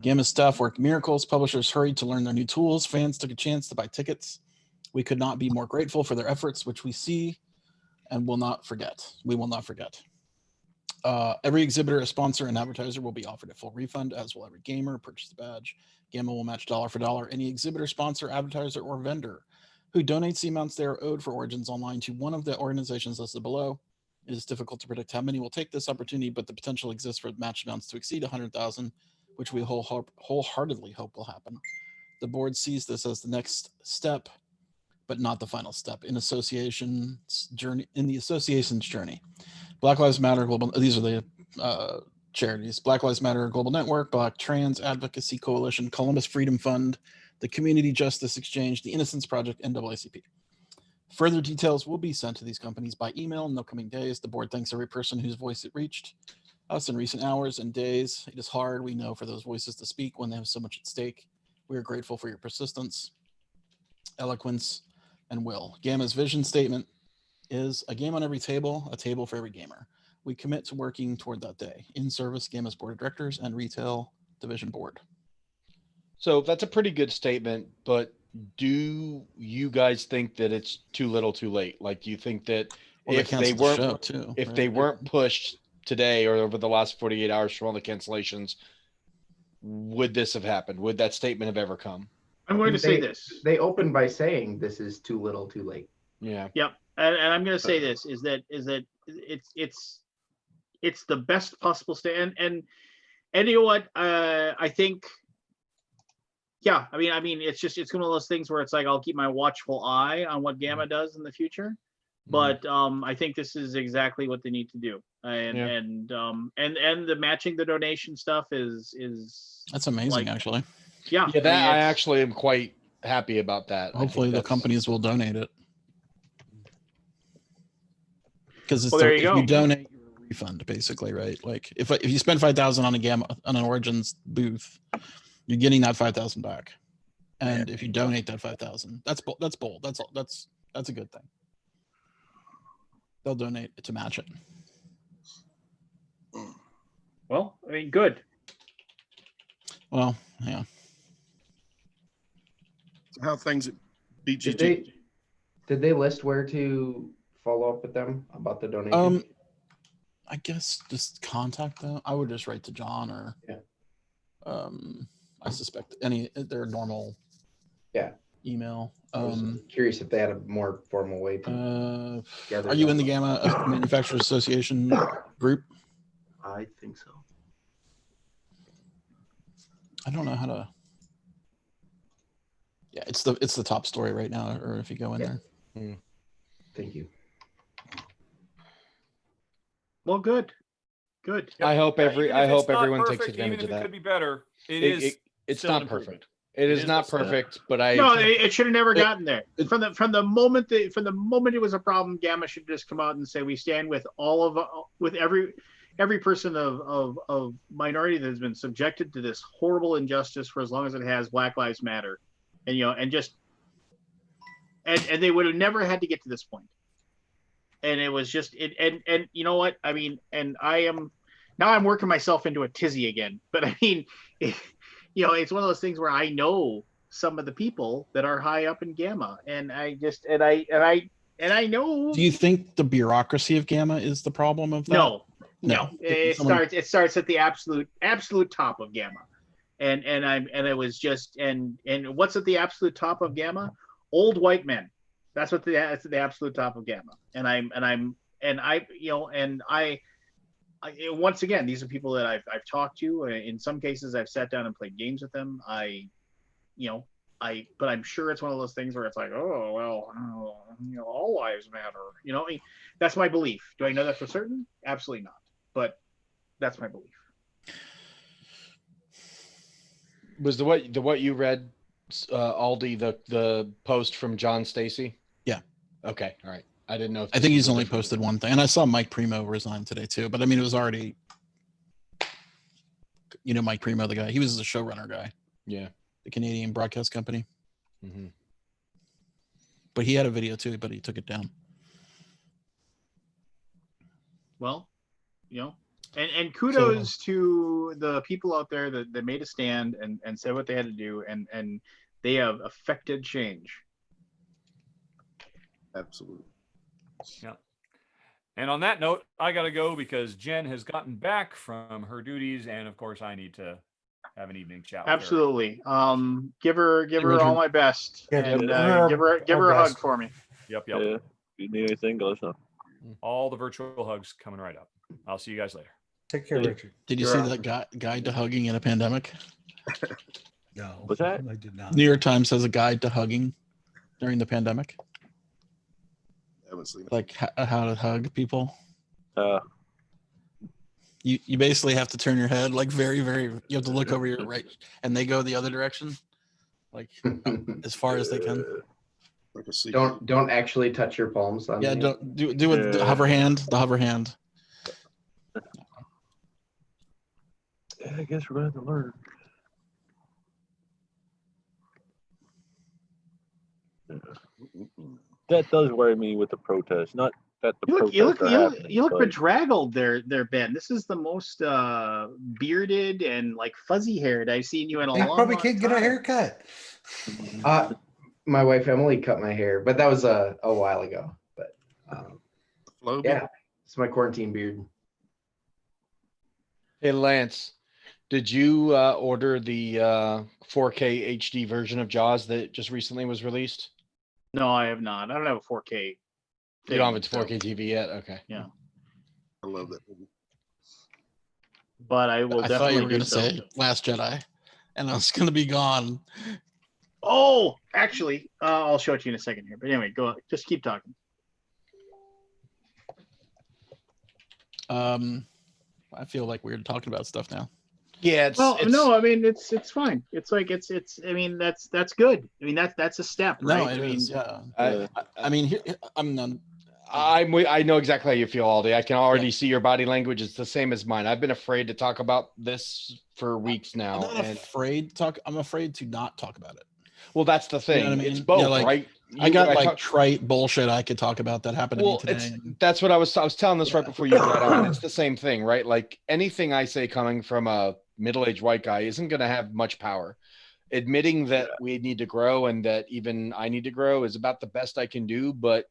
Gamma staff worked miracles, publishers hurried to learn their new tools, fans took a chance to buy tickets. We could not be more grateful for their efforts, which we see and will not forget. We will not forget. Every exhibitor, a sponsor, and advertiser will be offered a full refund, as will every gamer purchase the badge. Gamma will match dollar for dollar any exhibitor, sponsor, advertiser, or vendor who donates the amounts they are owed for Origins Online to one of the organizations listed below. It is difficult to predict how many will take this opportunity, but the potential exists for match amounts to exceed 100,000, which we wholeheartedly hope will happen. The board sees this as the next step, but not the final step in the association's journey. Black Lives Matter Global. These are the charities: Black Lives Matter Global Network, Black Trans Advocacy Coalition, Columbus Freedom Fund, the Community Justice Exchange, the Innocence Project, NAACP. Further details will be sent to these companies by email in the coming days. The board thanks every person whose voice it reached us in recent hours and days. It is hard, we know, for those voices to speak when they have so much at stake. We are grateful for your persistence, eloquence, and will. Gamma's vision statement is a game on every table, a table for every gamer. We commit to working toward that day. In service, Gamma's board of directors and retail division board. So that's a pretty good statement, but do you guys think that it's too little too late? Like, do you think that if they weren't pushed today or over the last 48 hours from all the cancellations, would this have happened? Would that statement have ever come? I'm going to say this. They opened by saying this is too little too late. Yeah. Yep. And I'm going to say this is that it's the best possible state. And you know what? I think, yeah, I mean, it's one of those things where it's like, I'll keep my watchful eye on what Gamma does in the future. But I think this is exactly what they need to do. And the matching the donation stuff is that's amazing, actually. Yeah. Yeah, that I actually am quite happy about that. Hopefully the companies will donate it. Because if you donate, you're a refund, basically, right? Like if you spend 5,000 on a Gamma on an Origins booth, you're getting that 5,000 back. And if you donate that 5,000, that's bold. That's a good thing. They'll donate to match it. Well, I mean, good. Well, yeah. How things at BGG? Did they list where to follow up with them about the donation? I guess just contact them. I would just write to John or I suspect their normal email. I was curious if they had a more formal way to gather. Are you in the Gamma Manufacturers Association group? I think so. I don't know how to. Yeah, it's the top story right now. Or if you go in there. Thank you. Well, good. I hope everyone takes perfect, advantage of that. It could be better. It's not perfect. It is not perfect, but it should have never gotten there. From the moment it was a problem, Gamma should just come out and say we stand with every person of minority that has been subjected to this horrible injustice for as long as it has Black Lives Matter, and they would have never had to get to this point. And it was just and you know what I mean. And I'm working myself into a tizzy again. But I mean, it's one of those things where I know some of the people that are high up in Gamma, and I know. Do you think the bureaucracy of Gamma is the problem of that? No. It starts at the absolute top of Gamma, and it was just and what's at the absolute top of Gamma? Old white men. That's at the absolute top of Gamma, once again, these are people that I've talked to. In some cases, I've sat down and played games with them. But I'm sure it's one of those things where it's like, oh well, all lives matter. That's my belief. Do I know that for certain? Absolutely not. But that's my belief. Was the what you read, Aldi, the post from John Stacy? Yeah. Okay. All right. I didn't know. I think he's only posted one thing, and I saw Mike Primo resign today too. But I mean, it was already, Mike Primo, the guy. He was the showrunner guy. Yeah. The Canadian broadcast company. Mm-hmm. But he had a video too, but he took it down. Well, and kudos to the people out there that made a stand and said what they had to do, and they have affected change. Absolutely. Yeah. And on that note, I got to go because Jen has gotten back from her duties. And of course, I need to have an evening chat with her. Absolutely. Give her Richard. all my best, Yeah, and give her give her our a hug best. for me. Yep. Yeah. If you need anything, let us know. All the virtual hugs coming right up. I'll see you guys later. Take care, Yeah. Richard. Did you You're see that guide to hugging in a pandemic? No, What's that? I did not. New York Times has a guide to hugging during the pandemic, I haven't seen it. like how to hug people. Uh, You basically have to turn your head like very, very. You have to look over your right, and they go the other direction, like as far as they can. Like a secret. Don't actually touch your palms. On Yeah, me. don't do it. The hover hand. The hover hand. yeah, I guess we're gonna have to learn. That does worry me with the protest. Not that the protests are happening, You look but bedraggled there, Ben. This is the most bearded and like fuzzy haired I've seen you in a They long, probably long can't get a time. haircut. My wife Emily cut my hair, but that was a while ago. But Floby? yeah, it's my quarantine beard. Hey, Lance, did you order the 4K HD version of Jaws that just recently was released? No, I have not. I don't have a 4K. You don't have a thing, 4K TV yet? Okay. Yeah. I love that movie. But I will I thought definitely you were do going to so. say Last Jedi, and I was going to be gone. Oh, actually, I'll show it to you in a second here. But anyway, go. Just keep talking. I feel like we're talking about stuff now. Yeah, No, I mean it's fine. It's like it's. I mean that's good. I mean that's a step, No, right? it I mean, is. Yeah. I, I mean, here, I'm none. I know exactly how you feel, Aldi. I can already see your body language. It's the same as mine. I've been afraid to talk about this for weeks now. I'm not afraid to talk. I'm afraid to not talk about it. Well, that's the thing. You know what I mean? It's both, Yeah, like, right? I got like trite bullshit I could talk about that happened to me today. That's what I was telling this right before you got on. It's the same thing, right? Like anything I say coming from a middle-aged white guy isn't going to have much power. Admitting that we need to grow and that even I need to grow is about the best I can do, but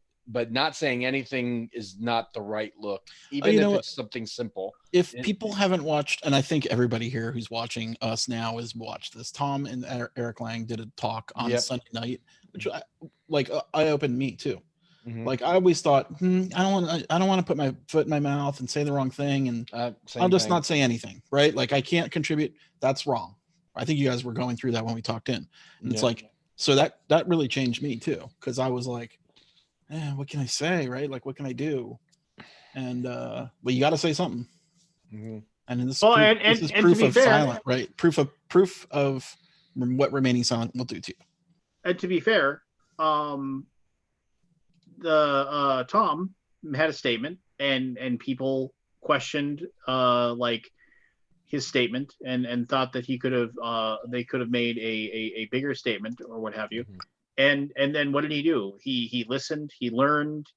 not saying anything is not the right look, even if it's something simple. If people haven't watched, and I think everybody here who's watching us now has watched this, Tom and Eric Lang did a talk on Sunday night, which I opened me too. Mm-hmm. Like I always thought, I don't want to put my foot in my mouth and say the wrong thing, and I'll just not say anything, right? Like I can't contribute. That's wrong. I think you guys were going through that when we talked in. And it's like, so that really changed me too, because I was like, what can I say, right? Like, what can I do? And well, you got to say something. Mm-hmm. And this, this is proof of silent, right? Proof of what remaining silent will do to you. And to be fair, the Tom had a statement, and people questioned like his statement and thought that he could have they could have made a bigger statement or what have you. And then what did he do? He listened, he learned,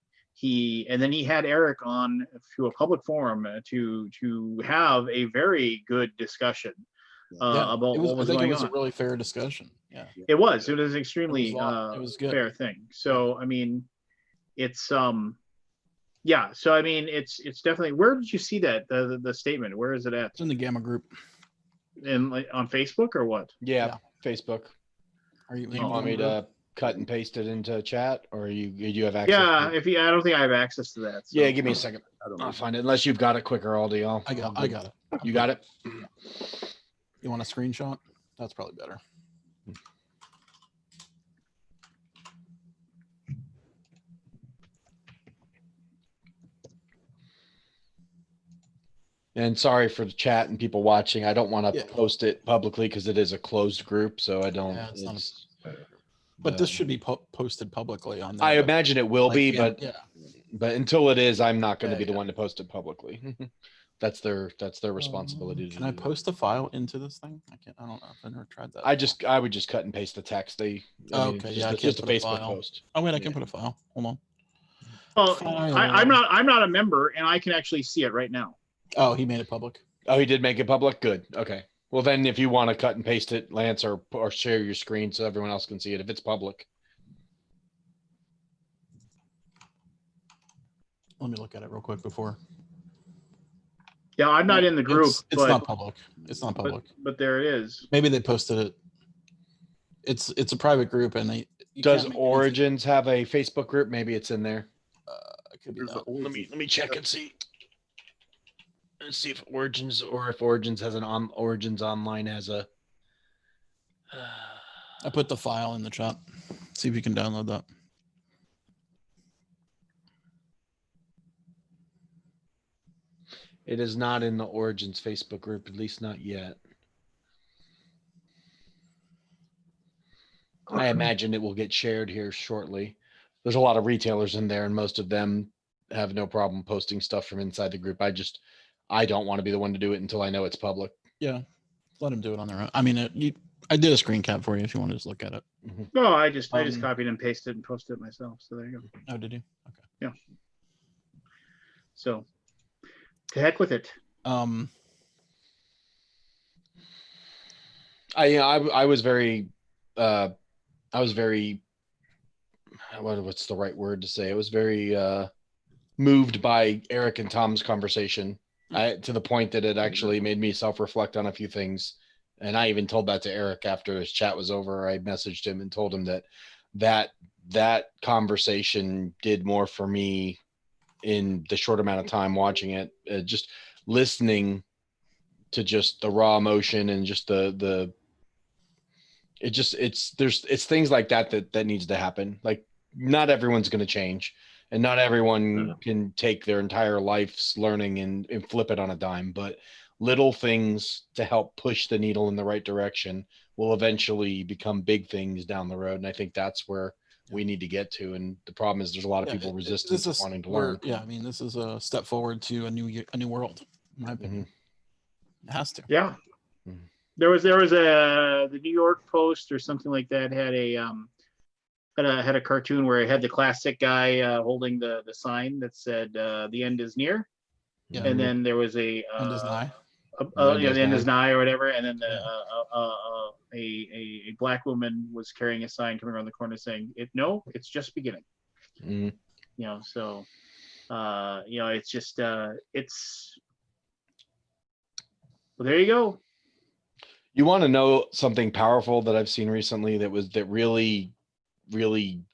and then he had Eric on to a public forum to have a very good discussion about what was going on. It was a really fair discussion. Yeah, it was extremely it was good. fair thing. So I mean, it's yeah. So I mean, it's definitely. Where did you see that the statement? Where is it at? It's in the Gamma group. And like on Facebook or what? Yeah. Facebook. Are you? Do you want me to cut and paste it into chat, or you have access? Yeah, to it? I don't think I have access to that. So. Yeah, give me a second. I'll find it. Unless you've got it quicker, Aldi. I got it. You got it. You want a screenshot? That's probably better. And sorry for the chat and people watching. I don't want to post it publicly because it is a closed group, so I don't. But this should be posted publicly on. I imagine it will be, but until it is, I'm not going to be the one to post it publicly. That's their responsibility. Can I post a file into this thing? I can't. I don't know. I've never tried that. I would just cut and paste the text. Just a Facebook post. Oh wait, I can put a file. Hold on. Well, I'm not a member, and I can actually see it right now. Oh, he made it public. Oh, he did make it public. Good. Okay. Well, then, if you want to cut and paste it, Lance, or share your screen so everyone else can see it, if it's public. Let me look at it real quick before. Yeah, I'm not in the group, It's not public. It's not public. But there it is. Maybe they posted it. It's a private group, and Does Origins have a Facebook group? Maybe it's in there. It could be There's that. the Let me check and see. Let's see if Origins has an Origins Online has a. I put the file in the chat. See if you can download that. It is not in the Origins Facebook group, at least not yet. I imagine it will get shared here shortly. There's a lot of retailers in there, and most of them have no problem posting stuff from inside the group. I don't want to be the one to do it until I know it's public. Yeah, let them do it on their own. I mean, I did a screen cap for you if you want to just look at it. No, I just copied and pasted and posted it myself. So there you go. Oh, did you? Okay. Yeah. So, to heck with it. I was very what's the right word to say? I was very moved by Eric and Tom's conversation, to the point that it actually made me self-reflect on a few things. And I even told that to Eric after his chat was over. I messaged him and told him that conversation did more for me in the short amount of time watching it. Just listening to just the raw emotion and just it's things like that needs to happen. Like, not everyone's going to change, and not everyone can take their entire life's learning and flip it on a dime, but little things to help push the needle in the right direction will eventually become big things down the road. And I think that's where we need to get to. And the problem is there's a lot of people resistant to wanting to learn. Yeah, I mean, this is a step forward to a new world, in my opinion. It has to. Yeah. There was the New York Post or something like that had a cartoon where it had the classic guy holding the sign that said the end is near. Yeah. And then there was a End is nigh. the end is nigh or whatever, and then a black woman was carrying a sign coming around the corner saying, it's just beginning. So it's just it's well, there you go. You want to know something powerful that I've seen recently that really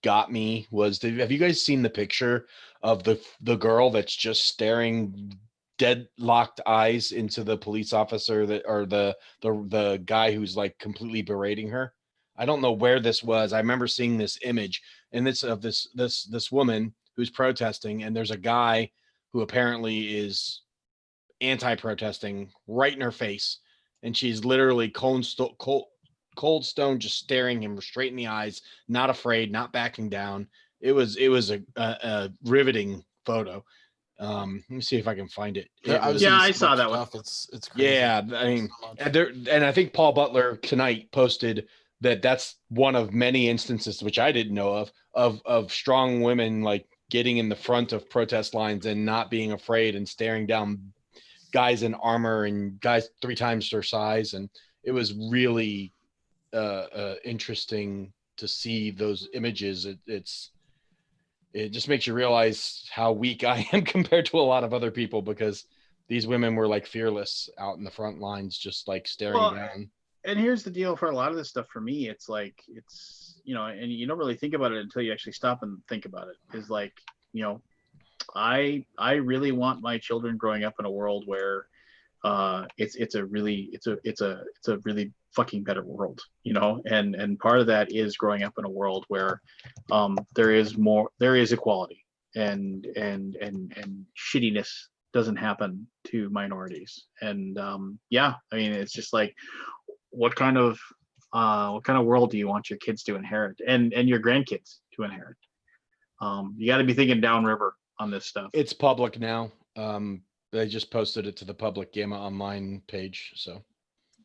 got me was, have you guys seen the picture of the girl that's just staring deadlocked eyes into the police officer or the guy who's like completely berating her? I don't know where this was. I remember seeing this image, and it's of this woman who's protesting, and there's a guy who apparently is anti-protesting right in her face, and she's literally cold stone just staring him straight in the eyes, not afraid, not backing down. It was a riveting photo. Let me see if I can find it. I saw that one. It's crazy. Yeah, I mean, and I think Paul Butler tonight posted that's one of many instances, which I didn't know of strong women like getting in the front of protest lines and not being afraid and staring down guys in armor and guys 3 times their size. And it was really interesting to see those images. It just makes you realize how weak I am compared to a lot of other people, because these women were like fearless out in the front lines, just like staring down. And here's the deal for a lot of this stuff for me, it's like, and you don't really think about it until you actually stop and think about it, is like, I really want my children growing up in a world where it's a really fucking better world, and part of that is growing up in a world where there is equality and shittiness doesn't happen to minorities. And I mean, it's just like, what kind of world do you want your kids to inherit and your grandkids to inherit? You got to be thinking downriver on this stuff. It's public now. They just posted it to the public Gamma Online page. So,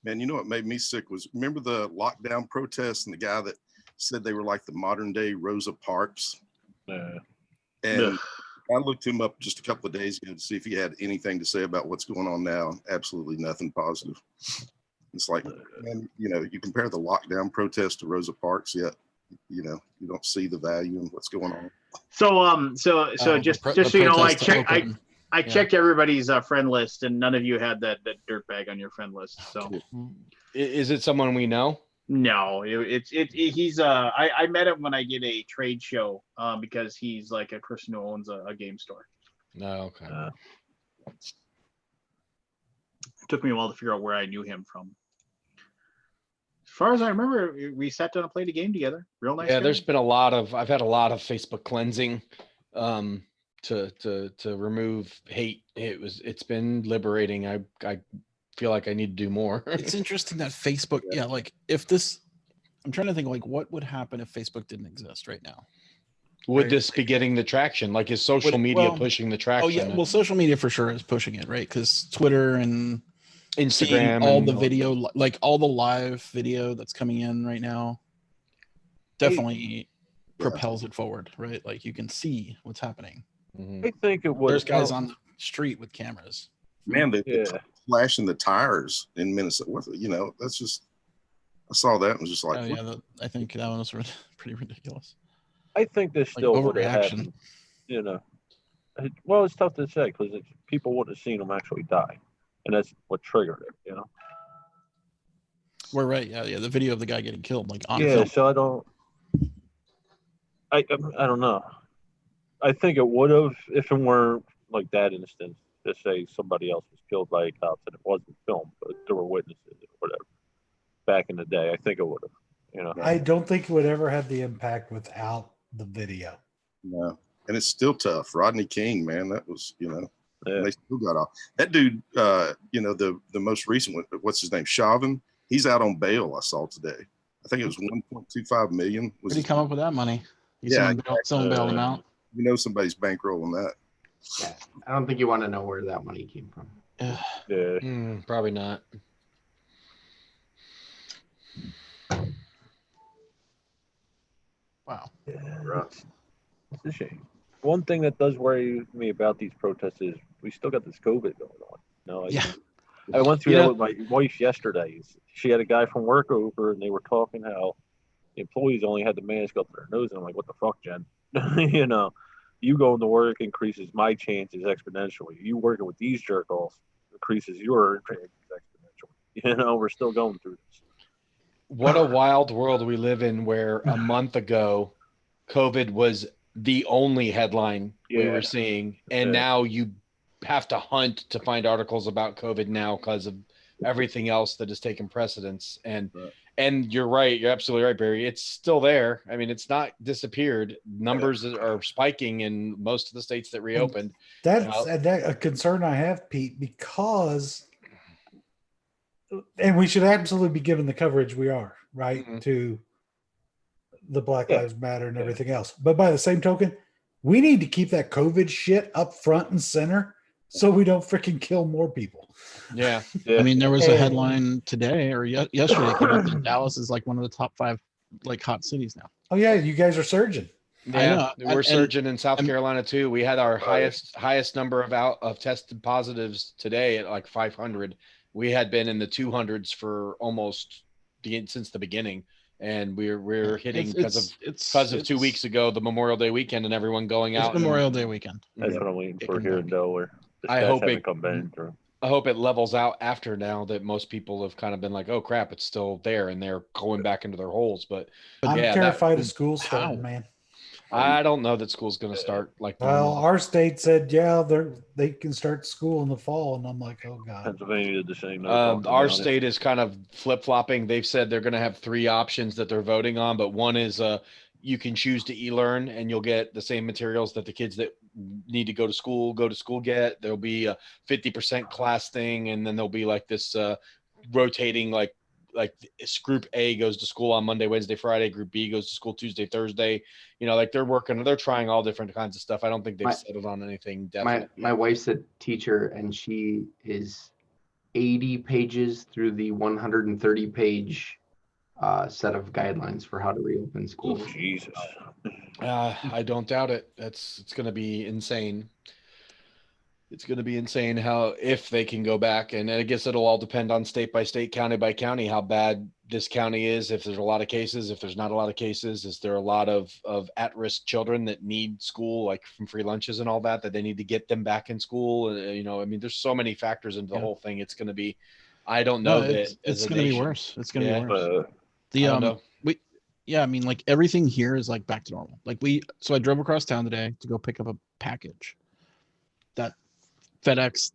man, you know what made me sick was, remember the lockdown protests and the guy that said they were like the modern day Rosa Parks? And I looked him up just a couple of days ago to see if he had anything to say about what's going on now. Absolutely nothing positive. It's like, man, you compare the lockdown protest to Rosa Parks yet. you know, you don't see the value in what's going on. So just the so you know, protest to Oakland. I Yeah. checked everybody's friend list, and none of you had that dirtbag on your friend list. So Is it someone we know? no, he's I met him when I did a trade show because he's like a person who owns a game store. No, okay. It took me a while to figure out where I knew him from. As far as I remember, we sat down and played a game together. Real nice. Yeah, guy. there's been I've had a lot of Facebook cleansing to remove hate. It's been liberating. I feel like I need to do more. It's interesting that Facebook, yeah, like if this, I'm trying to think like what would happen if Facebook didn't exist right now. Would Right. this be getting the traction? Like, is social media well, pushing the Oh traction? yeah, well, social media for sure is pushing it, right? Because Twitter and seeing Instagram, all and the video, like all the live video that's coming in right now, definitely propels it forward, right? Like you can see what's happening. Mhm. I think it would. There's guys on the street with cameras. Man, Yeah. flashing the tires in Minnesota. You know, that's just. I saw that and was just like, Oh yeah, I think that one was pretty ridiculous. I think this Like still would have overreaction. happened. You know, well, it's tough to say because people wouldn't have seen them actually die, and that's what triggered it. You know. We're right. Yeah, the video of the guy getting killed, like on Yeah. film. So I don't know. I think it would have if it weren't like that instance. To say somebody else was killed by a cop and it wasn't filmed, but there were witnesses or whatever. Back in the day, I think it would have. You know. I don't think it would ever have the impact without the video. no. And it's still tough. Rodney King, man, that was, you know, Yeah. they still got off. That dude, you know, the most recent one, what's his name? Chauvin. He's out on bail. I saw today. I think it was 1.25 million. Where did he come up with that money? Yeah, Someone bailed him out. You know, somebody's bankrolling that. Yeah, I don't think you want to know where that money came from. Yeah. Probably not. Wow. It's a shame. One thing that does worry me about these protests is we still got this COVID going on. You know, Yeah. I went through You that know- with my wife yesterday. She had a guy from work over, and they were talking how the employees only had the mask up to their nose, and I'm like, "What the fuck, Jen?" You know, you going to work increases my chances exponentially. You working with these jerk offs increases your chances exponentially. You know, we're still going through this. What a wild world we live in, where a month ago, COVID was the only headline we Yeah. were seeing, and Yeah. now you have to hunt to find articles about COVID now because of everything else that has taken precedence. And you're right, you're absolutely right, Barry. It's still there. I mean, it's not disappeared. Numbers are spiking in most of the states that reopened. That's a concern I have, Pete, because, and we should absolutely be given the coverage we are, right, Mhm. to the Black Yeah. Lives Matter and everything else. But by the same token, we need to keep that COVID shit up front and center so we don't freaking kill more people. Yeah. I mean, there was a And- headline today or yesterday came out that Dallas is like one of the top 5 like hot cities now. Oh yeah, you guys are surging. I Yeah, know. we're And- surging in South and- Carolina too. We had our highest number of tested positives today at like 500. We had been in the 200s for almost since the beginning, and we're hitting because of 2 weeks ago, the Memorial Day weekend, and everyone going It's out. and- Memorial Day weekend. That's what I'm waiting for Kicking here in back. Delaware. The I stats hope haven't it- come back through. I hope it levels out after now that most people have kind of been like, oh crap, it's still there, and they're going back into their holes. But I'm yeah, terrified of school starting, how? man. I don't know that school's going to start like Well, normal. our state said, yeah, they can start school in the fall, and I'm like, oh god. Pennsylvania did the same. Our state is kind of flip-flopping. They've said they're going to have 3 options that they're voting on, but one is you can choose to e-learn, and you'll get the same materials that the kids that need to go to school get. There'll be a 50% class thing, and then there'll be like this rotating like group A goes to school on Monday, Wednesday, Friday. Group B goes to school Tuesday, Thursday. You know, like they're trying all different kinds of stuff. I don't think they've settled on anything definite. My wife's a teacher, and she is 80 pages through the 130 page set of guidelines for how to reopen schools. Jesus. I don't doubt it. It's going to be insane. It's going to be insane if they can go back, and I guess it'll all depend on state by state, county by county, how bad this county is, if there's a lot of cases, if there's not a lot of cases, is there a lot of at-risk children that need school, like from free lunches and all that they need to get them back in school? You know, I mean, there's so many factors into the whole thing. It's going to be, I don't know that it's going to be worse. It's going to be worse. I I mean, like everything here is like back to normal. Like so I drove across town today to go pick up a package that FedEx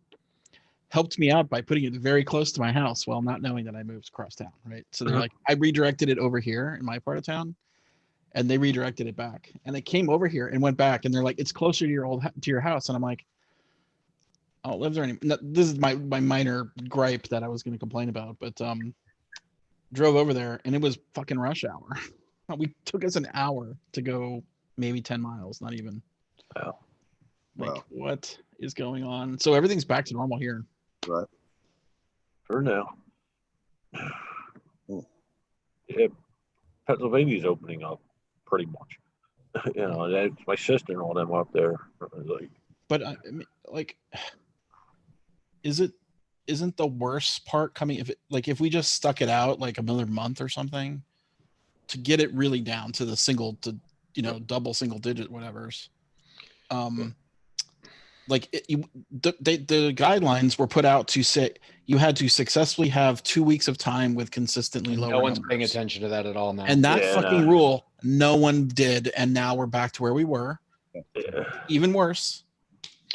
helped me out by putting it very close to my house while not knowing that I moved across town. Right. So they're like, I redirected it over here in my part of town, and they redirected it back, and it came over here and went back. And they're like, it's closer to your house. And I'm like, I don't live there anymore. No, this is my minor gripe that I was going to complain about, but drove over there and it was fucking rush hour. We took us an hour to go maybe 10 miles, not even. Wow. Like, what is going on? So everything's back to normal here. Right. For now. Yeah, Pennsylvania's opening up pretty much. You know, my sister and all them up there. Like, but I mean, like, isn't the worst part coming if we just stuck it out like another month or something to get it really down to the double single digit whatever's. Like the guidelines were put out to say you had to successfully have 2 weeks of time with consistently lower no one's numbers. paying attention to that at all now. And that rule, no one did. And now we're back to where we were. Yeah. Even worse.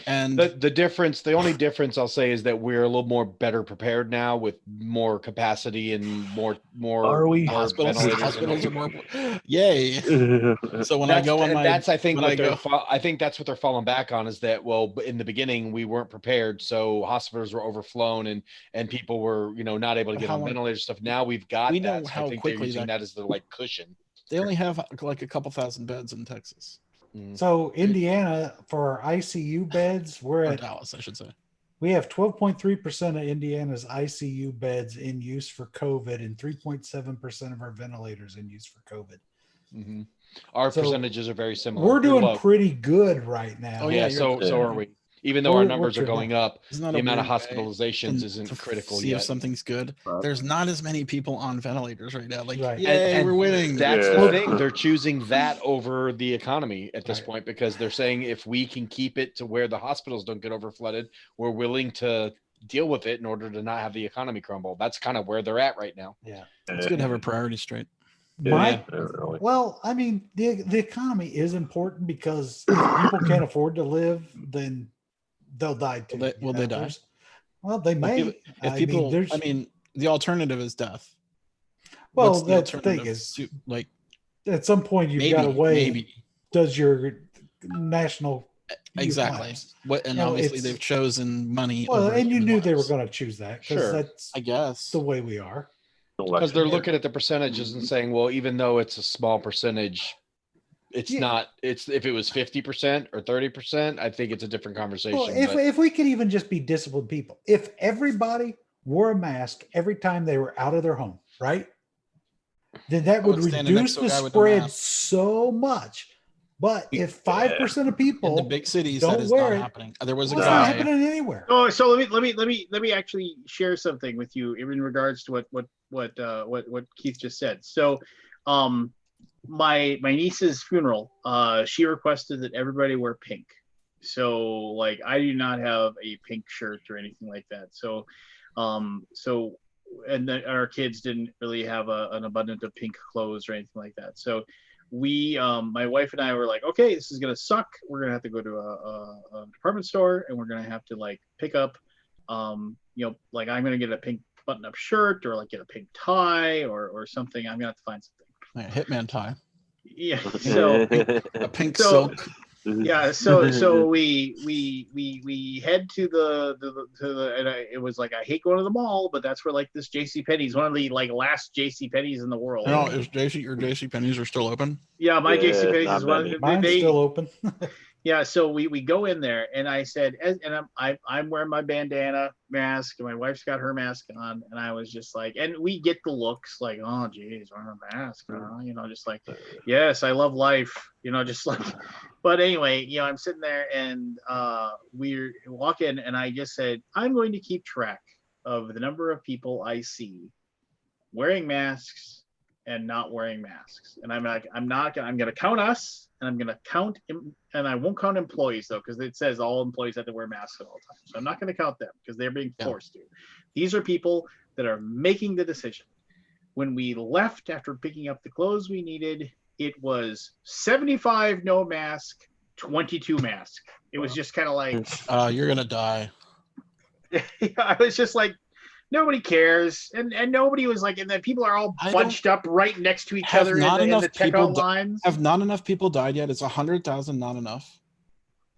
And the only difference I'll say is that we're a little more better prepared now with more capacity and more Are we? Hospitals are more. Yay. So when I think that's what they're falling back on, is that, well, in the beginning we weren't prepared, so hospitals were overflown and people were, not able to get on ventilator stuff. Now we know that, how I think quickly they're using that as the like cushion. They only have like a couple thousand beds in Texas. So Indiana, for our ICU beds, we're at Dallas, I should say. We have 12.3% of Indiana's ICU beds in use for COVID, and 3.7% of our ventilators in use for COVID. Mm-hmm. Our percentages are very similar. We're doing pretty good right now. Oh yeah, so are we. Even though our numbers are going up, the amount of hospitalizations isn't critical yet. See if something's good. There's not as many people on ventilators right now. Like, and we're winning. That's the thing. They're choosing that over the economy at this point, because they're saying if we can keep it to where the hospitals don't get overflooded, we're willing to deal with it in order to not have the economy crumble. That's kind of where they're at right now. Yeah, it's good to have our priorities straight. Well, I mean, the economy is important, because if people can't afford to live, then they'll die too. Will they die? Well, they may. If people, the alternative is death. Well, that's the thing is, like, at some point you've got to weigh. Does your national exactly what? And obviously they've chosen money. Well, and you knew they were going to choose that, because that's, I guess, the way we are. Because they're looking at the percentages and saying, well, even though it's a small percentage, it's not. It's if it was 50% or 30%, I think it's a different conversation. Well, if we could even just be disciplined people, if everybody wore a mask every time they were out of their home, right? Then that would reduce the spread so much. But if 5% of people in the big cities, don't that is wear not it, happening. There was a it's guy not happening anywhere. Oh, so let me actually share something with you in regards to what Keith just said. So, my niece's funeral, she requested that everybody wear pink. So, like, I do not have a pink shirt or anything like that. So, our kids didn't really have an abundance of pink clothes or anything like that. So we, my wife and I were like, okay, this is going to suck. We're going to have to go to a department store, and we're going to have to like pick up, like I'm going to get a pink button up shirt, or like get a pink tie or something. I'm going to have to find something. Like a hitman tie. Yeah. So a pink silk. Yeah, so we head to the and it was like, I hate going to the mall, but that's where like this JCPenney's, one of the like last JCPenney's in the world. No, is your JCPenney's are still open? Yeah, my JCPenney's is one. Mine's still open. Yeah, so we go in there, and I said, and I'm wearing my bandana mask, and my wife's got her mask on, and I was just like, and we get the looks like, oh geez, wearing a mask, just like, yes, I love life, just like, but anyway, I'm sitting there, and we walk in, and I just said, I'm going to keep track of the number of people I see wearing masks and not wearing masks. And I'm gonna count us, and I'm gonna count, and I won't count employees though, because it says all employees have to wear masks at all times. So I'm not gonna count them because they're being forced to. These are people that are making the decision. When we left after picking up the clothes we needed, it was 75 no mask, 22 mask. It was just kind of like, You're gonna die. I was just like, nobody cares, and nobody was like, and then people are all bunched up right next to each other in the checkout lines. Have not enough people died yet? It's 100,000, not enough.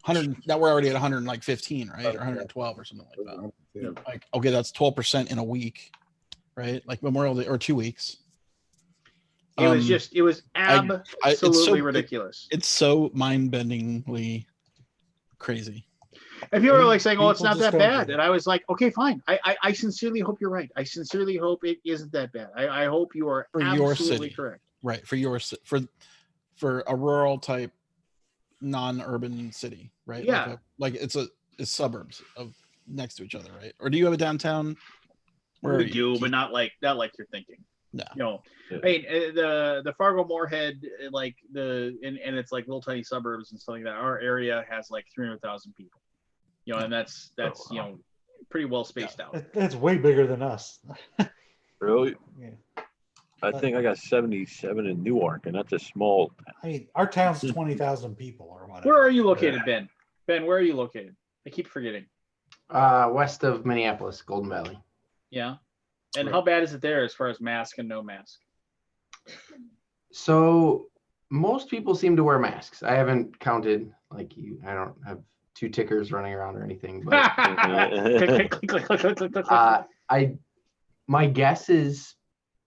100. Now we're already at 115, right, or 112 or something like that. Yeah. Like, okay, that's 12% in a week, right? Like Memorial Day or 2 weeks. It was absolutely ridiculous. It's so mind-bendingly crazy. And people are like saying, "Oh, it's People not that just bad," don't- and I was like, "Okay, fine. I sincerely hope you're right. I sincerely hope it isn't that bad. I hope you are For your absolutely city. correct." Right, for a rural type non-urban city, right? Yeah. Like it's suburbs of next to each other, right? Or do you have a downtown? Where We you do, keep- but not like you're thinking. No. You know, Yeah. I mean, the Fargo Moorhead, like and it's like little tiny suburbs and stuff like that. Our area has like 300,000 people. You know, and that's you know, pretty well spaced out. That's way bigger than us. Really? Yeah. I think I got 77 in Newark, and that's a small town. I mean, our town's 20,000 people or whatever. Where are you located, Ben? Ben, where are you located? I keep forgetting. West of Minneapolis, Golden Valley. Yeah. And how bad is it there as far as mask and no mask? So most people seem to wear masks. I haven't counted like you. I don't have 2 tickers running around or anything, but my guess is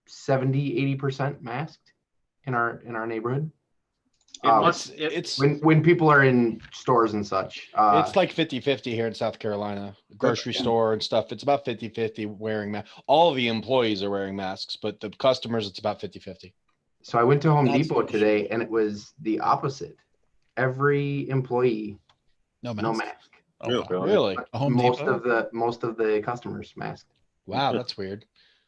70-80% masked in our neighborhood. When people are in stores and such. It's like 50-50 here in South Carolina. Grocery store and stuff. It's about 50-50 wearing masks. All of the employees are wearing masks, but the customers, it's about 50-50. So I went to Home Depot today, and it was the opposite. Every employee, no mask. no mask. Oh, wow. Really? A Home most Depot? most of the customers masked. Wow, that's weird.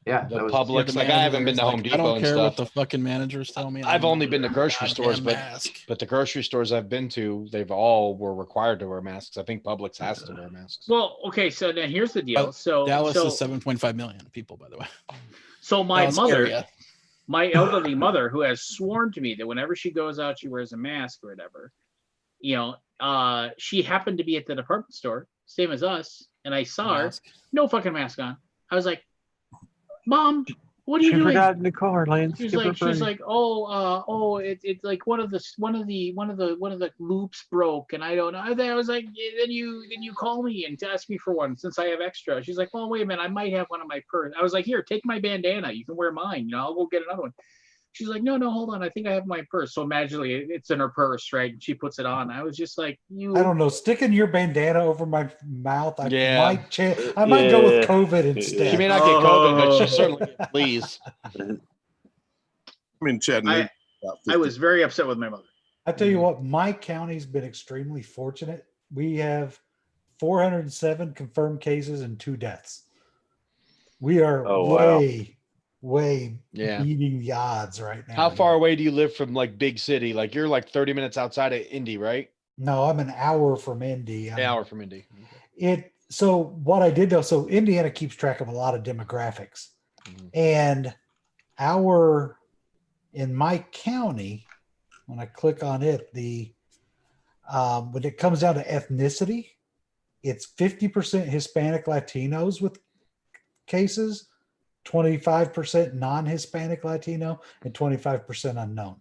Yeah, The that was, Publix, The like I haven't been to manager's Home like, Depot I don't and care what stuff. the fucking managers tell me. I've only been to grocery Goddamn stores, mask. but the grocery stores I've been to, they've all were required to wear masks. I think Publix has to wear masks. Well, okay, so now here's the deal. So Dallas is 7.5 million people, by the way. So my Dallas mother, area. my elderly mother, who has sworn to me that whenever she goes out, she wears a mask or whatever. You know, she happened to be at the department store, same as us, and I saw her, no fucking mask on. I was like, "Mom, what are you She doing?" forgot in the car, Lance. She's like, it's like one of the loops broke, and I don't know. I was like, then you call me and ask me for one since I have extra. She's like, well, wait a minute, I might have one in my purse. I was like, here, take my bandana. You can wear mine. You know, I'll go get another one. She's like, no, hold on. I think I have my purse. So magically, it's in her purse, right? She puts it on. I was just like, I don't know. Sticking your bandana over my mouth, I might Yeah. go with COVID instead. She may not get COVID, but she certainly get fleas. I mean, Chattanooga. I was very upset with my mother. I tell you what, my county's been extremely fortunate. We have 407 confirmed cases and 2 deaths. We are way beating the odds right now. How far away do you live from like big city? Like you're like 30 minutes outside of Indy, right? No, I'm an hour from Indy. An hour from Indy. So what I did though, so Indiana keeps track of a lot of demographics. And in my county, when I click on it, when it comes down to ethnicity, it's 50% Hispanic Latinos with cases, 25% non-Hispanic Latino, and 25% unknown.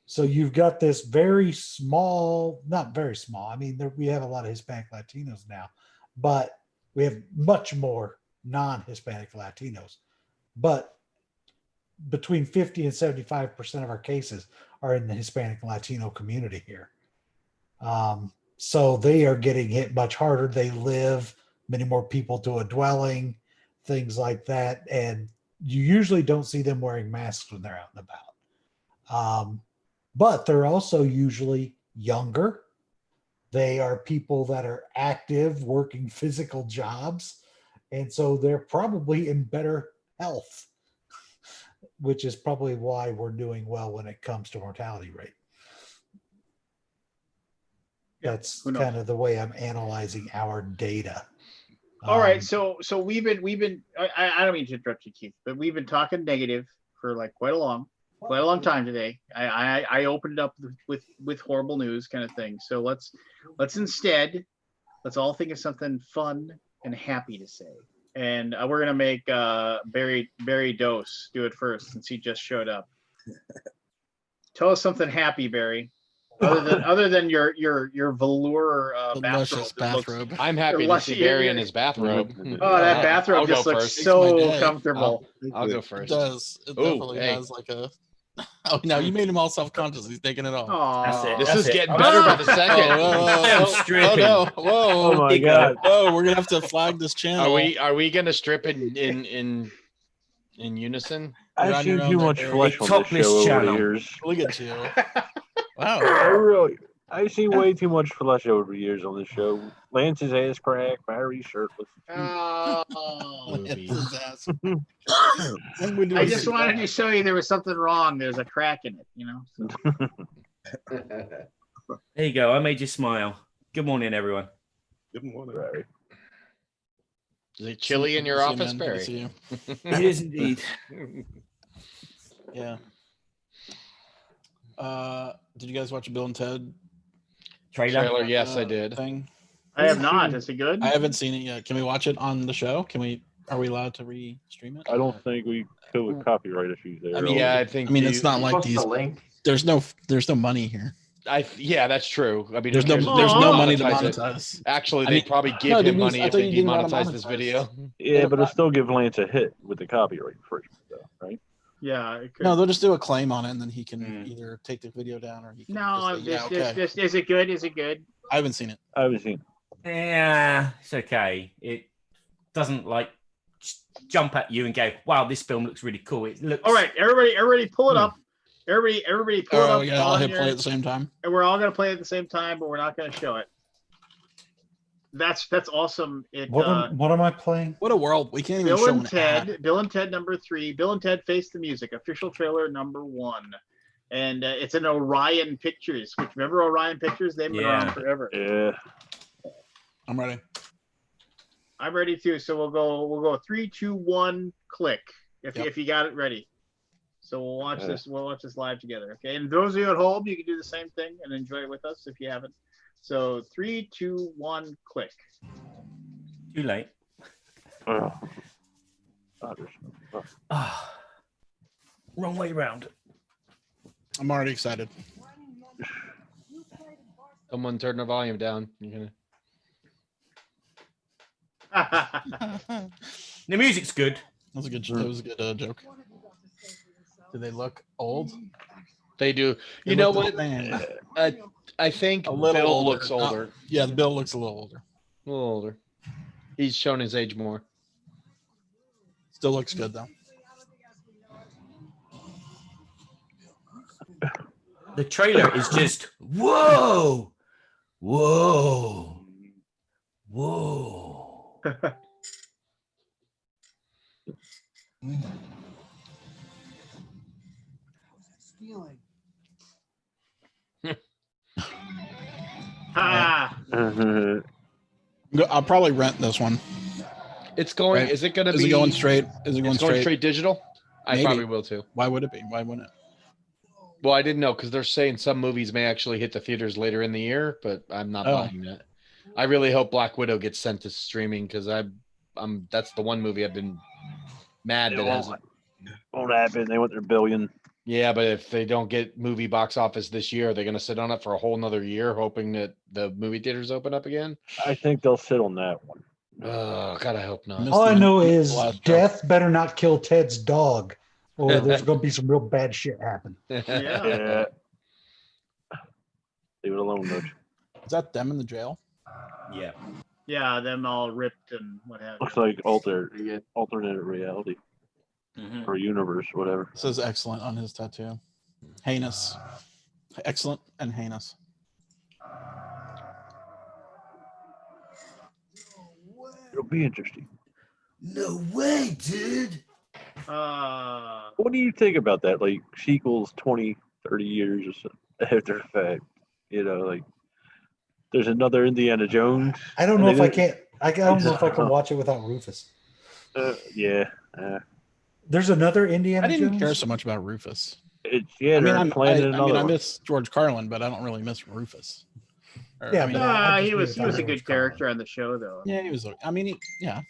So you've got this very small, not very small. I mean, we have a lot of Hispanic Latinos now, but we have much more non-Hispanic Latinos. But between 50 and 75% of our cases are in the Hispanic and Latino community here. So they are getting hit much harder. They live many more people to a dwelling, things like that. And you usually don't see them wearing masks when they're out and about. But they're also usually younger. They are people that are active, working physical jobs. And so they're probably in better health. which is probably why we're doing well when it comes to mortality rate. That's who knows? kind of the way I'm analyzing our data. All right, so we've been I don't mean to interrupt you, Keith, but we've been talking negative for like quite a long time today. I opened it up with horrible news kind of thing. So let's instead all think of something fun and happy to say. And we're gonna make Barry Dose do it first since he just showed up. Tell us something happy, Barry. Other than your velour Delicious bathrobe. bathrobe. I'm happy to see Barry in his bathrobe. Oh, that I'll bathrobe go just looks first. so Makes my day. comfortable. I'll go It first. does. It Ooh, definitely hey. has like a. Oh, now you made him all self-conscious. He's taking it off. Aw. This is getting better by the second. Oh, I'm stripping. no! Whoa! Oh my you go. god. Whoa! We're gonna have to flag this channel. Are we gonna strip in unison? You're I've on seen your own too there, much Barry. flesh on this Topless show over channel. the years. Look at you! Wow. I've seen way too much flesh over the years on this show. Lance's ass crack, Barry shirtless. Oh. It's his ass. I just wanted to show you there was something wrong. There's a crack in it, you know. So. There you go. I made you smile. Good morning, everyone. Good morning. Barry. Is it chilly in your See you, office, man. Good to Barry? see you. It is indeed. Yeah. Did you guys watch Bill and Ted Trailer, yes, I did. thing? I have not. Is it good? I haven't seen it yet. Can we watch it on the show? Are we allowed to re-stream it? I don't think we could with copyright issues there. I mean, Yeah, I think. it's not like Post these. the link. There's no money here. Yeah, that's true. I mean, There's who no cares? there's no money to Monetize it. monetize. Actually, I they'd mean, probably give no, him did we- money I if thought they you didn't wanna demonetize this monetize. video. Yeah, but it'll still give Lance a hit with the copyright infringement, though, right? Yeah. It could. No, they'll just do a claim on it, and then he can Mm. either take the video down or he can. No, just say, yeah, okay. is it good? Is it good? I haven't seen it. I haven't seen it. Yeah, it's okay. It doesn't like jump at you and go, "Wow, this film looks really cool." It looks All right, everybody, pull it up. Everybody, pull it Oh up. yeah, I'll on hit your- play at the same time. and we're all gonna play at the same time, but we're not gonna show it. That's awesome. It What am I playing? What a world! We can't even Bill show and an Ted, ad. Bill and Ted #3, Bill and Ted Face the Music, official trailer #1, and it's in Orion Pictures. Which remember Orion Pictures? They've been Yeah. around forever. Yeah. I'm ready. I'm ready too. So we'll go 3, 2, 1, click. Yep. If you got it ready. So we'll watch this. We'll watch this live together. Okay. And those of you at home, you can do the same thing and enjoy it with us if you haven't. So 3, 2, 1, click. too late. Oh. Ah, wrong way round. I'm already excited. Someone turn the volume down. You're gonna... The music's good. That was a good. That was a good joke. Do they look old? They do. They You know look what? Man. I think A little Bill older. looks older. Yeah, the Bill looks a little older. A little older. He's shown his age more. Still looks good though. The trailer is just whoa, whoa, whoa. Ah, I'll probably rent this one. It's going. Right. Is it going to Is be? it going straight? Is it going It's going straight? straight digital. I Maybe. probably will too. Why would it be? Why wouldn't it? Well, I didn't know because they're saying some movies may actually hit the theaters later in the year, but I'm not Oh. buying that. I really hope Black Widow gets sent to streaming because I'm that's the one movie I've been mad that hasn't. Won't happen. They want their billion. Yeah, but if they don't get movie box office this year, they're going to sit on it for a whole nother year, hoping that the movie theaters open up again. I think they'll sit on that one. Oh God, I hope not. Missed All I the- know the is last joke. death better not kill Ted's dog, or there's going to be some real bad shit happen. yeah. Yeah. Leave it alone, Dutch. Is that them in the jail? Yeah. Yeah, them all ripped and what have you. Looks like Yeah. alternate reality Mhm. or universe, whatever. It says excellent on his tattoo. Heinous. Excellent and heinous. It'll be interesting. No way, dude. What do you think about that? Like sequels 20, 30 years or so after the fact. Like there's another Indiana Jones. I don't know if I can't. I don't know if I can Oh. watch it without Rufus. Yeah. There's another Indiana I didn't Jones. care so much about Rufus. They're planning another I one. miss George Carlin, but I don't really miss Rufus. Yeah, but I just he mean was without a good George Carlin. character on the show though. Yeah, he was. I mean, yeah,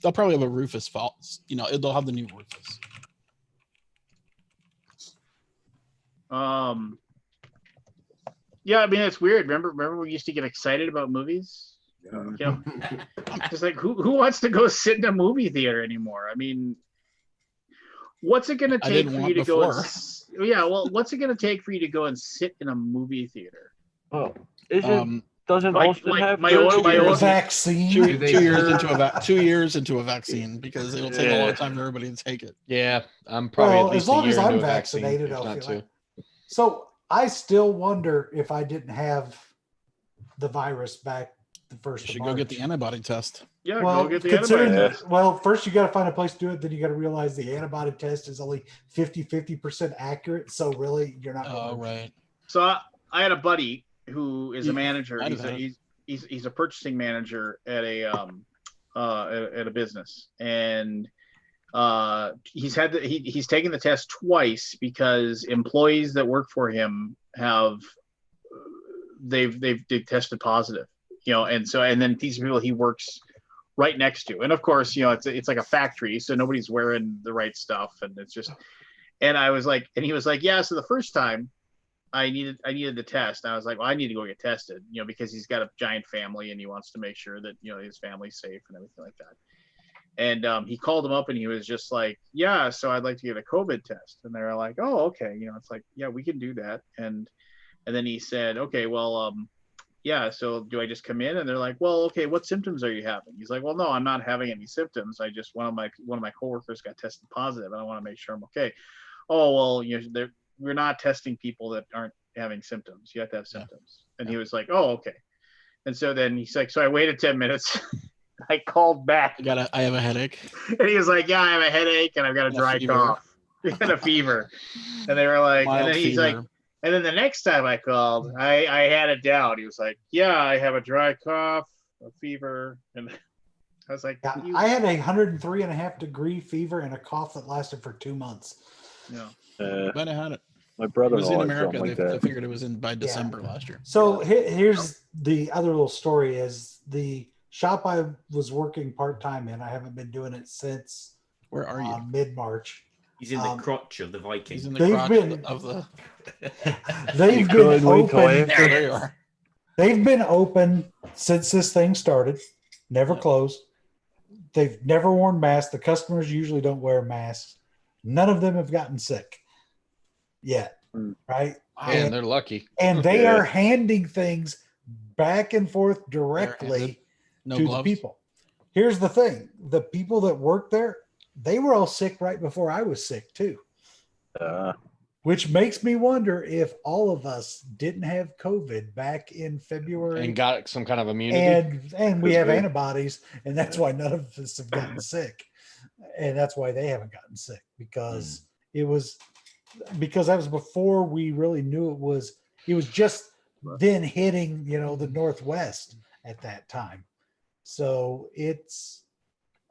they'll probably have a Rufus fault. They'll have the new Rufus. Yeah, I mean it's weird. Remember we used to get excited about movies? Yeah. Just like who wants to go sit in a movie theater anymore? I mean, what's it gonna take for you to go what's it gonna take for you to go and sit in a movie theater? Oh, doesn't Like Austin have my own vaccine? 2 years into a vaccine because it'll take a long time for everybody to take it. Yeah, I'm probably at least as long a year as I'm into a vaccine, vaccinated, if I'll not feel two. like. So I still wonder if I didn't have the virus back the first. You should of go March. get the antibody test. Yeah, Well, go get the considering antibody that, test. well, first you got to find a place to do it. Then you got to realize the antibody test is only 50% accurate. So really, you're not. Oh, right. So I had a buddy who is a manager. I'd He's a purchasing manager at a business, and he's taken the test twice because employees that work for him have they've tested positive, and then these people he works right next to, and of course it's like a factory, so nobody's wearing the right stuff, and it's just, and I was like, and he was like, yeah, so the first time I needed the test. And I was like, well, I need to go get tested, because he's got a giant family and he wants to make sure that, his family's safe and everything like that. And he called him up and he was just like, yeah, so I'd like to get a COVID test. And they were like, oh, okay. It's like, yeah, we can do that. And then he said, okay, well, yeah, so do I just come in? And they're like, well, okay, what symptoms are you having? He's like, well, no, I'm not having any symptoms. I just, one of my coworkers got tested positive and I want to make sure I'm okay. Oh, well, we're not testing people that aren't having symptoms. You have to have symptoms. And he was like, oh, okay. And so then he's like, so I waited 10 minutes. I called back. I have a headache. And he was like, yeah, I have a headache and I've got a dry cough and a fever. And they were like, Mild and then he's fever. like, and then the next time I called, I had it down. He was like, yeah, I have a dry cough, a fever. And I was like, yeah, I had 103.5 degree fever and a cough that lasted for 2 months. No. But I had it. My brother It was in America. They figured it was in by December last year. So here's the other little story: is the shop I was working part-time in. I haven't been doing it since. Where are you? Mid-March. He's in the crotch of the Viking. He's in the crotch of the. They've been open. There you are. They've been open since this thing started. Never closed. They've never worn masks. The customers usually don't wear masks. None of them have gotten sick yet, right? And they're lucky. And they are handing things back and forth directly No to gloves. the people. Here's the thing. The people that work there, they were all sick right before I was sick too. Which makes me wonder if all of us didn't have COVID back in February. And got some kind of immunity. And we have antibodies, and that's why none of us have gotten sick. And that's why they haven't gotten sick, because that was before we really knew it was just then hitting, the Northwest at that time. So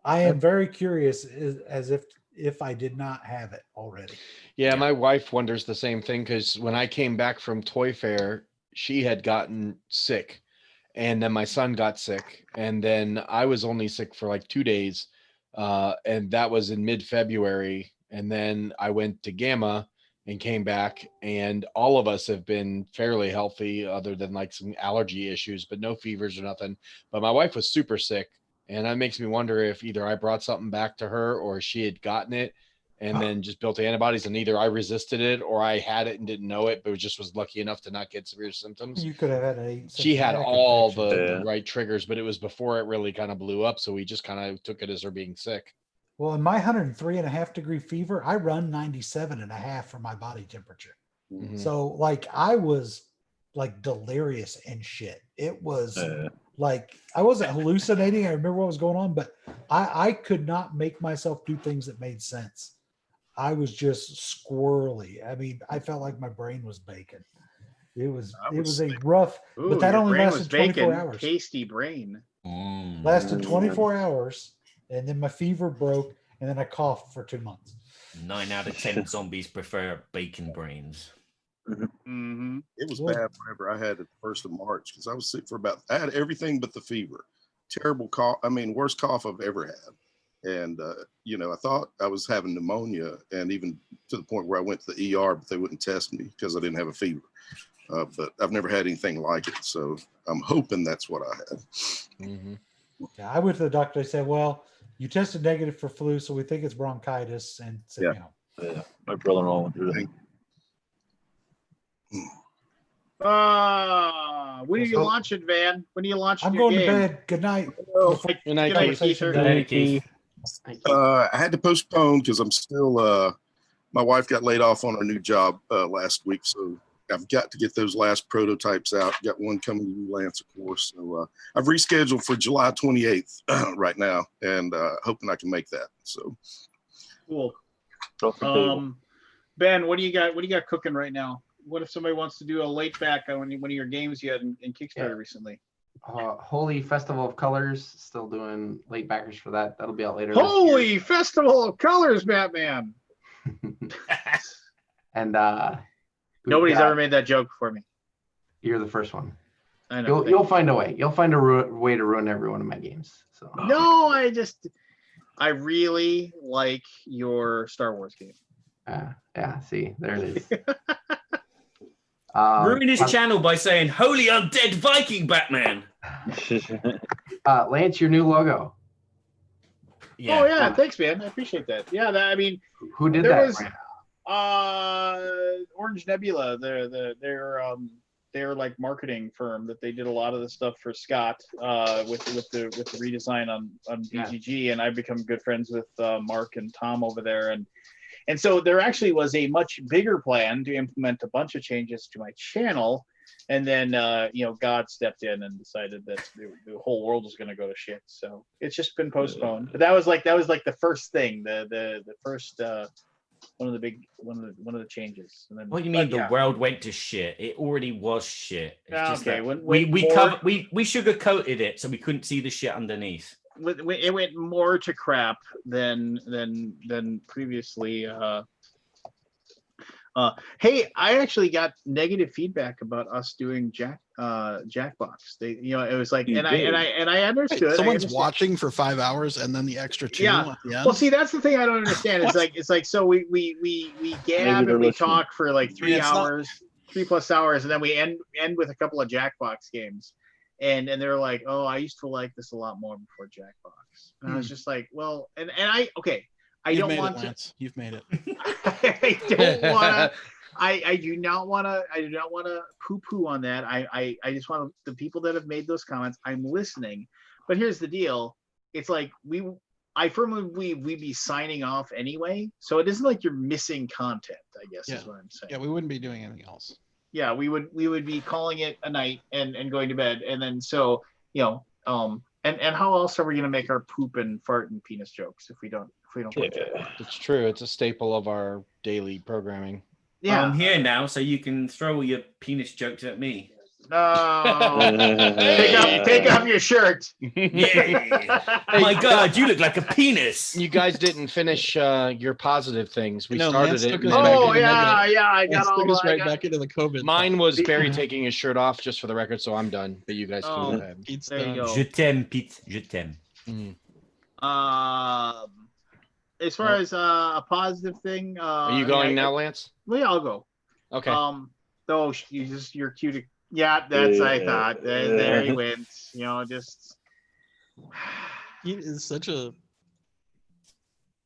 I am very curious as if I did not have it already. Yeah, my wife wonders the same thing, because when I came back from Toy Fair, she had gotten sick, and then my son got sick, and then I was only sick for like 2 days, and that was in mid-February, and then I went to Gamma and came back, and all of us have been fairly healthy other than like some allergy issues, but no fevers or nothing. But my wife was super sick, and that makes me wonder if either I brought something back to her or she had gotten it and then just built antibodies, and either I resisted it or I had it and didn't know it, but just was lucky enough to not get severe symptoms. You could have had She had all the right triggers, but it was before it really kind of blew up. So we just kind of took it as her being sick. Well, in my 103.5 degree fever, I run 97.5 for my body temperature. Mhm. So like I was like delirious and shit. It was like I wasn't hallucinating. I remember what was going on, but I could not make myself do things that made sense. I was just squirrely. I mean, I felt like my brain was bacon. It was a rough, Ooh, but that your only brain lasted was 24 bacon. hours. Tasty brain. Lasted 24 hours, and then my fever broke, and then I coughed for 2 months. 9 out of 10 zombies prefer bacon brains. Mm-hmm. It was bad whenever I had it the 1st of March because I was sick for I had everything but the fever. Terrible cough. I mean, worst cough I've ever had. And, I thought I was having pneumonia, and even to the point where I went to the ER, but they wouldn't test me because I didn't have a fever. But I've never had anything like it. So I'm hoping that's what I had. Mm-hmm. Yeah, I went to the doctor. They said, well, you tested negative for flu, so we think it's bronchitis, and sent me home. Yeah, my brother-in-law went through that. When are you launching, Van? When are you launching I'm your going game? to bed. Good night. Good night, Keith. Good night, Keith. I had to postpone because I'm still, my wife got laid off on her new job last week. So I've got to get those last prototypes out. Got one coming to you, Lance, of course. So I've rescheduled for July 28th right now, and hoping I can make that. So cool. Ben, what do you got? What do you got cooking right now? What if somebody wants to do a late back on one of your games you had in Kickstarter recently? Holy Festival of Colors, still doing late backers for that. That'll be out later. Holy Festival of Colors, Batman. And nobody's ever made that joke for me. You're the first one. I know. You'll find a way. You'll find a way to ruin every one of my games. So no, I really like your Star Wars game. Yeah, see, there it is. Ruin his channel by saying "Holy Undead Viking Batman." Lance, your new logo. Yeah. Oh yeah, thanks, man. I appreciate that. Yeah, I mean, who did that? Orange Nebula. They're like marketing firm that they did a lot of the stuff for Scott with the redesign on BGG, and I've become good friends with Mark and Tom over there, and so there actually was a much bigger plan to implement a bunch of changes to my channel, and then God stepped in and decided that the whole world was going to go to shit. So it's just been postponed. But that was like the first thing, the first one of the changes. And then, what do you mean the world went to shit? It already was shit. It's just okay, that we sugar coated it so we couldn't see the shit underneath. It went more to crap than previously. Hey, I actually got negative feedback about us doing Jackbox. They, it was like, and I understood. Wait, someone's watching for 5 hours and then the extra 2 at the end. Well, see, that's the thing I don't understand. It's like so we gab and we talk for like 3 hours, 3+ hours, and then we end with a couple of Jackbox games. And they're like, oh, I used to like this a lot more before Jackbox. And I was just like, well, and I don't want to. Lance. You've made it. I don't want to. I do not want to poo-poo on that. I just want the people that have made those comments. I'm listening, but here's the deal. It's like I firmly believe we'd be signing off anyway, so it isn't like you're missing content. I guess is what I'm saying. Yeah, we wouldn't be doing anything else. Yeah, we would be calling it a night and going to bed, and then so and how else are we gonna make our poop and fart and penis jokes if we don't It's true. It's a staple of our daily programming. Yeah, I'm here now, so you can throw your penis jokes at me. Take off your shirt. Yeah. Oh my God, you look like a penis. You guys didn't finish your positive things. We started it. I got all us right back into the COVID. Mine was Barry taking his shirt off, just for the record, so I'm done. But you guys can go ahead. There you go. Je t'aime, Pete. Je t'aime. As far as a positive thing, are you going now, Lance? Yeah, I'll go. Okay. You're cute. Yeah, that's I thought. There he went. Just he is such a.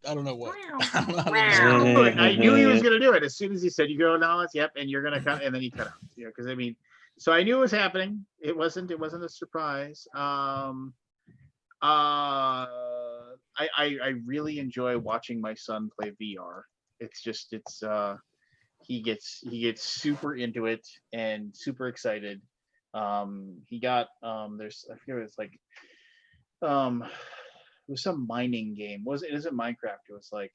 I don't know what. I knew he was gonna do it as soon as he said, "You go now." Yep, and you're gonna cut, and then he cut out. Because I mean, so I knew it was happening. It wasn't a surprise. I really enjoy watching my son play VR. He gets super into it and super excited. He got there's I forget what it's like. It was some mining game. It isn't Minecraft. It was like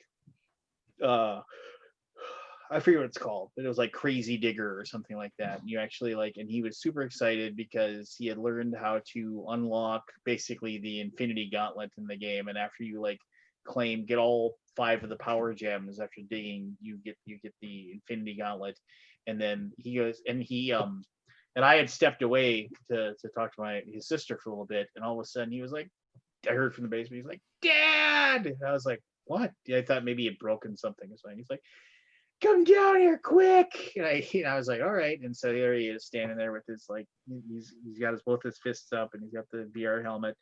I forget what it's called, but it was like Crazy Digger or something like that. And you actually like, and he was super excited because he had learned how to unlock basically the Infinity Gauntlet in the game. And after you like get all 5 of the power gems after digging, you get the Infinity Gauntlet. And then he goes and and I had stepped away to talk to his sister for a little bit, and all of a sudden he was like, I heard from the basement, he's like, Dad! And I was like, what? Yeah, I thought maybe he had broken something or something. He's like, come down here quick. And I was like, all right. And so there he is standing there with his like, he's got both his fists up and he's got the VR helmet.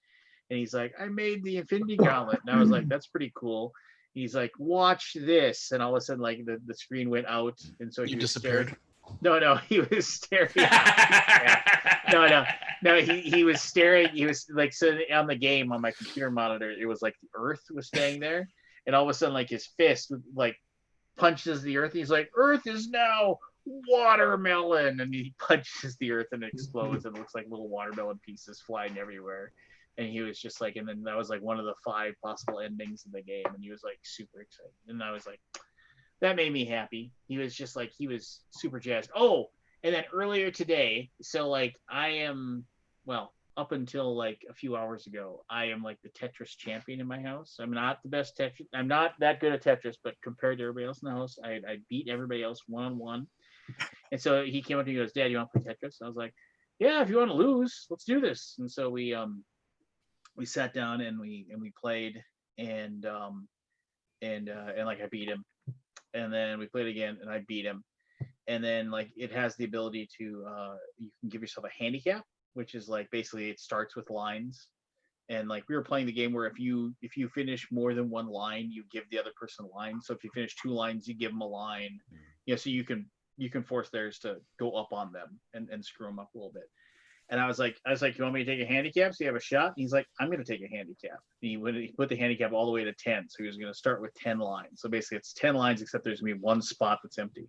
And he's like, I made the Infinity Gauntlet. And I was like, that's pretty cool. He's like, watch this. And all of a sudden, like the screen went out. And so he disappeared. No, he was staring. No, he was staring. He was like, so on the game on my computer monitor, it was like the Earth was staying there. And all of a sudden, like his fist like punches the Earth. He's like, Earth is now watermelon. And he punches the Earth and it explodes and it looks like little watermelon pieces flying everywhere. And he was just like, and then that was like one of the 5 possible endings in the game. And he was like super excited. And I was like, that made me happy. He was just like, he was super jazzed. Oh, and then earlier today, so like I am, well, up until like a few hours ago, I am like the Tetris champion in my house. I'm not the best Tetris. I'm not that good at Tetris, but compared to everybody else in the house, I beat everybody else one-on-one. And so he came up to me and goes, Dad, you want to play Tetris? I was like, yeah, if you want to lose, let's do this. And so we sat down and we played and like I beat him. And then we played again and I beat him. And then like it has the ability to you can give yourself a handicap, which is like basically it starts with lines. And like we were playing the game where if you finish more than 1 line, you give the other person a line. So if you finish 2 lines, you give them a line. Yeah, so you can force theirs to go up on them and screw them up a little bit. And I was like, you want me to take a handicap so you have a shot? And he's like, I'm going to take a handicap. And he put the handicap all the way to 10. So he was going to start with 10 lines. So basically it's 10 lines, except there's going to be 1 spot that's empty.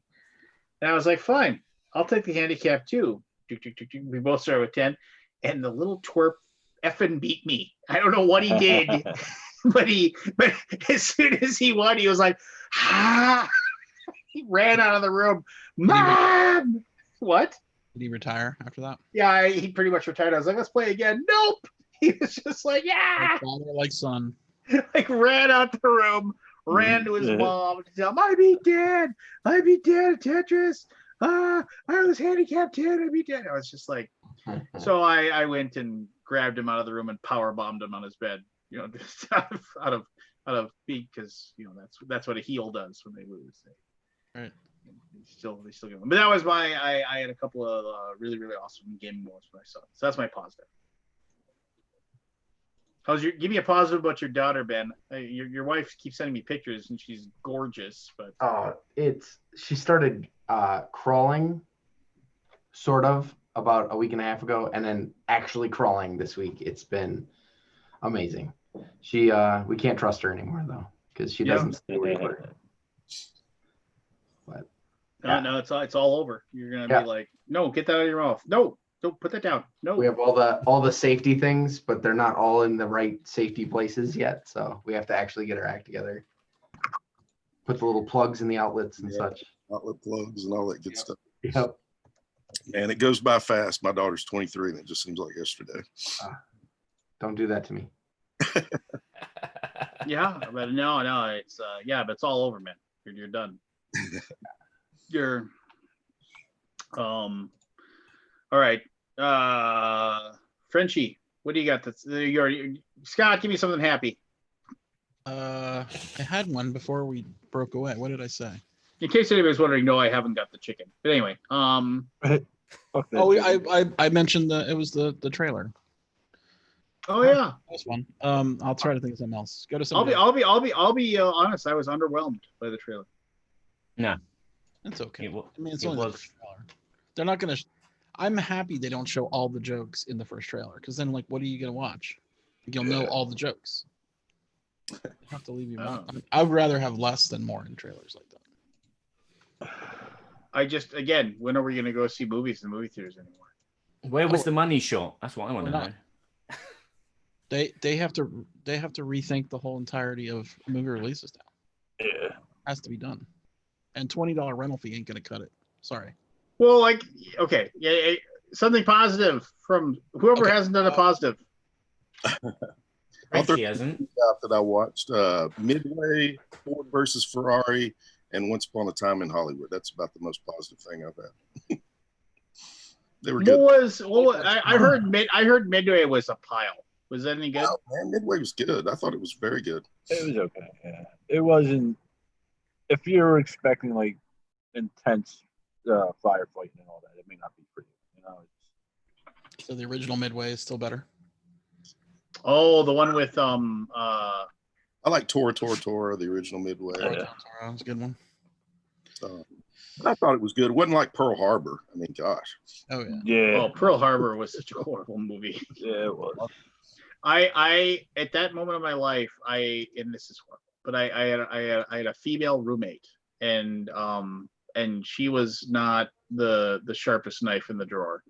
And I was like, fine, I'll take the handicap too. We both started with 10. And the little twerp effing beat me. I don't know what he did, but as soon as he won, he was like, ah! He ran out of the room. Mom! What? Did he retire after that? Yeah, he pretty much retired. I was like, let's play again. Nope. He was just like, yeah. Like father, like son. Like ran out the room, ran to his mom to tell him, I beat Dad at Tetris. I was handicapped 10. I beat Dad. I was just like, so I went and grabbed him out of the room and power bombed him on his bed. You know, just out of beat because you know that's what a heel does when they lose. Right. They still get them. But that was I had a couple of really, really awesome gaming moments with my son. So that's my positive. Give me a positive about your daughter, Ben. Your wife keeps sending me pictures and she's gorgeous, but she started crawling sort of about a week and a half ago and then actually crawling this week. It's been amazing. We can't trust her anymore though because she doesn't stay anywhere. But no, it's all over. You're gonna be like, no, get that out of your mouth. No, don't put that down. No. We have all the safety things, but they're not all in the right safety places yet. So we have to actually get our act together. Put the little plugs in the outlets and such. Outlet plugs and all that good stuff. Yep. And it goes by fast. My daughter's 23 and it just seems like yesterday. Don't do that to me. Yeah, but no, it's but it's all over, man. You're done. You're all right. Frenchie, what do you got? Scott, give me something happy. I had one before we broke away. What did I say? In case anybody's wondering, no, I haven't got the chicken. But anyway, I mentioned it was the trailer. Oh yeah, That's one. I'll try to think of something else. Go to I'll something. be honest. I was underwhelmed by the trailer. No, That's okay. it, I mean, it's it only the was. first trailer. They're not gonna. I'm happy they don't show all the jokes in the first trailer because then, like, what are you gonna watch? You'll know all the jokes. They have to leave you. I would rather have less than more in trailers like that. When are we gonna go see movies in the movie theaters anymore? Where was the money shot? That's what I want to know. They have to rethink the whole entirety of movie releases now. Yeah. Has to be done. And $20 rental fee ain't gonna cut it. Sorry. Well, like, okay, yeah, something positive from whoever Okay. hasn't done a positive. Richie hasn't. That I watched Midway, Ford versus Ferrari, and Once Upon a Time in Hollywood. That's about the most positive thing I've had. They were good. I heard Midway was a pile. Was that any good? Oh, man, Midway was good. I thought it was very good. It was okay. Yeah, it wasn't. If you're expecting like intense firefighting and all that, it may not be for you. You know. So the original Midway is still better. Oh, the one with I like Tora, the original Midway. That was a good one. I thought it was good. It wasn't like Pearl Harbor. I mean, gosh. Oh yeah. Yeah. Oh, Pearl Harbor was such a horrible movie. Yeah, it was. I at that moment of my life, and this is horrible, but I had a female roommate, and she was not the sharpest knife in the drawer.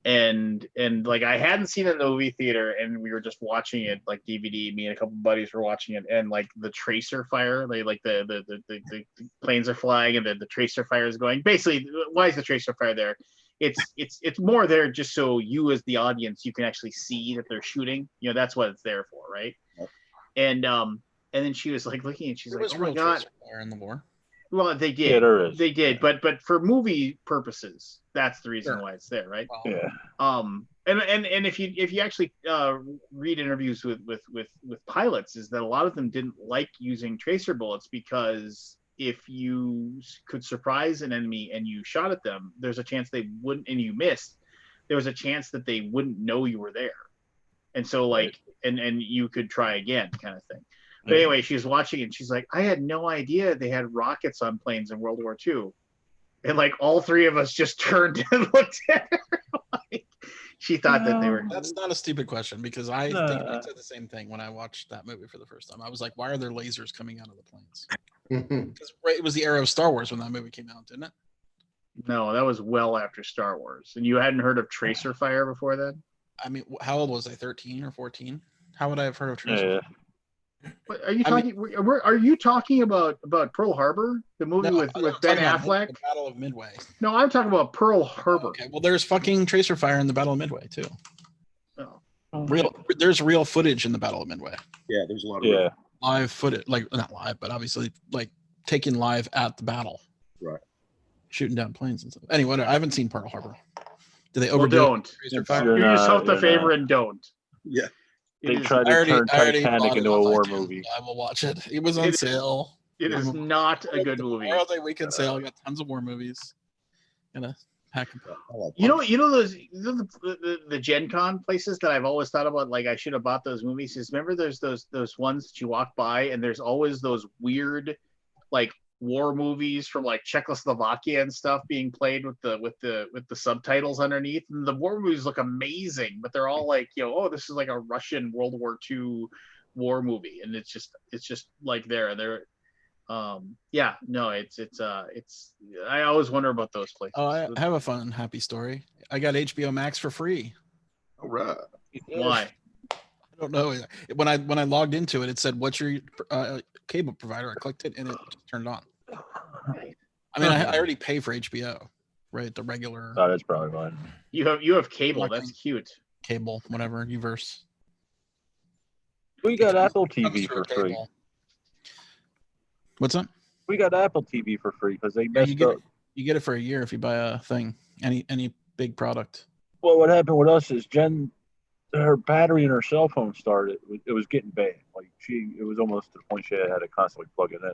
And like I hadn't seen it in the movie theater, and we were just watching it like DVD. Me and a couple buddies were watching it, and like the tracer fire, the planes are flying, and the tracer fire is going. Basically, why is the tracer fire there? It's more there just so you as the audience, you can actually see that they're shooting. You know, that's what it's there for, right? Yep. And then she was like looking, and she's like, "Oh my god!" Fire in the war. Well, they did. Yeah, they did, but for movie purposes, that's the reason why it's there, right? Yeah. And if you actually read interviews with pilots, is that a lot of them didn't like using tracer bullets because if you could surprise an enemy and you shot at them, there's a chance they wouldn't, and you missed, there was a chance that they wouldn't know you were there, and so like and you could try again, kind of thing. But anyway, she was watching and she's like, I had no idea they had rockets on planes in World War II. And like all three of us just turned and looked at her. Like, she thought that they were. That's not a stupid question, because I think I said the same thing when I watched that movie for the first time. I was like, why are there lasers coming out of the planes? Because it was the era of Star Wars when that movie came out, didn't it? No, that was well after Star Wars. And you hadn't heard of tracer fire before then? I mean, how old was I? 13 or 14? How would I have heard of tracer fire? What, are you talking? Are you talking about Pearl Harbor, the movie with Ben Affleck? The Battle of Midway. No, I'm talking about Pearl Harbor. Okay, well, there's fucking tracer fire in the Battle of Midway too. Oh. There's real footage in the Battle of Midway. Yeah, there's a lot of live footage, like not live, but obviously like taken live at the battle. Right. Shooting down planes and stuff. Anyway, I haven't seen Pearl Harbor. Do they overdo don't. Tracer fire? Do yourself the favor and don't. Yeah. They tried to turn Titanic into a war movie. I will watch it. It was on sale. It is not a good movie. Memorial Day weekend sale. Got tons of war movies. Gonna pack them. You know those the Gen Con places that I've always thought about. Like I should have bought those movies. Is remember there's those ones that you walk by and there's always those weird like war movies from like Czechoslovakia and stuff being played with the subtitles underneath, and the war movies look amazing, but they're all like, oh, this is like a Russian World War II war movie, and it's just like they're it's I always wonder about those places. Oh, I have a fun happy story. I got HBO Max for free. All right. Why? I don't know. When I logged into it, it said, "What's your cable provider?" I clicked it and it just turned on. I mean, I already pay for HBO, right? The regular. Oh, that's probably fine. You have cable. That's cute. Cable, whatever, Uverse. We got Apple TV for free. What's that? We got Apple TV for free because they messed up. You get it for a year if you buy a thing, any big product. Well, what happened with us is Jen, her battery in her cell phone started. It was getting bad. Like it was almost to the point she had to constantly plug it in.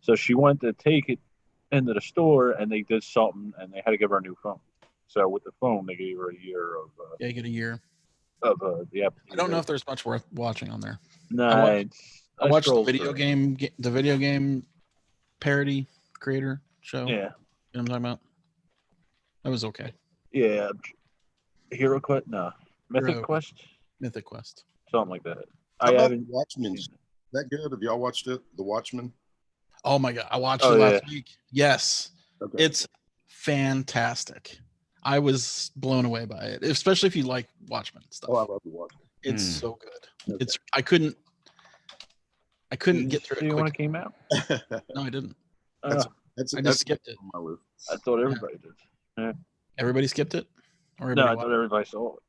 So she went to take it into the store, and they did something, and they had to give her a new phone. So with the phone, they gave her a year of. You get a year. Of the Apple TV. I don't know if there's much worth watching on there. No, I watched the video game parody creator show. Yeah. You know what I'm talking about? That was okay. Yeah. Hero Quest? No. Mythic Quest? Mythic Quest. Something like that. I haven't. Watchmen. That good? Have y'all watched it? The Watchmen? Oh my God. I watched it last week. Yes. Okay. It's fantastic. I was blown away by it, especially if you like Watchmen stuff. Oh, I love the Watchmen. It's so good. Okay. I couldn't. I couldn't Did get you through see it when quick. it came out? No, I didn't. Uh, I just skipped it. on my list. I thought everybody did. Everybody skipped it? Or No, everybody I watched thought everybody saw it.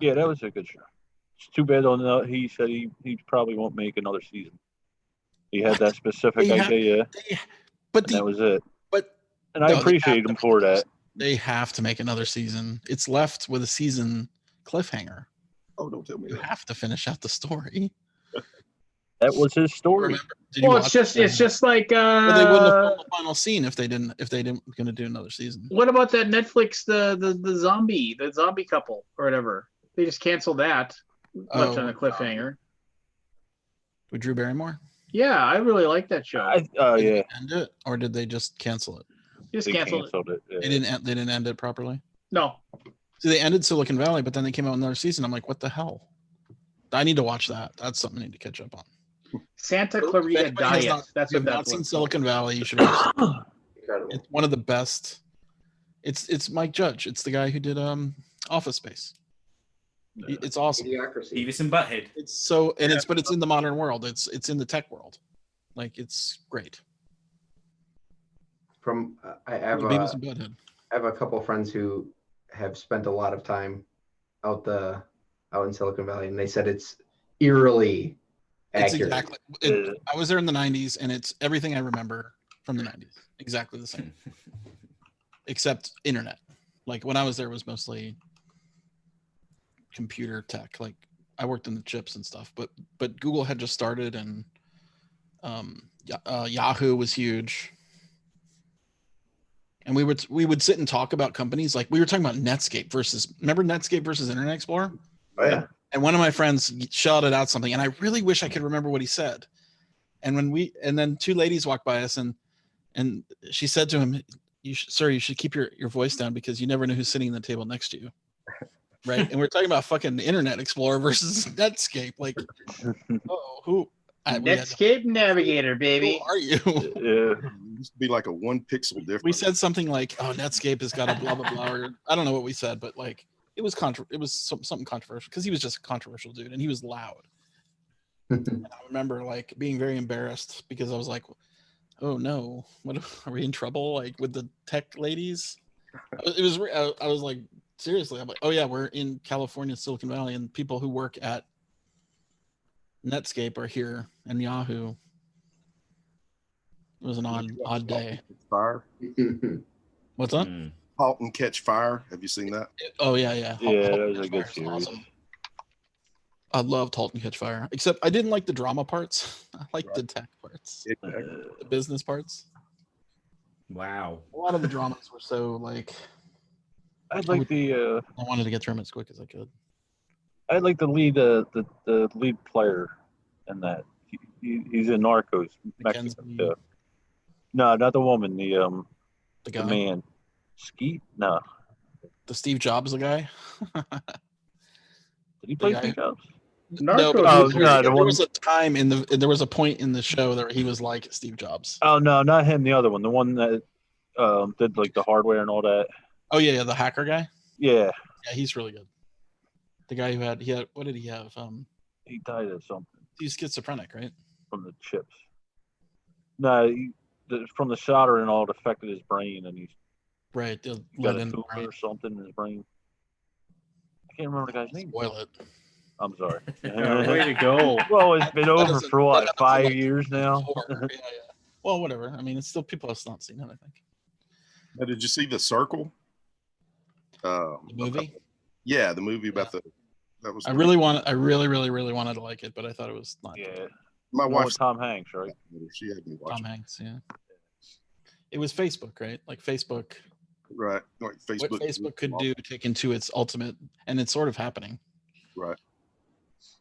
Yeah, that was a good show. It's too bad on the. He said he probably won't make another season. He had that specific They have- idea, But and that was it. but And I no, they appreciate have to him make for another that. They have to make another season. It's left with a season cliffhanger. Oh, don't tell me You that. have to finish out the story. That was his story. Remember? Did you Well, watch it's just like Well, they wouldn't have filmed the final scene if they didn't going to do another season. what about that Netflix the zombie couple or whatever? They just canceled that, left on a cliffhanger. With Drew Barrymore? Yeah, I really like that show. Did Yeah, they end it or did they just cancel it? Just they canceled it. canceled it. Yeah. They didn't end it properly. No, See, they ended Silicon Valley, but then they came out with another season. I'm like, what the hell? I need to watch that. That's something I need to catch up on. Santa If Clarita anybody has Diet. not- That's if you what have not that's seen what. Silicon Valley, you should watch it. Incredible. It's one of the best. It's Mike Judge. It's the guy who did Office Space. It's awesome. Idiocracy. Beavis and Butthead. It's so and it's in the modern world. It's in the tech world. Like it's great. From I have Beavis and Butthead. I have a couple of friends who have spent a lot of time out in Silicon Valley, and they said it's eerily It's accurate. exactly. I was there in the '90s, and it's everything I remember from the '90s. Exactly the same, except internet. Like when I was there, it was mostly computer tech. Like I worked in the chips and stuff, but Google had just started, and Yahoo was huge. And we would sit and talk about companies. Like we were talking about remember Netscape versus Internet Explorer? Oh, yeah. And one of my friends shouted out something, and I really wish I could remember what he said. And then two ladies walked by us, and she said to him, "Sir, you should keep your voice down because you never know who's sitting at the table next to you." Right? And we're talking about fucking Internet Explorer versus Netscape. Like, who? Netscape Navigator, baby. Who are you? Yeah. It used to be like a 1 pixel difference. We said something like, "Oh, Netscape has got a blah blah blah," or I don't know what we said, but like it was something controversial because he was just a controversial dude and he was loud. And I remember like being very embarrassed because I was like, "Oh no, what are we in trouble?" Like with the tech ladies. I was like, seriously, I'm like, "Oh yeah, we're in California, Silicon Valley, and people who work at Netscape are here and Yahoo." It was an odd day. Fire. What's up? Halt and Catch Fire. Have you seen that? Oh yeah. Yeah, Halt that and was a Catch good Fire is series. awesome. I loved Halt and Catch Fire, except I didn't like the drama parts. I liked the tech parts, the business parts. Wow. A lot of the dramas were so like. I'd like I wanted to get through them as quick as I could. I'd like the lead player in that. He's in Narcos. Mexico. Mackenzie. Yeah. No, not the woman. The guy, man. Skeet? No. the Steve Jobs, the guy. Did he play guy- Steve Jobs? No, but Narcos. there was a time there was a point in the show that he was like Steve Jobs. Oh no, not him. The other one, the one that did like the hardware and all that. Oh yeah, the hacker guy. Yeah, Yeah, he's really good. The guy who had what did he have? he died of something He's schizophrenic, right? from the chips. No, from the solder and all, it affected his brain, and he's Right. got a tumor or something in his brain. I can't remember the guy's name. Spoil it. I'm sorry. Way to go. Well, it's been over doesn't- for what, that doesn't 5 like- years now. Yeah. Well, whatever. I mean, it's still people have not seen it. I think Now, did you see The Circle? the movie. Yeah, the movie about that was. I really wanted to like it, but I thought it was not. Yeah, good. my one wife. with Tom Hanks, right? She had me watch Tom Hanks. Yeah. It was Facebook, right? Like Facebook. Right, like Facebook. What Facebook could do taken to its ultimate, and it's sort of happening. Right.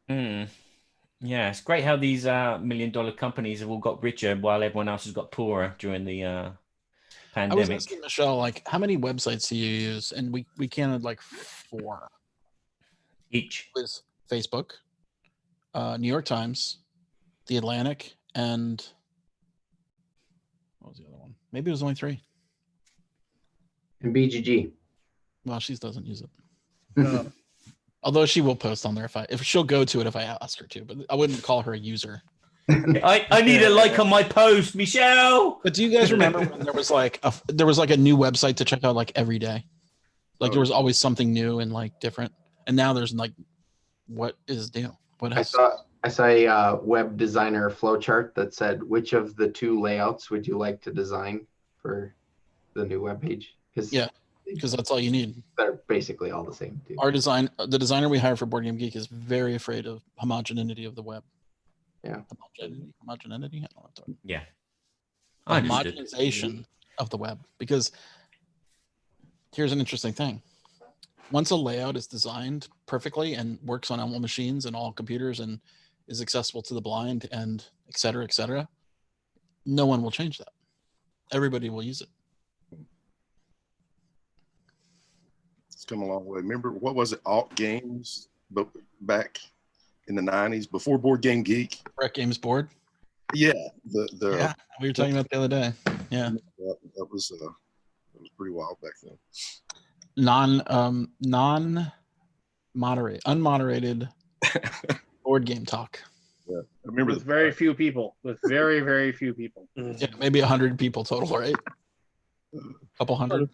Yeah, it's great how these $1 million companies have all got richer while everyone else has got poorer during the I was pandemic. asking Michelle, like, how many websites do you use? And we counted like 4. Each. It was Facebook, New York Times, The Atlantic, and what was the other one? Maybe it was only 3. And BGG. Well, she doesn't use it. Although she will post on there if she'll go to it if I ask her to, but I wouldn't call her a user. I need a like on my post, Michelle. But do you guys remember when there was like a new website to check out like every day? Like there was always something new and like different. And now there's like, what is new? What else? I saw a web designer flowchart that said, which of the two layouts would you like to design for the new web page? Yeah, because that's all you need. They're basically all the same too. The designer we hired for Board Game Geek is very afraid of homogeneity of the web. Yeah. Homogeneity? I don't know what to Yeah. homogenization of the web. Because here's an interesting thing. Once a layout is designed perfectly and works on all machines and all computers and is accessible to the blind and et cetera, no one will change that. Everybody will use it. It's come a long way. Remember, what was it? Alt Games, but back in the 90s, before Board Game Geek. Rec Games Board. Yeah, Yeah, we were talking about the other day. Yeah, that was pretty wild back then. Unmoderated board game talk. Yeah, I remember with very few people. With very, very few people. Yeah, maybe 100 people total, right? A couple hundred.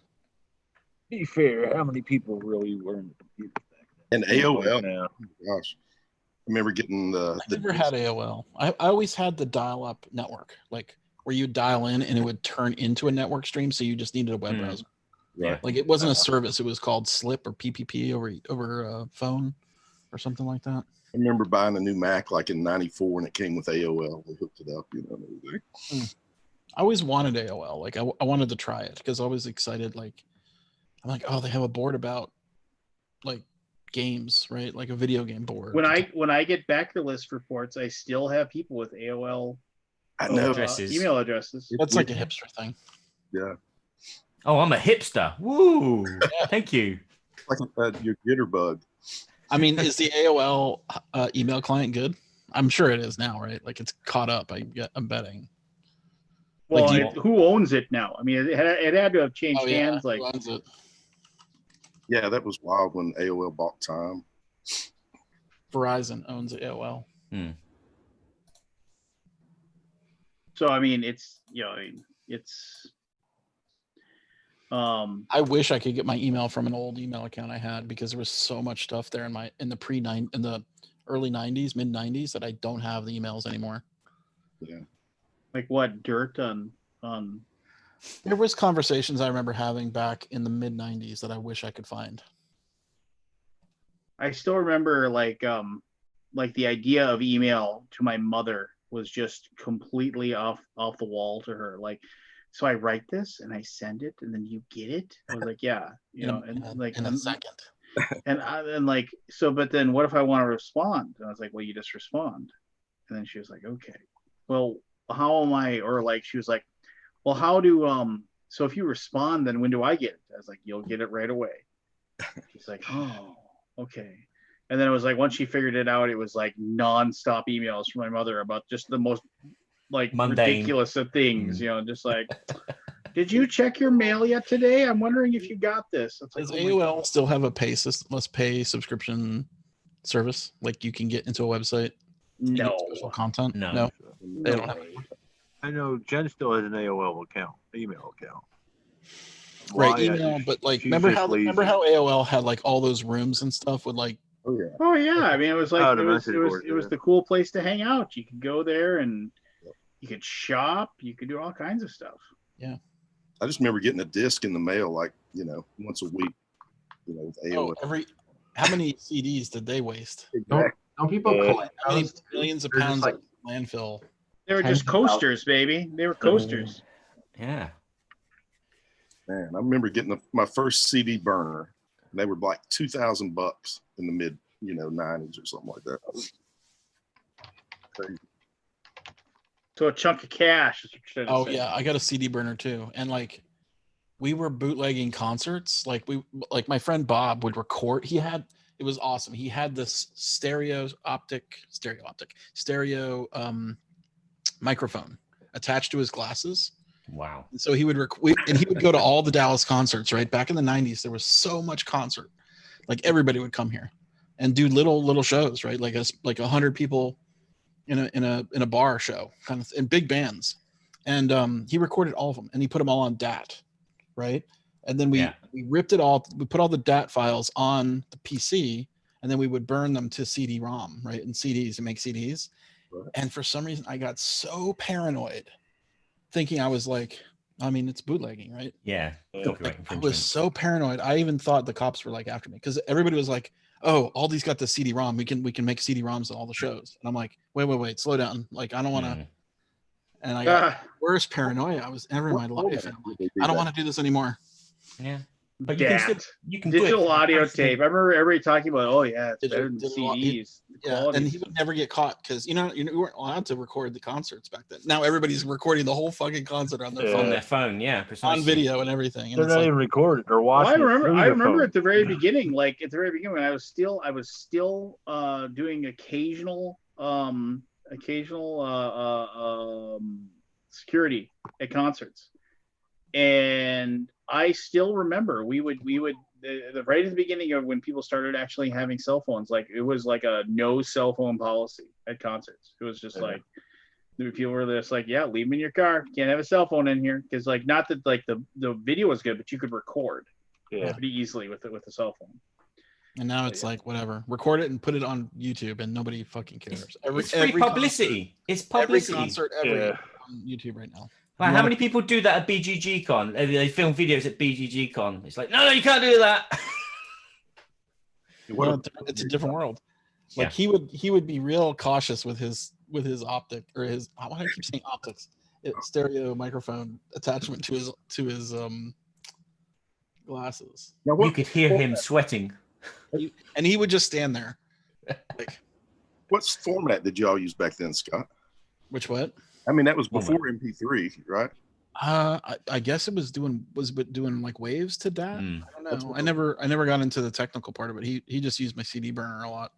Be fair, how many people really were in the computer back then? And AOL. Now. Gosh, I remember getting I never had AOL. I always had the dial-up network, like where you dial in and it would turn into a network stream. So you just needed a web browser. Right. Like it wasn't a service; it was called SLIP or PPP over phone or something like that. I remember buying a new Mac like in '94, and it came with AOL. We hooked it up, and everything. I always wanted AOL. Like I wanted to try it because I was excited. Like I'm like, oh, they have a board about like games, right? Like a video game board. When I get backlist reports, I still have people with AOL know email addresses. That's like a hipster thing. Yeah. Oh, I'm a hipster. Woo! Thank you. Like your jitterbug. I mean, is the AOL email client good? I'm sure it is now, right? Like it's caught up. I'm betting. Well, Like, who owns it now? I mean, it had to have changed hands. Like, who owns it? Yeah, that was wild when AOL bought Time. Verizon owns AOL. So I mean, it's I wish I could get my email from an old email account I had because there was so much stuff there in the early 90s, mid 90s that I don't have the emails anymore. Yeah. Like what dirt on There was conversations I remember having back in the mid 90s that I wish I could find. I still remember like the idea of email to my mother was just completely off the wall to her. Like, so I write this and I send it and then you get it. I was like, yeah, in a second. And like, so, but then what if I want to respond? And I was like, well, you just respond. And then she was like, okay, well, how am I? Or like, she was like, well, how do, so if you respond, then when do I get it? I was like, you'll get it right away. She's like, oh, okay. And then it was like, once she figured it out, it was like nonstop emails from my mother about just the most like mundane, ridiculous of things, just like, did you check your mail yet today? I'm wondering if you got this. It's like, does AOL still have a must pay subscription service? Like you can get into a website? No. Special content? No. They don't have it. I know Jen still has an AOL account, email account. Right, email, but like remember how AOL had like all those rooms and stuff with like oh yeah. I mean, it was like it was the cool place to hang out. You could go there and you could shop, you could do all kinds of stuff. Yeah. I just remember getting a disc in the mail like, once a week, with AOL. How many CDs did they waste? Don't people collect How many those? millions of They're pounds just of landfill? They were just coasters, baby. They were coasters. Yeah. Man, I remember getting my first CD burner. And they were like $2,000 in the mid, 90s or something like that. Crazy. So a chunk of cash. Oh yeah, I got a CD burner too, and like we were bootlegging concerts. Like my friend Bob would record. It was awesome. He had this stereo microphone attached to his glasses. Wow. And so he would he would go to all the Dallas concerts, right? Back in the 90s, there was so much concert. Like everybody would come here and do little shows, right? Like 100 people in a bar show, kind of in big bands, and he recorded all of them and he put them all on DAT, right? And then we ripped it all. We put all the DAT files on the PC, and then we would burn them to CD-ROM, right, and CDs and make CDs. Right. And for some reason, I got so paranoid, thinking I was like, I mean, it's bootlegging, right? Yeah. I was so paranoid. I even thought the cops were like after me because everybody was like, "Oh, all these got the CD-ROM. We can make CD-ROMs of all the shows." And I'm like, "Wait, slow down. Like, I don't want to." And I got worse paranoia I was ever in my life. And I'm like, I don't want to do this anymore. Yeah. But you can digital audio tape. I remember everybody talking about, oh yeah, it's better than CDs. And he would never get caught because you weren't allowed to record the concerts back then. Now everybody's recording the whole fucking concert on their phone. Yeah, precisely. On video and everything. And they're not even recorded or watching. Well, I remember at the very beginning, when I was still doing occasional security at concerts, and I still remember we would right at the beginning of when people started actually having cell phones, like it was like a no cell phone policy at concerts. It was just like people were just like, yeah, leave them in your car. Can't have a cell phone in here because like not that like the video was good, but you could record pretty easily with a cell phone. And now it's like whatever, record it and put it on YouTube, and nobody fucking cares. It's free publicity. It's publicity. Every concert ever on YouTube right now. Wow, how many people do that at BGG Con? They film videos at BGG Con. It's like, no, you can't do that. Well, it's a different world. Like he would be real cautious with his optic or his, why do I keep saying optics? Stereo microphone attachment to his glasses. You could hear him sweating. And he would just stand there. Like, what format did y'all use back then, Scott? Which what? I mean, that was before MP3, right? I guess it was doing like waves to that. I don't know. I never got into the technical part of it. He just used my CD burner a lot.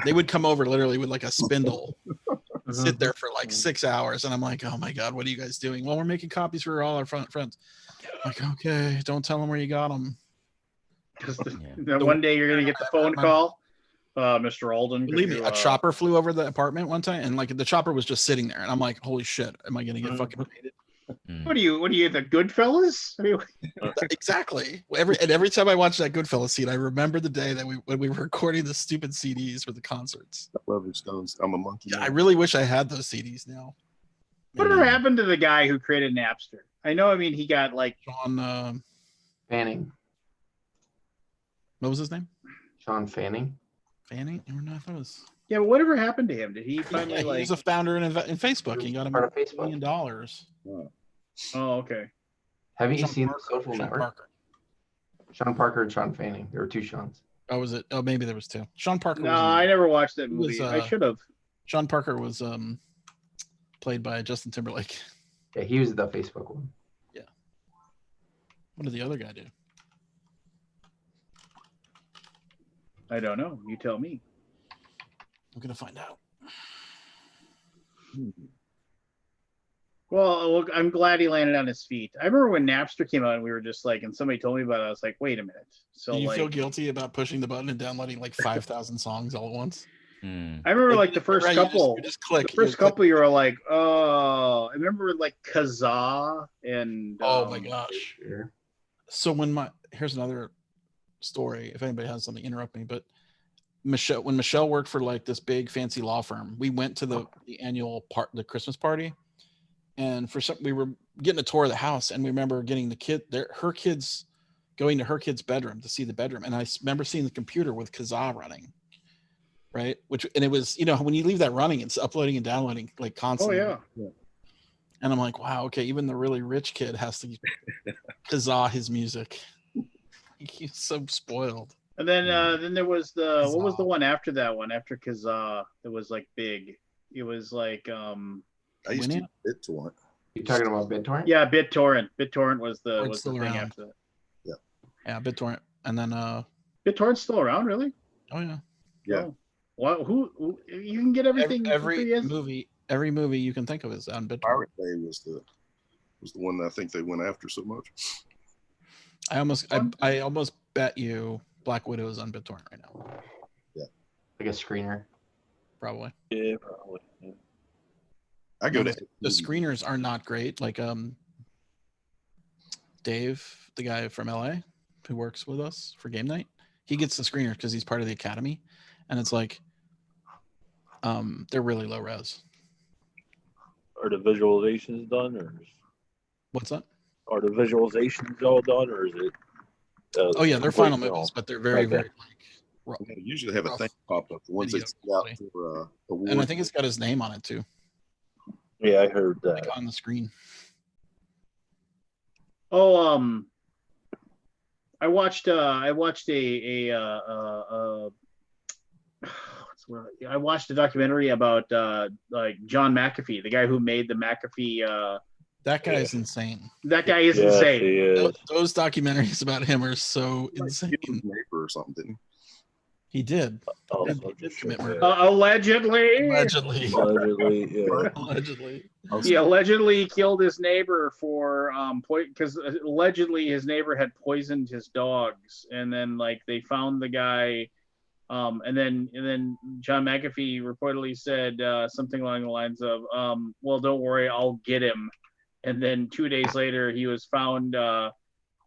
They would come over literally with like a spindle, sit there for like 6 hours, and I'm like, oh my god, what are you guys doing? Well, we're making copies for all our friends. I'm like, okay, don't tell them where you got them. One day you're gonna get the phone call. Mr. Alden. Believe me, a chopper flew over the apartment one time, and like the chopper was just sitting there, and I'm like, "Holy shit, am I gonna get fucking raided?" What are you, the Goodfellas? Exactly. Every time I watch that Goodfellas scene, I remember the day that when we were recording the stupid CDs for the concerts. I love his stones. I'm a monkey. Yeah, I really wish I had those CDs now. Whatever happened to the guy who created Napster? I know. I mean, he got like Sean Fanning. What was his name? Sean Fanning. Fanning? No, I thought it was. Yeah, but whatever happened to him? Did he finally he was a founder in Facebook. He got him $1 million. Oh, okay. Have you seen the Social Network? Sean Parker and Sean Fanning. There were two Seans. Oh, was it? Oh, maybe there was two. Sean Parker. No, I never watched that movie. I should have. Sean Parker was played by Justin Timberlake. Yeah, he was the Facebook one. Yeah. What did the other guy do? I don't know. You tell me. I'm gonna find out. Well, I'm glad he landed on his feet. I remember when Napster came out and we were just like, and somebody told me about it. I was like, wait a minute. So do you feel guilty about pushing the button and downloading like 5,000 songs all at once? I remember like the first couple. You just click. The first couple, you were like, oh. I remember like Kazaa and. Oh my gosh. So here's another story. If anybody has something, interrupt me. But when Michelle worked for like this big fancy law firm, we went to the annual the Christmas party, and we were getting a tour of the house, and we remember getting her kids going to her kid's bedroom to see the bedroom, and I remember seeing the computer with Kazaa running, right? And it was, when you leave that running, it's uploading and downloading like constantly. Oh yeah. And I'm like, wow, okay, even the really rich kid has to Kazaa his music. He's so spoiled. And then there was what was the one after that one? After Kazaa, it was like big. It was like I used to BitTorrent. You talking about BitTorrent? Yeah, BitTorrent. BitTorrent was the thing around. after that. Yeah, BitTorrent, and then BitTorrent's still around, really? Oh yeah. Yeah. Oh. Well, who you can get everything. Every movie you can think of is on BitTorrent. Pirate Bay was the one that I think they went after so much. I almost bet you Black Widow is on BitTorrent right now. Yeah. Like a screener. Probably. Yeah, probably. Yeah. I go to The screeners are not great. Like Dave, the guy from LA who works with us for game night, he gets the screeners because he's part of the academy, and it's like they're really low res. Are the visualizations done, or What's that? are the visualizations all done, or is it? Oh yeah, they're final movies, but they're very, Okay. very like They usually have a rough thing pop up. The ones they video send out quality. for awards. and I think it's got his name on it too, Yeah, I heard that. like on the screen. Oh, I watched I watched a documentary about like John McAfee, the guy who made the McAfee. That guy is insane. That guy is Yes, insane. he is. Those documentaries about him are so Like, insane. give him a neighbor or something. He did. Oh, He such a did shit, commit yeah. murder. Allegedly. Allegedly. Allegedly, yeah. Allegedly. He allegedly killed his neighbor for because allegedly his neighbor had poisoned his dogs, and then like they found the guy, and then John McAfee reportedly said something along the lines of well, don't worry, I'll get him. And then 2 days later he was found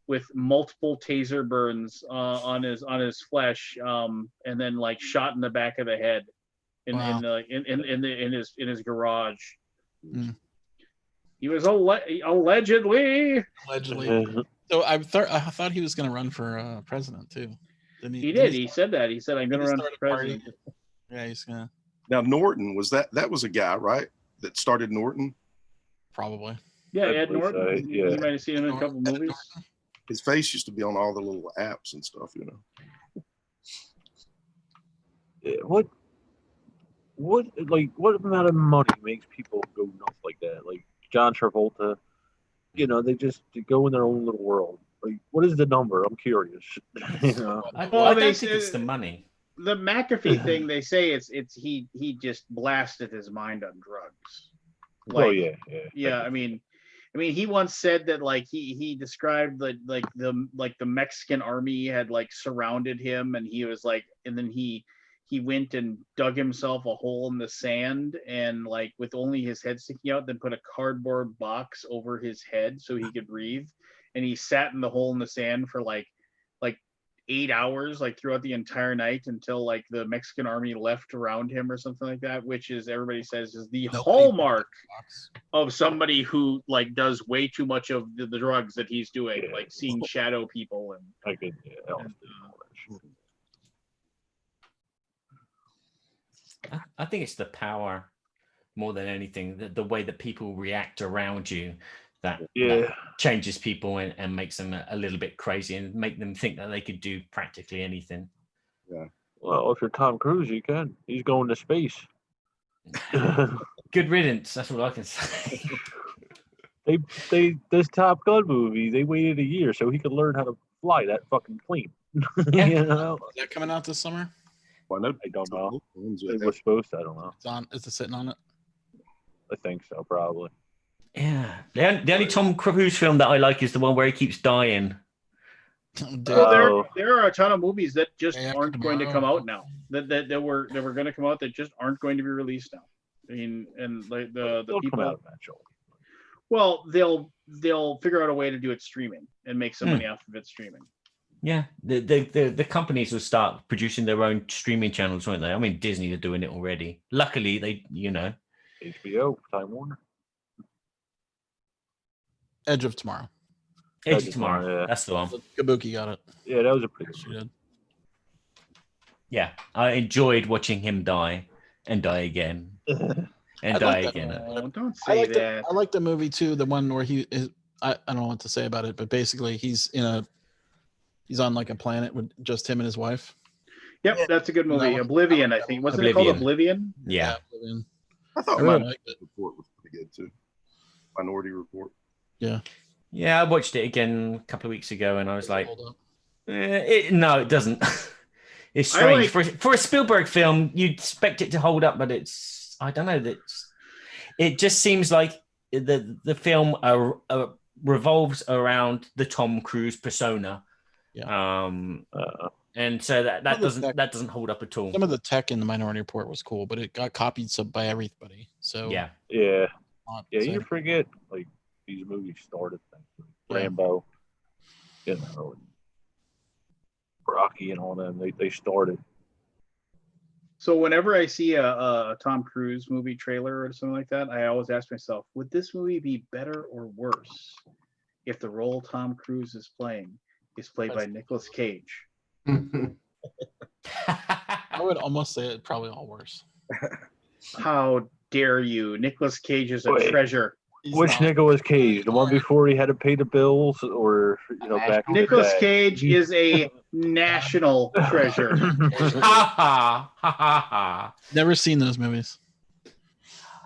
with multiple taser burns on his flesh, and then like shot in the back of the head in his garage. Mm. He was allegedly. So I thought he was going to run for president too. Didn't He did. He said that. He said, "I'm going to run for president." Yeah, he's gonna Now Norton that was a guy, right? That started Norton. probably. Yeah, I Ed believe so, Norton. yeah. You might have seen him in a couple Ed movies. Norton. His face used to be on all the little apps and stuff, you know. Yeah, what amount of money makes people go nuts like that? Like John Travolta, they go in their own little world. Like, what is the number? I'm curious. I Well, don't think it's the money. The McAfee thing, they say it's he just blasted his mind on drugs. Oh yeah. Yeah. I mean, he once said that like he described the Mexican army had like surrounded him, and he was like, and then he went and dug himself a hole in the sand, and like with only his head sticking out, then put a cardboard box over his head so he could breathe, and he sat in the hole in the sand for like 8 hours, like throughout the entire night, until like the Mexican army left around him or something like that, which is, everybody says, is the hallmark of somebody who like does way too much of the drugs that he's doing, like seeing shadow people and I could. I think it's the power more than anything, the way that people react around you that changes people and makes them a little bit crazy and make them think that they could do practically anything. Yeah. Well, if you're Tom Cruise, you can. He's going to space. Good riddance. That's what I can say. This Top Gun movie, they waited a year so he could learn how to fly that fucking plane. Yeah. Is that coming out this summer? Well, I don't know. It was supposed to. I don't know. It's on. Is it sitting on it? I think so, probably. Yeah. The only Tom Cruise film that I like is the one where he keeps dying. Well, there are a ton of movies that just Day After aren't going to come Tomorrow. out now. That were going to come out that just aren't going to be released now. I mean, and like the They'll come people. out eventually. Well, they'll figure out a way to do it streaming and make some money off of it streaming. Yeah, the companies will start producing their own streaming channels, won't they? I mean, Disney are doing it already. Luckily, they, HBO, Time Warner. Edge of Tomorrow. Edge of Tomorrow. Yeah. That's the one. Kabuki got it. Yeah, that was a pretty She did. Yeah, I enjoyed watching him die and die again and I die like that again. Oh, don't I say like that. I like the movie too. The one where he is. I don't know what to say about it, but basically he's on like a planet with just him and his wife. Yep, that's a good movie. That one- Oblivion, I think. Wasn't it called Oblivion? Yeah. Oblivion. I thought I really Minority liked it. Report was pretty good too. Minority Report. Yeah, I watched it again a couple of weeks ago, and I was like, Hold up. no, it doesn't. It's strange for a Spielberg film. You'd expect it to hold up, but I don't know. It just seems like the film revolves around the Tom Cruise persona. Yeah. And so that doesn't hold up at all. Some of the tech in the Minority Report was cool, but it got copied by everybody. So Yeah. Yeah. not. Yeah, So- you forget like these movies started things. Yeah. Rambo, you know, and Rocky and all them. They started. So whenever I see a Tom Cruise movie trailer or something like that, I always ask myself, would this movie be better or worse if the role Tom Cruise is playing is played by Nicolas Cage? I would almost say it probably all worse. How dare you? Nicolas Cage is a Wait. treasure. He's Which not- Nicolas Cage? The one before he had to pay the bills, or back in the Nicolas day? Cage is a national treasure. Ha ha ha ha ha. Never seen those movies.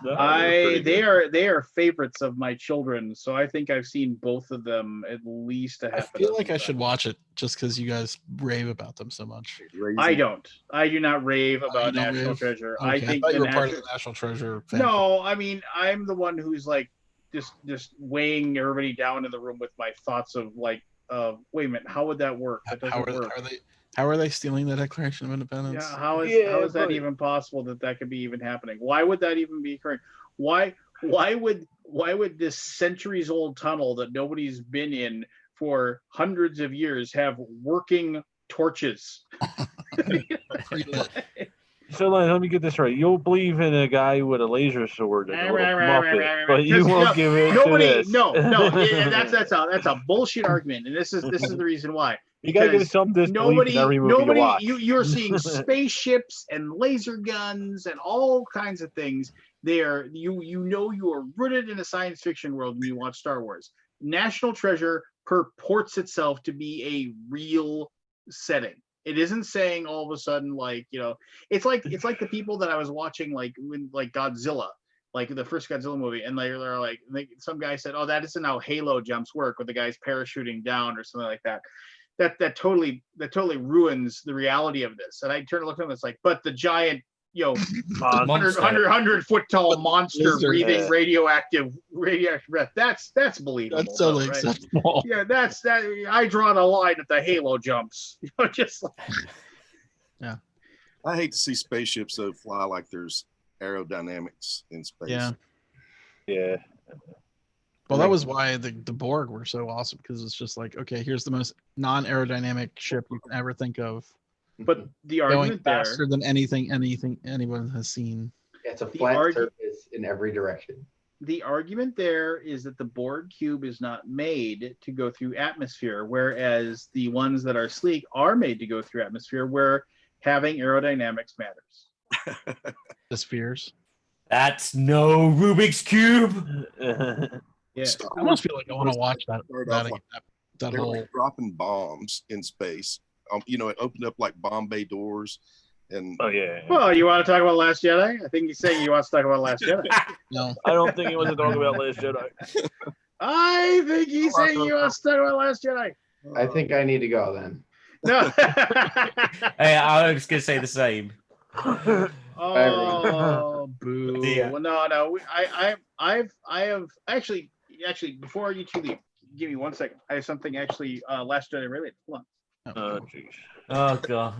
No, they're pretty good. They are favorites of my children, so I think I've seen both of them at least a I half. feel like I should watch it just because you guys rave about them so much. I don't. I do not rave you about don't National rave? Treasure. Okay, I think thought you the were part of National. the National Treasure. Fan No, I mean I'm the one who's like just weighing everybody down in the room with my thoughts of like, wait a minute, how would that work? That How doesn't are, work. how are they stealing the Declaration of Independence? Yeah, how is that but- even possible that could be even happening? Why would that even be occurring? Why would this centuries old tunnel that nobody's been in for hundreds of years have working torches? So let me get this right. You'll believe in a guy with a laser sword and a little Muppet, but you won't give it Nobody, to this. no, yeah, that's a bullshit argument, and this is the reason why. You gotta give Because some disbelief in every movie you watch. you're seeing spaceships and laser guns and all kinds of things there. You are rooted in a science fiction world when you watch Star Wars. National Treasure purports itself to be a real setting. It isn't saying all of a sudden it's like the people that I was watching like Godzilla, like the first Godzilla movie, and they're like some guy said, oh, that isn't how Halo jumps work, with the guys parachuting down or something like that. That totally ruins the reality of this. And I turn to look at them, it's like, but the giant 100 foot tall monster Lizard. breathing radioactive breath, that's believable. That's totally right? acceptable. Yeah, that's that. I draw the line at the Halo jumps. Just like, I hate to see spaceships though fly like there's aerodynamics in space. Yeah. Yeah. Well, that was why the Borg were so awesome, because it's just like, okay, here's the most non-aerodynamic ship you can ever think of, but the going argument there, faster than anything anyone has seen. It's a The flat argu- surface in every direction. the argument there is that the Borg cube is not made to go through atmosphere, whereas the ones that are sleek are made to go through atmosphere, where having aerodynamics matters. The spheres. That's no Rubik's Cube. Yeah. Star I almost Wars feel like I want to watch that started off like that they were whole. like dropping bombs in space. It opened up like bomb bay doors, and Oh yeah. Well, you want to talk about Last Jedi? I think he's saying you want to talk about Last Jedi. No, I don't think he wants to talk about Last Jedi. I think he's saying you want to talk about Last Jedi. I think I need to go then. No. Hey, I was gonna say the same. Oh, boo! Yeah. Well, no. I have actually. Before you two leave, give me 1 second. I have something actually Last Jedi related. Hold on. Oh jeez. Oh god.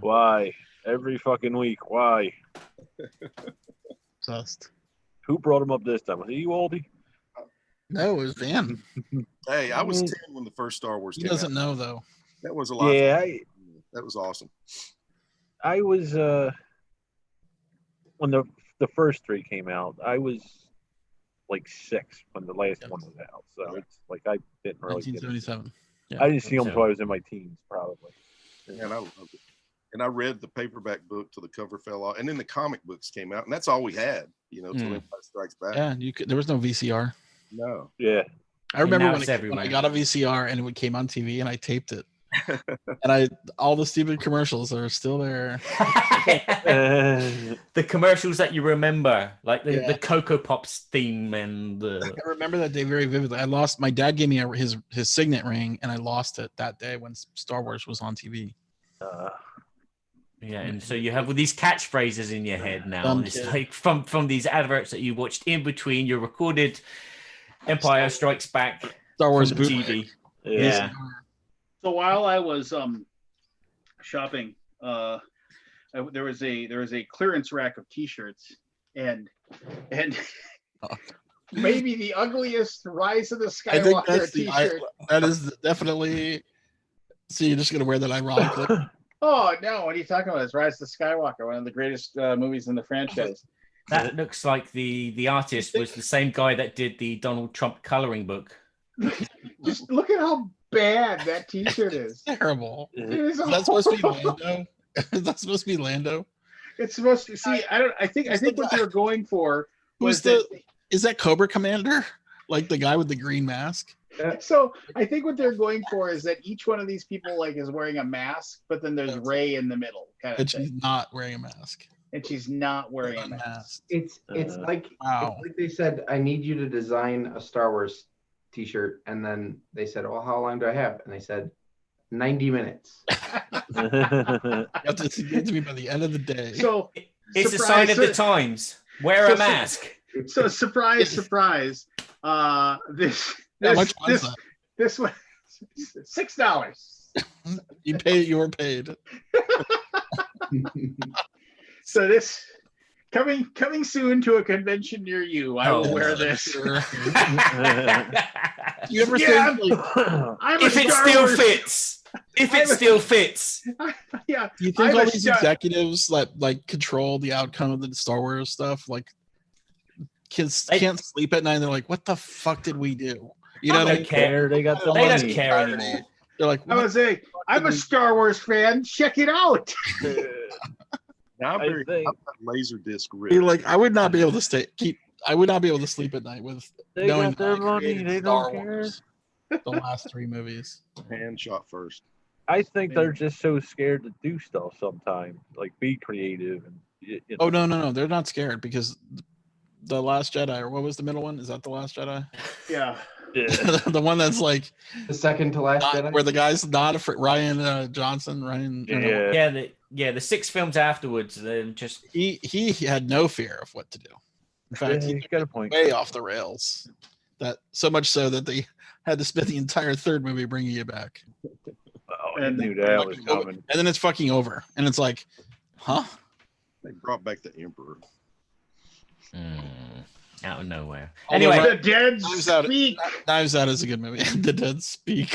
Why? Every fucking week. Why? just Who brought him up this time? Was it you, Aldi? no, it was Van. hey, I was 10 when the first Star Wars He came doesn't out. know though. That was a lot. Yeah, That was awesome. I was when the first three came out, I was like 6 when the last one was out. So it's like I didn't really get it. 1977. I didn't see them until I was in my teens, probably. And I loved it. And I read the paperback book till the cover fell off, and then the comic books came out, and that's all we had, till Empire Strikes Back. Yeah, there was no VCR. No. Yeah. I remember now when it's when everywhere. I got a VCR and it came on TV and I taped it. And all the stupid commercials are still there. The commercials that you remember, like the Yeah. Cocoa Pops theme and I the remember that day very vividly. My dad gave me his signet ring and I lost it that day when Star Wars was on TV. yeah, and so you have all these catchphrases in your head now. Dumb It's kid. like from these adverts that you watched in between your recorded Empire Strikes Back Star Wars from the bootleg. TV. Yeah. Yeah. So while I was shopping, there was a clearance rack of T-shirts, and maybe the ugliest Rise of the I think Skywalker that's T-shirt. that is definitely. So you're just gonna wear that ironically? Oh no! What are you talking about? It's Rise of the Skywalker, one of the greatest movies in the franchise. That looks like the artist was the same guy that did the Donald Trump coloring book. Just look at how bad that T-shirt is. Terrible. It is That's supposed to be Lando. Is that supposed to be Lando? It's supposed to see. I think what they were going for was Is that Cobra Commander? Like the guy with the green mask? So I think what they're going for is that each one of these people like is wearing a mask, but then there's Rey in the middle, kind of And thing. she's not wearing a mask. And she's not wearing a mask. Unmasked. It's like Wow. it's like they said, I need you to design a Star Wars T-shirt, and then they said, "Well, how long do I have?" And they said, 90 minutes. You have to get to me by the end of the day. So It's a sign of the times. Wear a mask. So surprise, surprise. This How much was that? this was $6. You were paid. So this coming soon to a convention near you. I will wear this. Sure. You ever Yeah, think like, If it still fits. If it still fits. Yeah. do you think I'm all a these Star- executives that like control the outcome of the Star Wars stuff, like kids can't sleep at night and they're like, what the fuck did we do? You know They what I don't mean? care. They got the They don't money. care anymore. They're like, I would say I'm a Star Wars fan. Check it out. Now I'm I very think- I'm a laser disc rip. You're like, I would not be able to I would not be able to sleep at night with They knowing got their that I money. created They Star don't care. Wars, the last 3 movies. Hand shot first. I think they're just so scared to do stuff sometimes, like be creative and. Oh no, they're not scared because the Last Jedi, or what was the middle one? Is that the Last Jedi? Yeah. The one that's like The second to last Jedi. where the guy's not afraid. Ryan Johnson. Yeah. The 6 films afterwards, they're just He had no fear of what to do. In fact, Yeah, he he's got a point. way off the rails. That so much so that they had to spend the entire 3rd movie bringing it back. Oh, And- I knew that was coming. And then it's fucking over, and it's like, huh? They brought back the Emperor. out of nowhere. Although Anyway, The dead Knives Out- speak. Knives Out is a good movie. The Dead Speak.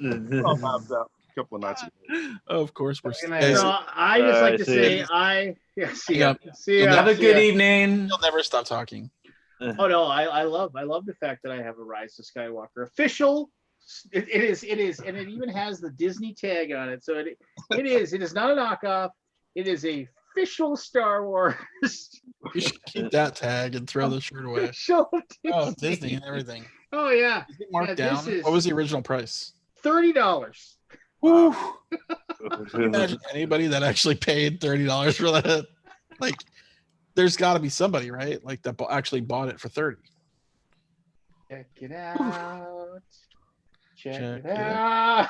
Oh, Knives Out a couple of nights ago. Of course, we're. Fucking guys, So I just like to see. say see ya. Yeah. See ya. have a See good ya. evening. You'll never stop talking. Oh no, I love the fact that I have a Rise of Skywalker official. It is, and it even has the Disney tag on it. So it is not a knockoff. It is a official Star Wars. You should keep that tag and throw the shirt away. Official Oh, Disney and everything. Oh yeah, Is it marked Yeah, down? this is- What was the original price? $30. Woo! Can you imagine anybody that actually paid $30 for that? Like, there's got to be somebody, right? Like that actually bought it for 30. Check it out. Check Check it it out.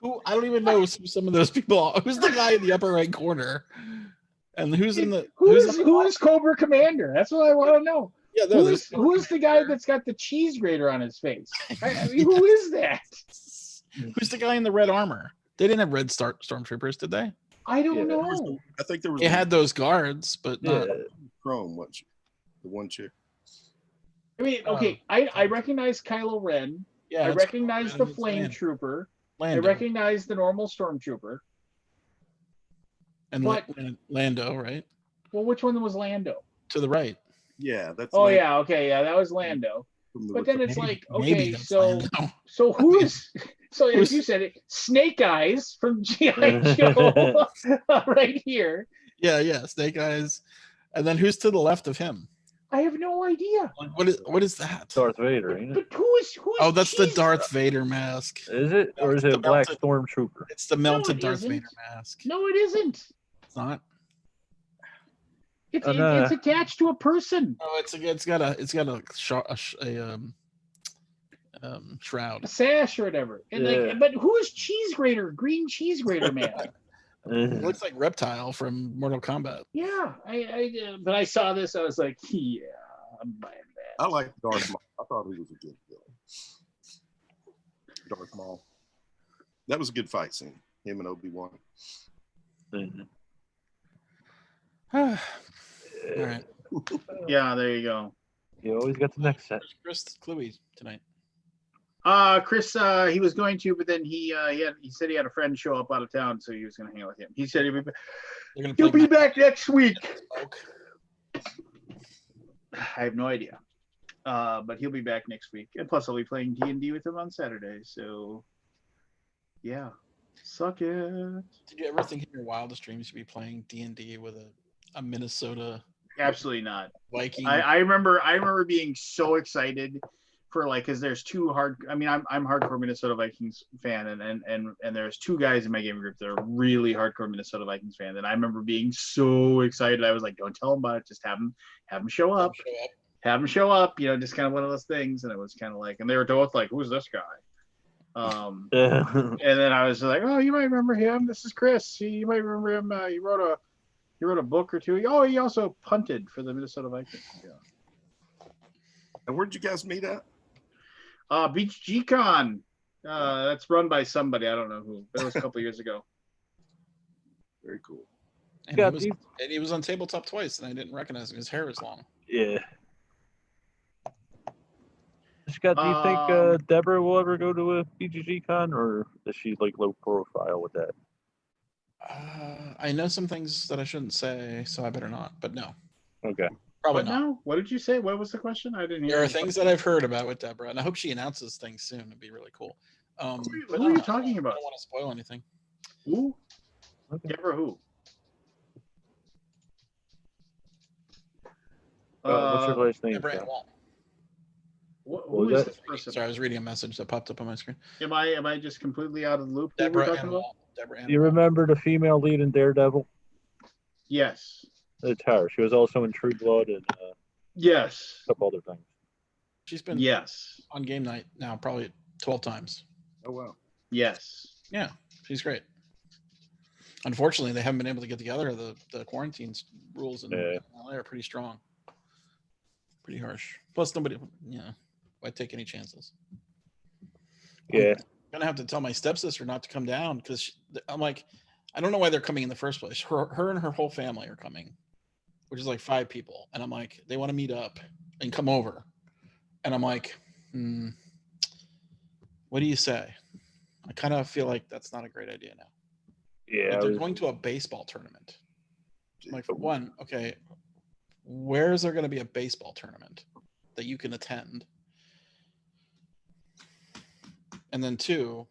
Who I don't even know who some of those people are. Who's the guy in the upper right corner? And who's in the Who who's is Cobra Commander? That's what I want to know. yeah, no, Who's the guy that's got the cheese grater on his face? I mean, who is that? who's the guy in the red armor? They didn't have red stormtroopers, did they? I don't Yeah. know. I think there was They had those guards, but not. Chrome, the one chick. I mean, okay, I recognize Kylo Ren. Yeah, I it's recognize the Ren, it's Flame Lando. Trooper. I Lando. recognize the normal Stormtrooper. and but- Lando, right Well, which one was Lando? to the right. Yeah, that's. Oh Lando yeah, okay, yeah, that was Lando. from the But then it's Maybe- like, maybe okay, that's so Lando. so who is so Who's- as you said it, Snake Eyes from G.I. Joe right here. Yeah, Snake Eyes, and then who's to the left of him? I have no idea. Like, what is that? Darth Vader, ain't it? But who's Oh, that's the cheese- Darth Vader mask. Is it? Or is It's it the a black melted- stormtrooper? It's the melted it Darth isn't. Vader mask. No, it isn't. It's not. It's Oh, no. it's attached to a person. Oh, it's got a shroud. A sash or whatever. And Yeah. like, but who is Cheese Grater? Green Cheese Grater man. It looks like Reptile from Mortal Kombat. Yeah, but I saw this. I was like, yeah, I'm buying that. I like Darth Maul. I thought he was a good villain. Darth Maul. That was a good fight scene. Him and Obi-Wan. All right. Yeah, there you go. You always got the next set. Chris Cluey tonight. Chris, he was going to, but then he said he had a friend show up out of town, so he was going to hang out with him. He said he'll be back next week. I have no idea, but he'll be back next week, and plus I'll be playing D&D with him on Saturday. So, yeah, suck it. Did you ever think in your wildest dreams you'd be playing D&D with a Minnesota? Absolutely not. Viking. I remember being so excited for because there's two I'm hardcore Minnesota Vikings fan, and there's two guys in my gaming group that are really hardcore Minnesota Vikings fans, and I remember being so excited. I was like, don't tell them about it, just have them show up. Just kind of one of those things. And it was kind of and they were both like, who's this guy? And then I was like, oh, you might remember him. This is Chris. You might remember him. He wrote a book or two. Oh, he also punted for the Minnesota Vikings. Yeah. And where'd you guys meet at? Beach G-Con. That's run by somebody. I don't know who. But it was a couple years ago. Very cool. And he was on tabletop twice, and I didn't recognize him. His hair was long. Yeah. Scott, do you think Deborah will ever go to a BGG con, or is she low profile with that? I know some things that I shouldn't say, so I better not. But no. Okay. Probably not. No? What did you say? What was the question? I didn't hear. There are things that I've heard about with Deborah, and I hope she announces things soon. It'd be really cool. Who are you talking about? I don't want to spoil anything. Who? Okay. Deborah who? What's her last name? Deborah Ann Wall. Who is this person? Sorry, I was reading a message that popped up on my screen. Am I just completely out of the loop? Deborah Ann Wall. Do you remember the female lead in Daredevil? Yes. It's her. She was also in True Blood and yes, a couple other things. She's been on game night now probably 12 times. Oh wow. Yes. Yeah, she's great. Unfortunately, they haven't been able to get together. The quarantine rules in LA are pretty strong, pretty harsh. Plus, nobody, why take any chances? Yeah. I'm gonna have to tell my stepsister not to come down because I'm like, I don't know why they're coming in the first place. Her and her whole family are coming, which is 5 people, and I'm like, they want to meet up and come over, and I'm like, what do you say? I kind of feel like that's not a great idea now. Yeah, they're going to a baseball tournament. I'm like, for one, okay, where is there going to be a baseball tournament that you can attend? And then 2,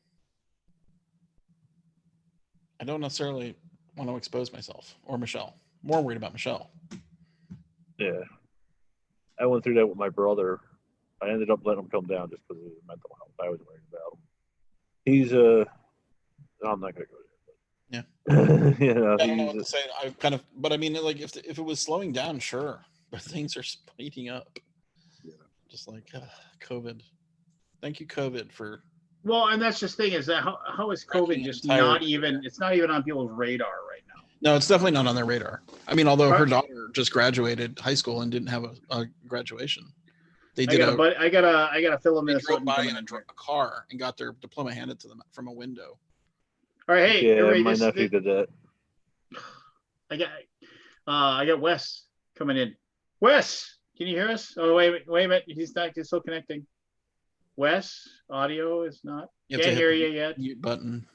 I don't necessarily want to expose myself or Michelle. More worried about Michelle. Yeah. I went through that with my brother. I ended up letting him come down just because of his mental health. I was worried about him. He's I'm not gonna go there. But, yeah. I don't know what to say. But I mean, if it was slowing down, sure. But things are speeding up. Yeah. Just COVID. Thank you, COVID, for. Well, and that's just the thing is that how is COVID just not even? It's not even on people's radar right now. No, it's definitely not on their radar. I mean, although her daughter just graduated high school and didn't have a graduation. They did. I gotta fill them in. They drove by in a car and got their diploma handed to them from a window. All right, hey, my nephew did that. I got Wes coming in. Wes, can you hear us? Oh, wait a minute. He's still connecting. Wes, audio is not. Can't hear you yet. Mute button.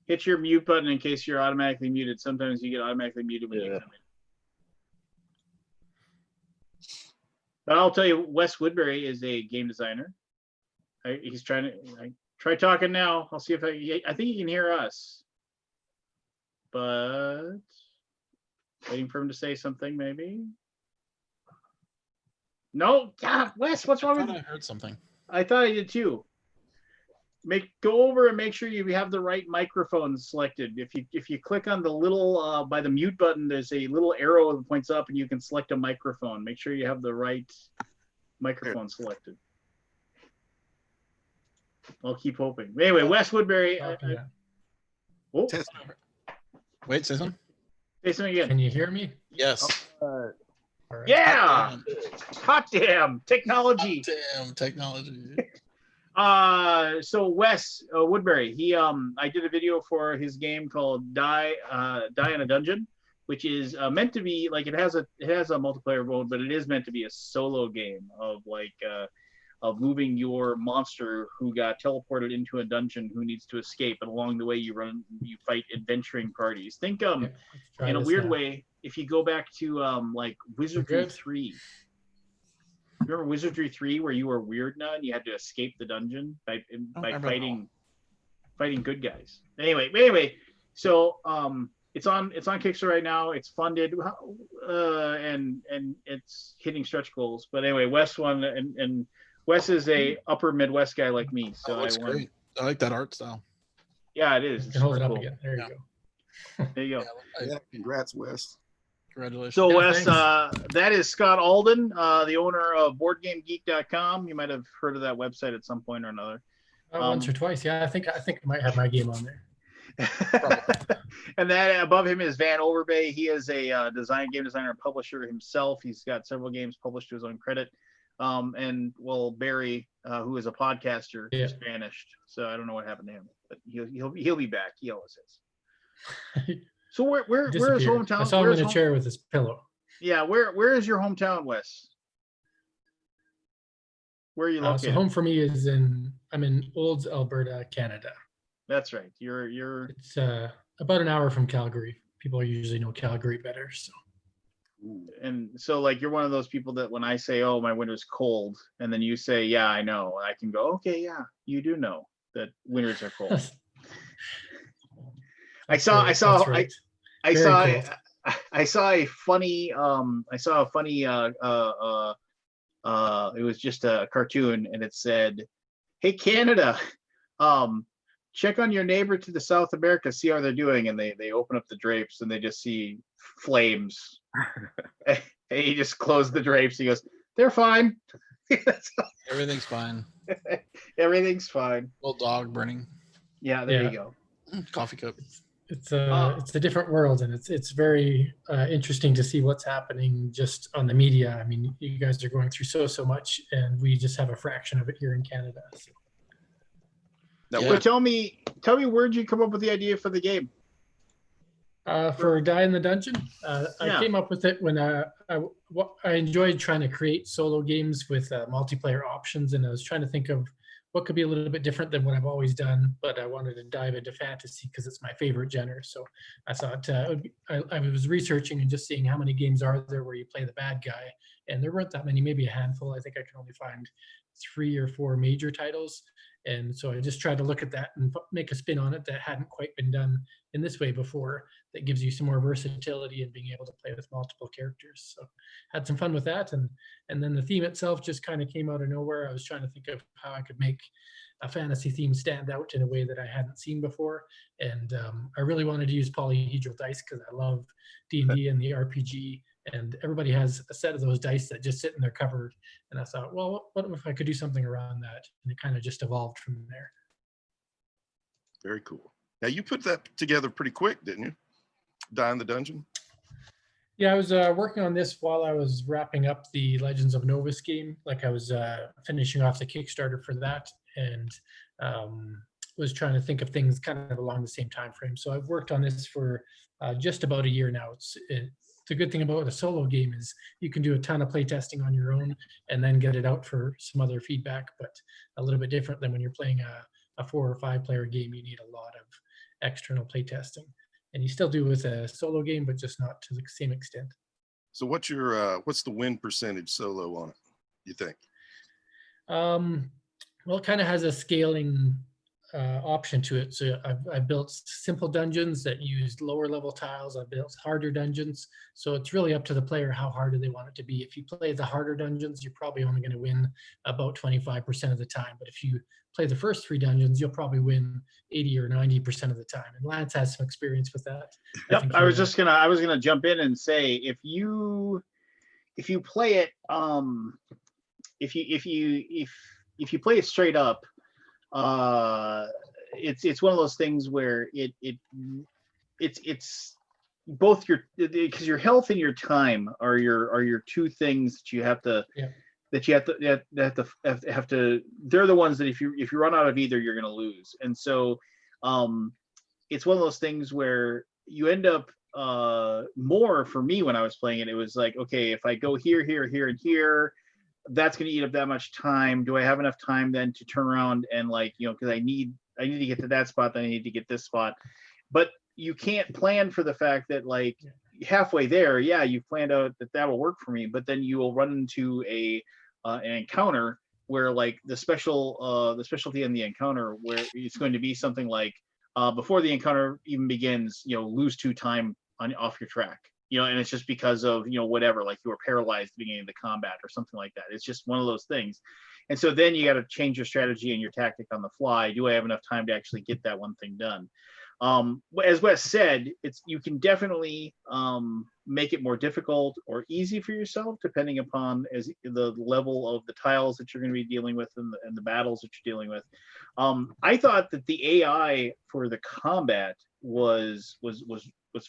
Hit your mute button in case you're automatically muted. Sometimes you get automatically muted when you come in. But I'll tell you, Wes Woodbury is a game designer. He's trying to try talking now. I'll see if I think he can hear us. But waiting for him to say something, maybe. No, God, Wes, what's wrong with you? I heard something. I thought I did too. Go over and make sure you have the right microphone selected. If you click on the little by the mute button, there's a little arrow that points up and you can select a microphone. Make sure you have the right microphone selected. I'll keep hoping. Anyway, Wes Woodbury. Wait, say something. Say something again. Can you hear me? Yes. Right. Yeah. Hot damn technology. Hot damn technology. So Wes Woodbury, I did a video for his game called Die in a Dungeon, which is meant to be like it has a multiplayer mode, but it is meant to be a solo game of like of moving your monster who got teleported into a dungeon who needs to escape, and along the way you fight adventuring parties. Think in a weird way, if you go back to like Wizardry 3. Remember Wizardry 3 where you were Weird Nun and you had to escape the dungeon by fighting good guys. Anyway, so it's on Kickstarter right now. It's funded and it's hitting stretch goals. But anyway, Wes won, and Wes is a upper Midwest guy like me, so looks I won. great. I like that art style. Yeah, it is. You It's can hold it super up cool. again. There you go. There you go. Yeah, congrats, Wes. Congratulations. So Yeah, Wes, thanks. that is Scott Alden, the owner of BoardGameGeek.com. You might have heard of that website at some point or another. Once or twice. Yeah, I think I might have my game on there. And that above him is Van Overbay. He is a game designer and publisher himself. He's got several games published to his own credit. And well, Barry, who is a podcaster, just vanished. So I don't know what happened to him, but he'll be back. He always is. So where is hometown? I saw him in a chair with his pillow. Yeah, where is your hometown, Wes? Where are you located? So home for me is I'm in Olds, Alberta, Canada. That's right. You're. It's about an hour from Calgary. People usually know Calgary better. So. And so like you're one of those people that when I say, oh, my winter's cold, and then you say, yeah, I know, I can go, okay, yeah, you do know that winters are cold. I saw a funny it was just a cartoon, and it said, hey Canada, check on your neighbor to the South America, see how they're doing. And they open up the drapes and they just see flames. And he just closed the drapes. He goes, they're fine. Everything's fine. Everything's fine. Little dog burning. Yeah, there you go. Coffee cup. It's a different world, and it's very interesting to see what's happening just on the media. I mean, you guys are going through so much, and we just have a fraction of it here in Canada. So. So tell me, where'd you come up with the idea for the game? For Die in the Dungeon, I came up with it when I enjoyed trying to create solo games with multiplayer options, and I was trying to think of what could be a little bit different than what I've always done, but I wanted to dive into fantasy because it's my favorite genre. So I thought I was researching and just seeing how many games are there where you play the bad guy, and there weren't that many, maybe a handful. I think I can only find 3 or 4 major titles. And so I just tried to look at that and make a spin on it that hadn't quite been done in this way before, that gives you some more versatility and being able to play with multiple characters. So had some fun with that. And then the theme itself just kind of came out of nowhere. I was trying to think of how I could make a fantasy theme stand out in a way that I hadn't seen before. And I really wanted to use polyhedral dice because I love D&D and the RPG. And everybody has a set of those dice that just sit in their cupboard. And I thought, well, what if I could do something around that? And it kind of just evolved from there. Very cool. Now you put that together pretty quick, didn't you? Die in the Dungeon? Yeah, I was working on this while I was wrapping up the Legends of Novus game. Like I was finishing off the Kickstarter for that, and was trying to think of things kind of along the same time frame. So I've worked on this for just about a year now. The good thing about a solo game is you can do a ton of play testing on your own and then get it out for some other feedback, but a little bit different than when you're playing a 4 or 5 player game. You need a lot of external play testing, and you still do with a solo game, but just not to the same extent. So what's the win percentage solo on it, you think? Well, it kind of has a scaling option to it. So I built simple dungeons that used lower level tiles. I built harder dungeons. So it's really up to the player how hard do they want it to be. If you play the harder dungeons, you're probably only going to win about 25% of the time. But if you play the first 3 dungeons, you'll probably win 80 or 90% of the time. And Lance has some experience with that. Yep. I was gonna jump in and say, if you play it, if you play it straight up, it's one of those things where it's both because your health and your time are your 2 things that you have to they're the ones that if you run out of either, you're going to lose. And so it's one of those things where you end up more for me when I was playing it. It was like, okay, if I go here, here, here, and here, that's going to eat up that much time. Do I have enough time then to turn around and like, you know, because I need to get to that spot, then I need to get this spot. But you can't plan for the fact that like halfway there, yeah, you've planned out that that'll work for me, but then you will run into an encounter where like the specialty in the encounter where it's going to be something like before the encounter even begins, you know, lose 2 time off your track, you know, and it's just because of, you know, whatever, like you were paralyzed at the beginning of the combat or something like that. It's just one of those things. And so then you got to change your strategy and your tactic on the fly. Do I have enough time to actually get that one thing done? As Wes said, you can definitely make it more difficult or easy for yourself depending upon the level of the tiles that you're going to be dealing with and the battles that you're dealing with. I thought that the AI for the combat was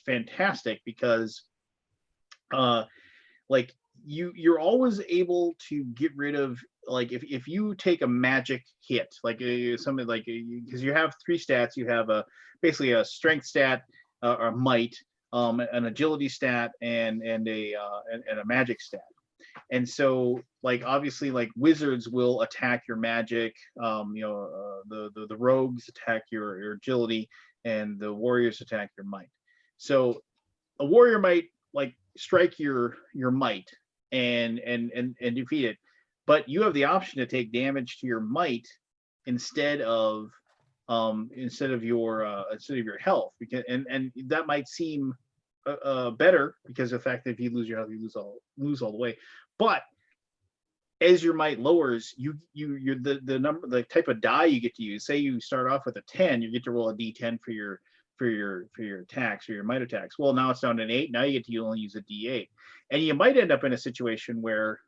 fantastic because like you're always able to get rid of, like if you take a magic hit, like something like, because you have 3 stats, you have basically a strength stat, or a might, an agility stat, and a magic stat. And so like obviously like wizards will attack your magic, you know, the rogues attack your agility, and the warriors attack your might. So a warrior might like strike your might and defeat it, but you have the option to take damage to your might instead of your health, because and that might seem better because of the fact that if you lose your health, you lose all the way. But as your might lowers, you're the type of die you get to use. Say you start off with a 10, you get to roll a d10 for your attacks or your might attacks. Well, now it's down to an 8. Now you get to only use a d8, and you might end up in a situation where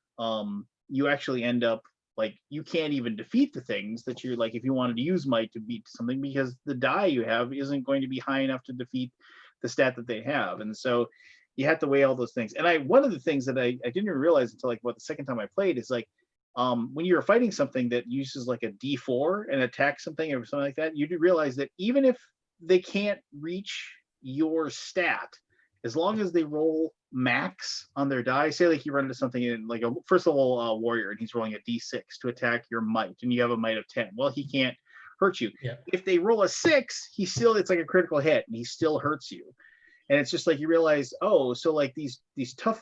you actually end up like you can't even defeat the things that you're like, if you wanted to use might to beat something, because the die you have isn't going to be high enough to defeat the stat that they have. And so you have to weigh all those things. And one of the things that I didn't even realize until like the second time I played is like when you're fighting something that uses like a d4 and attacks something or something like that, you do realize that even if they can't reach your stat, as long as they roll max on their die, say like you run into something in like a first level warrior and he's rolling a d6 to attack your might, and you have a might of 10. Well, he can't hurt you. Yeah. If they roll a 6, it's like a critical hit and he still hurts you. And it's just like you realize, oh, so like these tough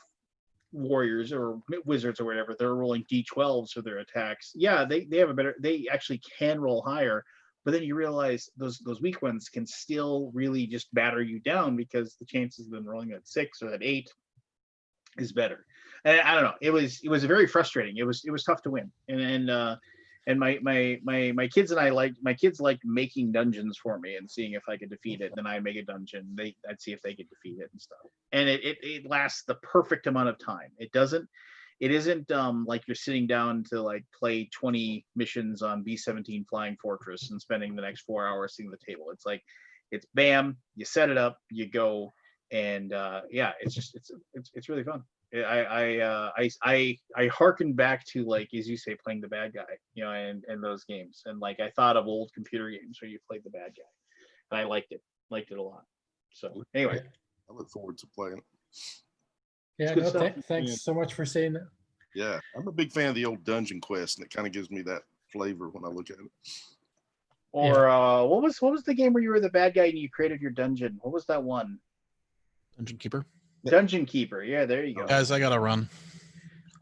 warriors or wizards or whatever, they're rolling d12s for their attacks. Yeah, they actually can roll higher. But then you realize those weak ones can still really just batter you down because the chances of them rolling at 6 or at 8 is better. And I don't know. It was very frustrating. It was tough to win. And my kids and I liked making dungeons for me and seeing if I could defeat it. Then I make a dungeon. I'd see if they could defeat it and stuff. And it lasts the perfect amount of time. It isn't like you're sitting down to like play 20 missions on B-17 Flying Fortress and spending the next 4 hours sitting at the table. It's like, it's bam, you set it up, you go, and yeah, it's really fun. I hearken back to, like, as you say, playing the bad guy, you know, and those games, and like I thought of old computer games where you played the bad guy, and I liked it a lot. So anyway, I look forward to playing it. Yeah, no, thanks so much for saying that. Yeah, I'm a big fan of the old Dungeon Quest, and it kind of gives me that flavor when I look at it. Or what was the game where you were the bad guy and you created your dungeon? What was that one? Dungeon Keeper. Dungeon Keeper. Yeah, there you go. Guys, I gotta run.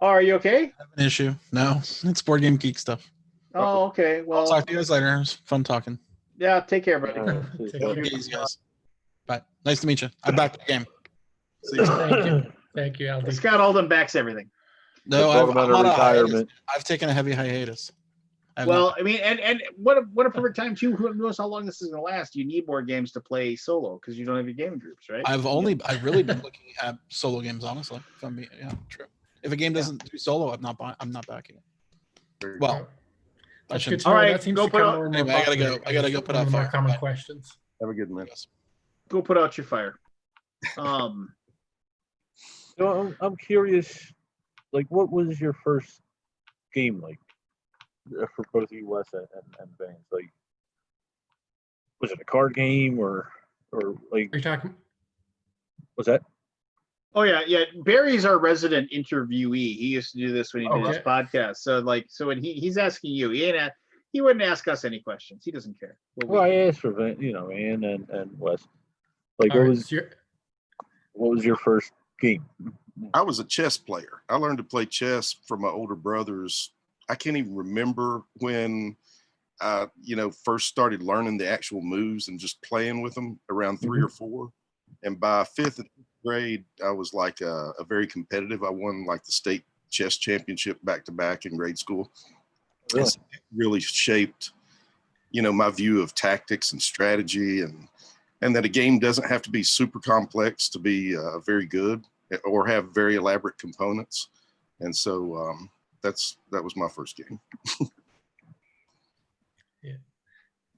Oh, are you okay? I have an issue. No, it's Board Game Geek stuff. Oh, okay. Well, I'll talk to you guys later. It was fun talking. Yeah, take care, buddy. Take it easy, guys. Bye. Nice to meet you. I'm back to the game. Thank you. Thank you, Aldi. Scott Alden backs everything. I'm No, talking about a retirement. I've taken a heavy hiatus. Well, I mean, and what a perfect time too. Who knows how long this is going to last? You need more games to play solo because you don't have your gaming groups, right? I've really been looking at solo games, honestly. Yeah, true. If a game doesn't do solo, I'm not backing it. Well, that's good. All right, that seems go to put come out. more and Anyway, more I gotta go. popular. I gotta go put One out of the more fire. common Bye. questions. Have a good one. Go put out your fire. So I'm curious, like, what was your first game like for both you, Wes and Vance? Like, was it a card game or like? Are you talking? Was that? Oh yeah, yeah. Barry's our resident interviewee. He used to do this when he did his podcast. So when he's asking you, he wouldn't ask us any questions. He doesn't care. Well, I asked for Ann and Wes. Like, what was your first game? I was a chess player. I learned to play chess from my older brothers. I can't even remember when I, first started learning the actual moves and just playing with them around 3 or 4. And by 5th and 6th grade, I was like a very competitive. I won like the state chess championship back to back in grade school. Really? And so it really shaped, my view of tactics and strategy, and that a game doesn't have to be super complex to be very good or have very elaborate components. And so that was my first game.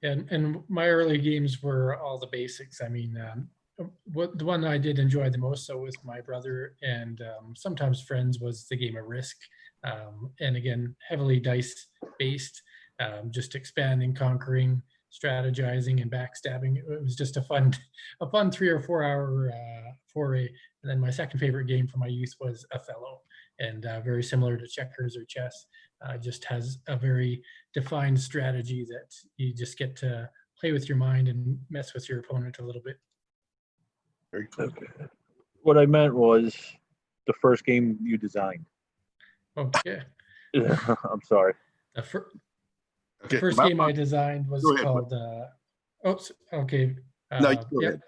Yeah, and my early games were all the basics. I mean, the one I did enjoy the most, so with my brother and sometimes friends, was the game of Risk, and again, heavily dice based, just expanding, conquering, strategizing, and backstabbing. It was just a fun 3 or 4 hour foray. And then my second favorite game from my youth was Othello, and very similar to checkers or chess, just has a very defined strategy that you just get to play with your mind and mess with your opponent a little bit. Very cool. Okay. What I meant was the first game you designed. Okay. I'm sorry. The first game I designed was called. Okay. No, you go ahead.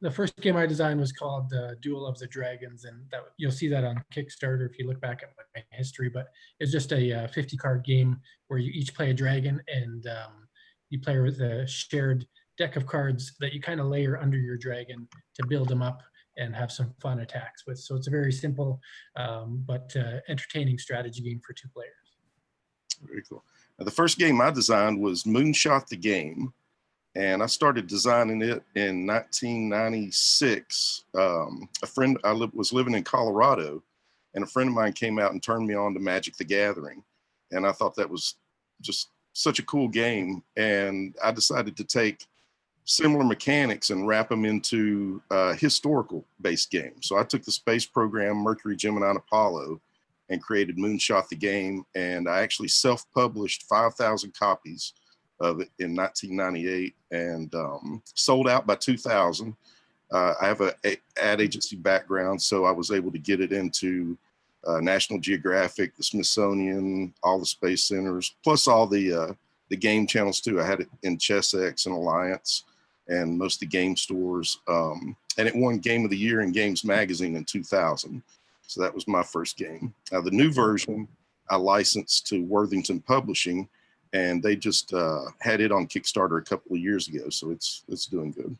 The first game I designed was called Duel of the Dragons, and you'll see that on Kickstarter if you look back at my history. But it's just a 50-card game where you each play a dragon, and you play with a shared deck of cards that you kind of layer under your dragon to build them up and have some fun attacks with. So it's a very simple but entertaining strategy game for 2 players. Very cool. Now, the first game I designed was Moonshot the Game, and I started designing it in 1996. A friend, was living in Colorado, and a friend of mine came out and turned me on to Magic the Gathering, and I thought that was just such a cool game, and I decided to take similar mechanics and wrap them into historical based games. So I took the space program Mercury, Gemini, and Apollo and created Moonshot the Game, and I actually self-published 5,000 copies of it in 1998 and sold out by 2000. I have an ad agency background, so I was able to get it into National Geographic, the Smithsonian, all the space centers, plus all the game channels too. I had it in ChessX and Alliance and most of the game stores. And it won Game of the Year in Games Magazine in 2000. So that was my first game. Now the new version I licensed to Worthington Publishing, and they just had it on Kickstarter a couple of years ago. So it's doing good.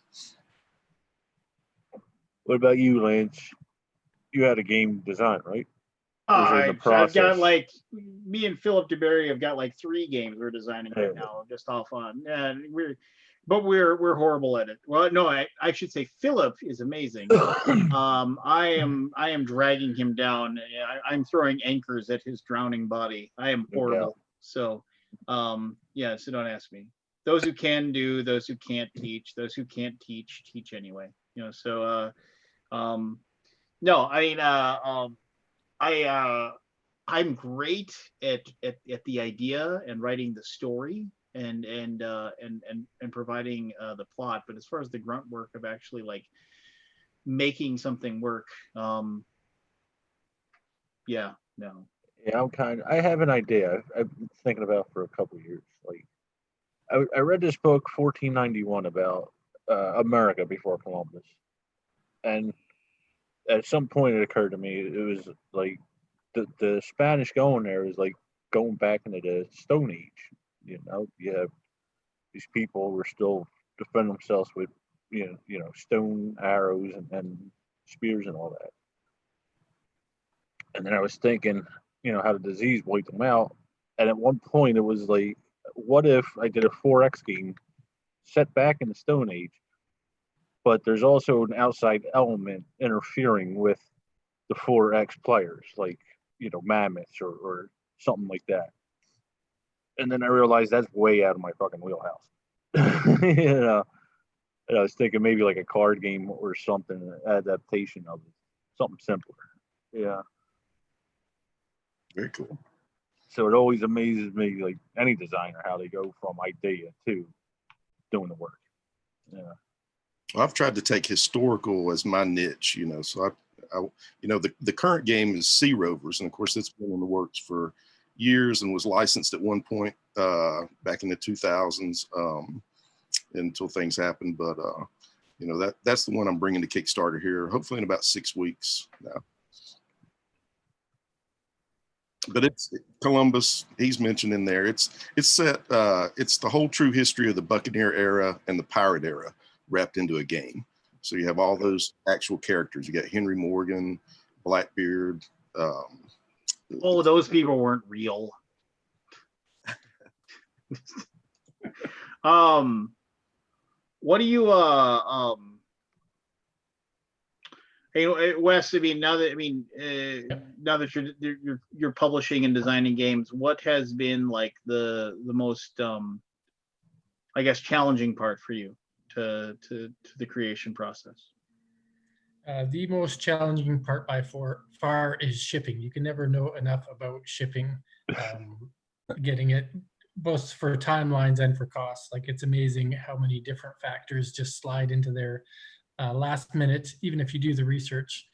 What about you, Lance? You had a game design, right? I've got me and Philip DeBerry have got 3 games we're designing right now, just all fun. And we're horrible at it. Well, no, I should say Philip is amazing. I am dragging him down. I'm throwing anchors at his drowning body. I am horrible. So so don't ask me. Those who can do, those who can't teach, those who can't teach anyway. So no, I mean I'm great at the idea and writing the story and providing the plot, but as far as the grunt work of actually making something work, no. Yeah, I have an idea I've been thinking about for a couple of years. I read this book 1491 about America before Columbus, and at some point it occurred to me it was the Spanish going there is going back into the Stone Age. You have these people were still defending themselves with stone arrows and spears and all that. And then I was thinking, how the disease wiped them out. And at one point it was what if I did a 4X game set back in the Stone Age, but there's also an outside element interfering with the 4X players, mammoths or something like that. And then I realized that's way out of my fucking wheelhouse. And I was thinking maybe like a card game or something, an adaptation of it, something simpler. Yeah. Very cool. So it always amazes me, like any designer, how they go from idea to doing the work. Yeah. Well, I've tried to take historical as my niche, so the current game is Sea Rovers, and of course it's been in the works for years and was licensed at one point back in the 2000s until things happened. But that's the one I'm bringing to Kickstarter here, hopefully in about 6 weeks now. But it's Columbus. He's mentioned in there. It's set. It's the whole true history of the Buccaneer era and the pirate era wrapped into a game. So you have all those actual characters. You got Henry Morgan, Blackbeard. Those people weren't real. What do you hey Wes? Now that you're publishing and designing games, what has been like the most I guess challenging part for you to the creation process? The most challenging part by far is shipping. You can never know enough about shipping, getting it both for timelines and for costs. Like, it's amazing how many different factors just slide into their last minute. Even if you do the research,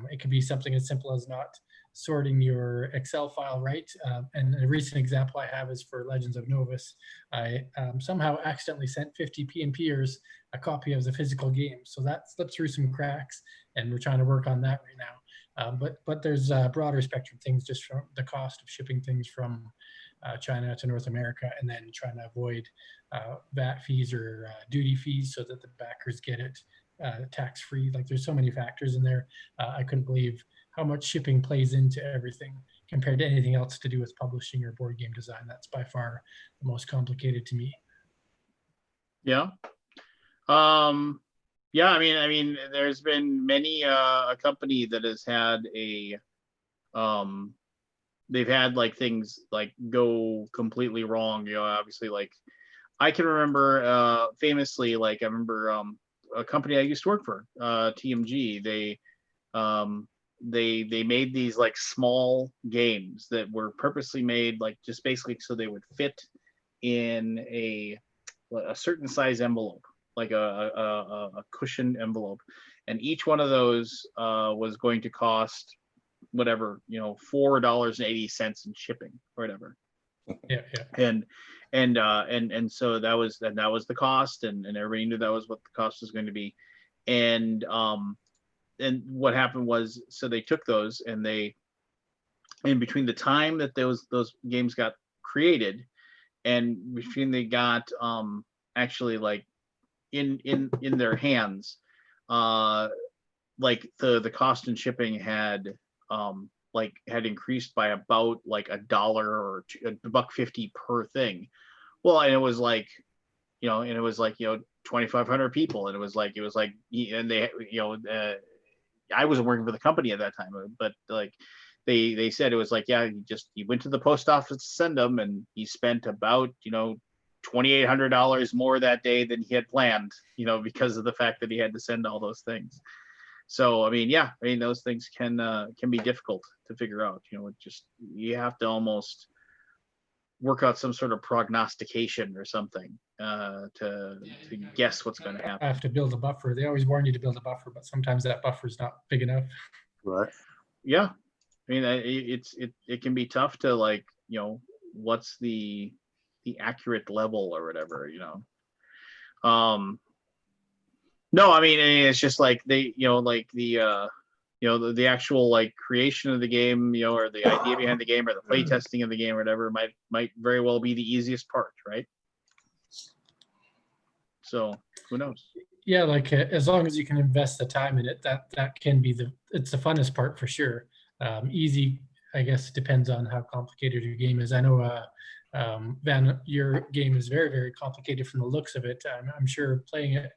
it could be something as simple as not sorting your Excel file right. And a recent example I have is for Legends of Novus. I somehow accidentally sent 50 PNPers a copy of the physical game. So that slipped through some cracks, and we're trying to work on that right now. But there's a broader spectrum of things, just from the cost of shipping things from China to North America, and then trying to avoid VAT fees or duty fees so that the backers get it tax-free. Like, there's so many factors in there. I couldn't believe how much shipping plays into everything compared to anything else to do with publishing or board game design. That's by far the most complicated to me. Yeah. Yeah, I mean, there's been many a company that has had they've had like things like go completely wrong. Obviously, like I can remember famously, like I remember a company I used to work for, TMG. They made these like small games that were purposely made like just basically so they would fit in a certain size envelope, like a cushion envelope, and each one of those was going to cost whatever, $4.80 in shipping or whatever. Yeah. And so that was the cost, and everybody knew that was what the cost was going to be. And what happened was, so they took those, and they, in between the time that those games got created and between they got actually like in their hands, like the cost and shipping had increased by about like $1 or $1.50 per thing. Well, and it was like, 2,500 people, and it was like, and they, I wasn't working for the company at that time, but like they said it was like, yeah, you went to the post office to send them, and he spent about $2,800 more that day than he had planned, because of the fact that he had to send all those things. So those things can be difficult to figure out. You have to almost work out some sort of prognostication or something to guess what's going to happen. I have to build a buffer. They always warn you to build a buffer, but sometimes that buffer is not big enough. Right. Yeah, it can be tough to like, what's the accurate level or whatever, No, it's just like they, like the actual like creation of the game, or the idea behind the game, or the play testing of the game or whatever might very well be the easiest part, right? So who knows? Yeah, like as long as you can invest the time in it, that can be it's the funnest part for sure. Easy, I guess, depends on how complicated your game is. I know, Van, your game is very, very complicated from the looks of it. I'm sure playing it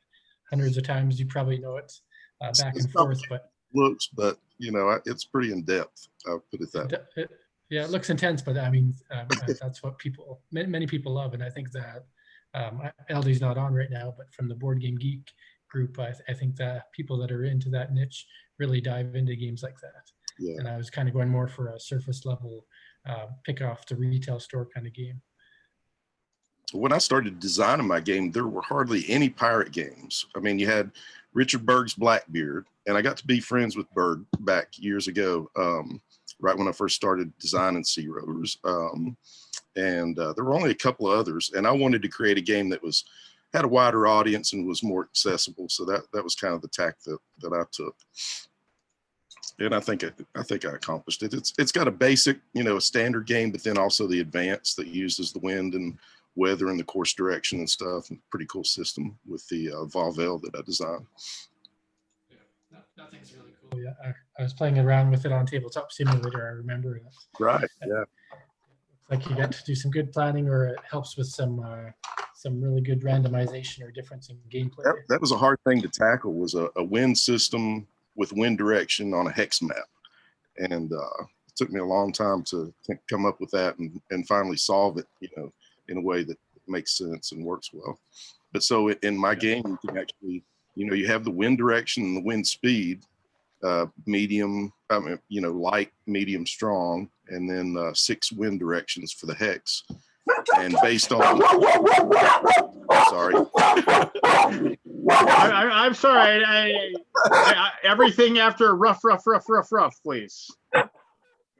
hundreds of times, you probably know it back and forth. But looks, but it's pretty in depth. I'll put it that way. Yeah, it looks intense, but that's what many people love, and I think that LD's not on right now, but from the Board Game Geek group, I think the people that are into that niche really dive into games like that. Yeah. And I was kind of going more for a surface level pick off the retail store kind of game. When I started designing my game, there were hardly any pirate games. I mean, you had Richard Berg's Blackbeard, and I got to be friends with Berg back years ago, right when I first started designing Sea Rovers. And there were only a couple of others, and I wanted to create a game that had a wider audience and was more accessible. So that was kind of the tack that I took. And I think I accomplished it. It's got a basic, a standard game, but then also the advanced that uses the wind and weather and the course direction and stuff. And pretty cool system with the Volvel that I designed. Yeah, that thing's really cool. Yeah, I was playing around with it on Tabletop Simulator. I remember that. Right. Yeah. Like you get to do some good planning, or it helps with some really good randomization or difference in gameplay. That was a hard thing to tackle, was a wind system with wind direction on a hex map. And it took me a long time to come up with that and finally solve it, in a way that makes sense and works well. But so in my game, you can actually, you have the wind direction and the wind speed, medium, light, medium, strong, and then 6 wind directions for the hex. And based on, sorry. I'm sorry. I everything after rough, please.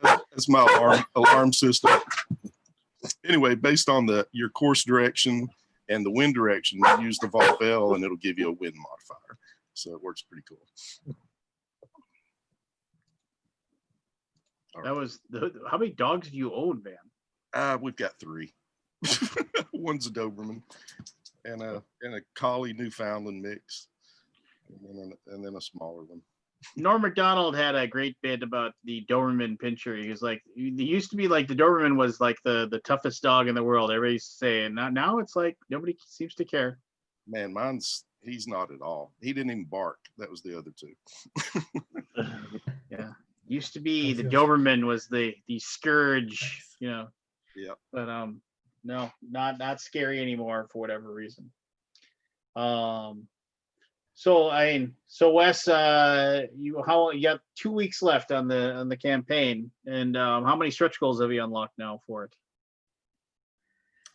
That's my alarm system. Anyway, based on your course direction and the wind direction, you use the Volvel and it'll give you a wind modifier. So it works pretty cool. That was how many dogs do you own, man? We've got 3. One's a Doberman and a Collie Newfoundland mix, and then a smaller one. Norm Macdonald had a great bit about the Doberman pinscher. He was like, it used to be like the Doberman was like the toughest dog in the world. Everybody's saying now it's like nobody seems to care. Man, he's not at all. He didn't even bark. That was the other 2. Yeah. Used to be the Doberman was the scourge, Yeah. But no, not scary anymore for whatever reason. So Wes, you got 2 weeks left on the campaign, and how many stretch goals have you unlocked now for it?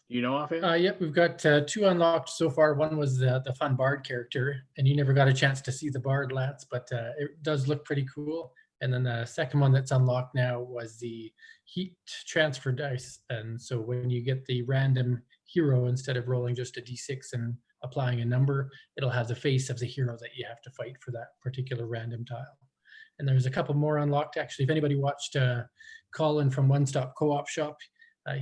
Do you know offhand? Yep, we've got 2 unlocked so far. One was the fun bard character, and you never got a chance to see the bard, Lance, but it does look pretty cool. And then the second one that's unlocked now was the heat transfer dice. And so when you get the random hero, instead of rolling just a d6 and applying a number, it'll have the face of the hero that you have to fight for that particular random tile. And there's a couple more unlocked. Actually, if anybody watched Colin from One Stop Co-op Shop, I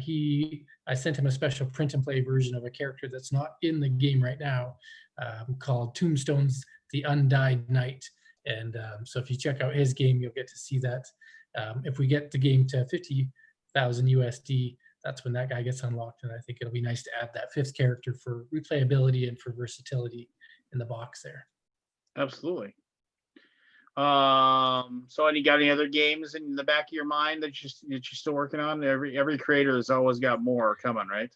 sent him a special print and play version of a character that's not in the game right now, called Tombstone's The Undyed Knight. And so if you check out his game, you'll get to see that. If we get the game to 50,000 USD, that's when that guy gets unlocked. And I think it'll be nice to add that 5th character for replayability and for versatility in the box there. Absolutely. So you got any other games in the back of your mind that you're still working on? Every creator has always got more coming, right?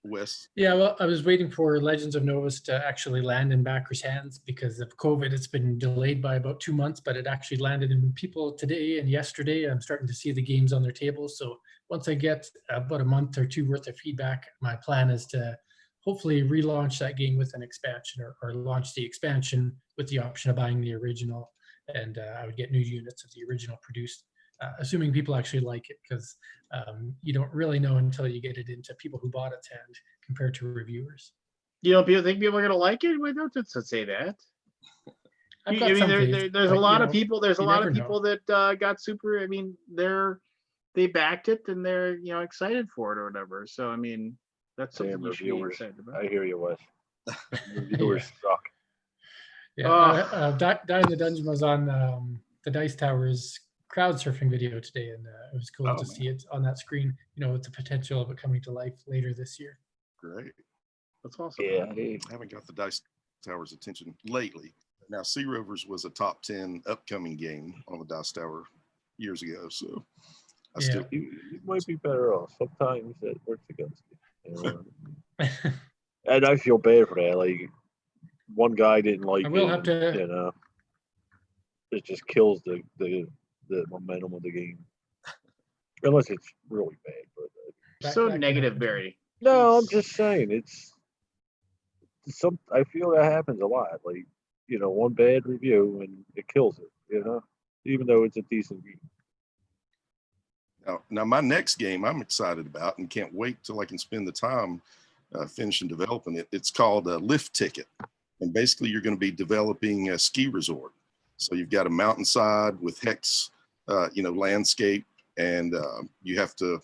Wes? Yeah, well, I was waiting for Legends of Novus to actually land in backers' hands because of COVID. It's been delayed by about 2 months, but it actually landed in people today and yesterday. I'm starting to see the games on their tables. So once I get about a month or 2 worth of feedback, my plan is to hopefully relaunch that game with an expansion, or launch the expansion with the option of buying the original. And I would get new units of the original produced, assuming people actually like it, because you don't really know until you get it into people who bought its hand compared to reviewers. People think people are going to like it? Why don't say that? There's a lot of people. There's a lot of people that got super. I mean, they backed it and they're excited for it or whatever. So I mean, that's something you should be excited about. I hear you, Wes. Reviewers suck. Yeah, Die in the Dungeon was on the Dice Towers crowd surfing video today, and it was cool to see it on that screen, with the potential of it coming to life later this year. Great. That's awesome. Yeah, I haven't got the Dice Towers attention lately. Now, Sea Rovers was a top 10 upcoming game on the Dice Tower years ago, so I still You might be better off. Sometimes it works against you. And I feel bad for that. Like one guy didn't like I will it. have to. You know, it just kills the momentum of the game. Unless it's really bad. But So that can negative, happen. Barry. no, I'm just saying it's some. I feel that happens a lot. Like one bad review and it kills it. Even though it's a decent game. now my next game I'm excited about and can't wait till I can spend the time finishing developing it. It's called Lift Ticket, and basically you're going to be developing a ski resort. So you've got a mountainside with hex, landscape, and you have to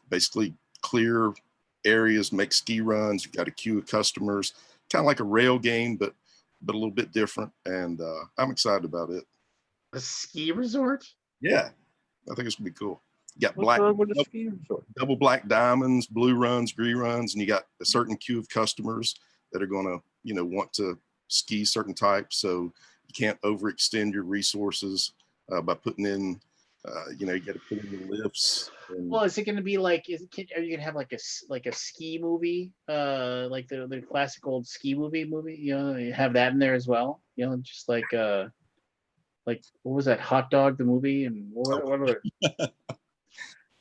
basically clear areas, make ski runs. You've got a queue of customers, kind of like a rail game, but a little bit different. And I'm excited about it. A ski resort? Yeah, I think it's gonna be cool. You got What's wrong with the ski resort? double black diamonds, blue runs, green runs, and you got a certain queue of customers that are gonna, want to ski certain types. So you can't overextend your resources by putting in, you got to put in the lifts. Well, is it going to be like? Are you going to have like a ski movie, like the classic old ski movie? You have that in there as well. Just like what was that, Hot Dog the movie, and what other?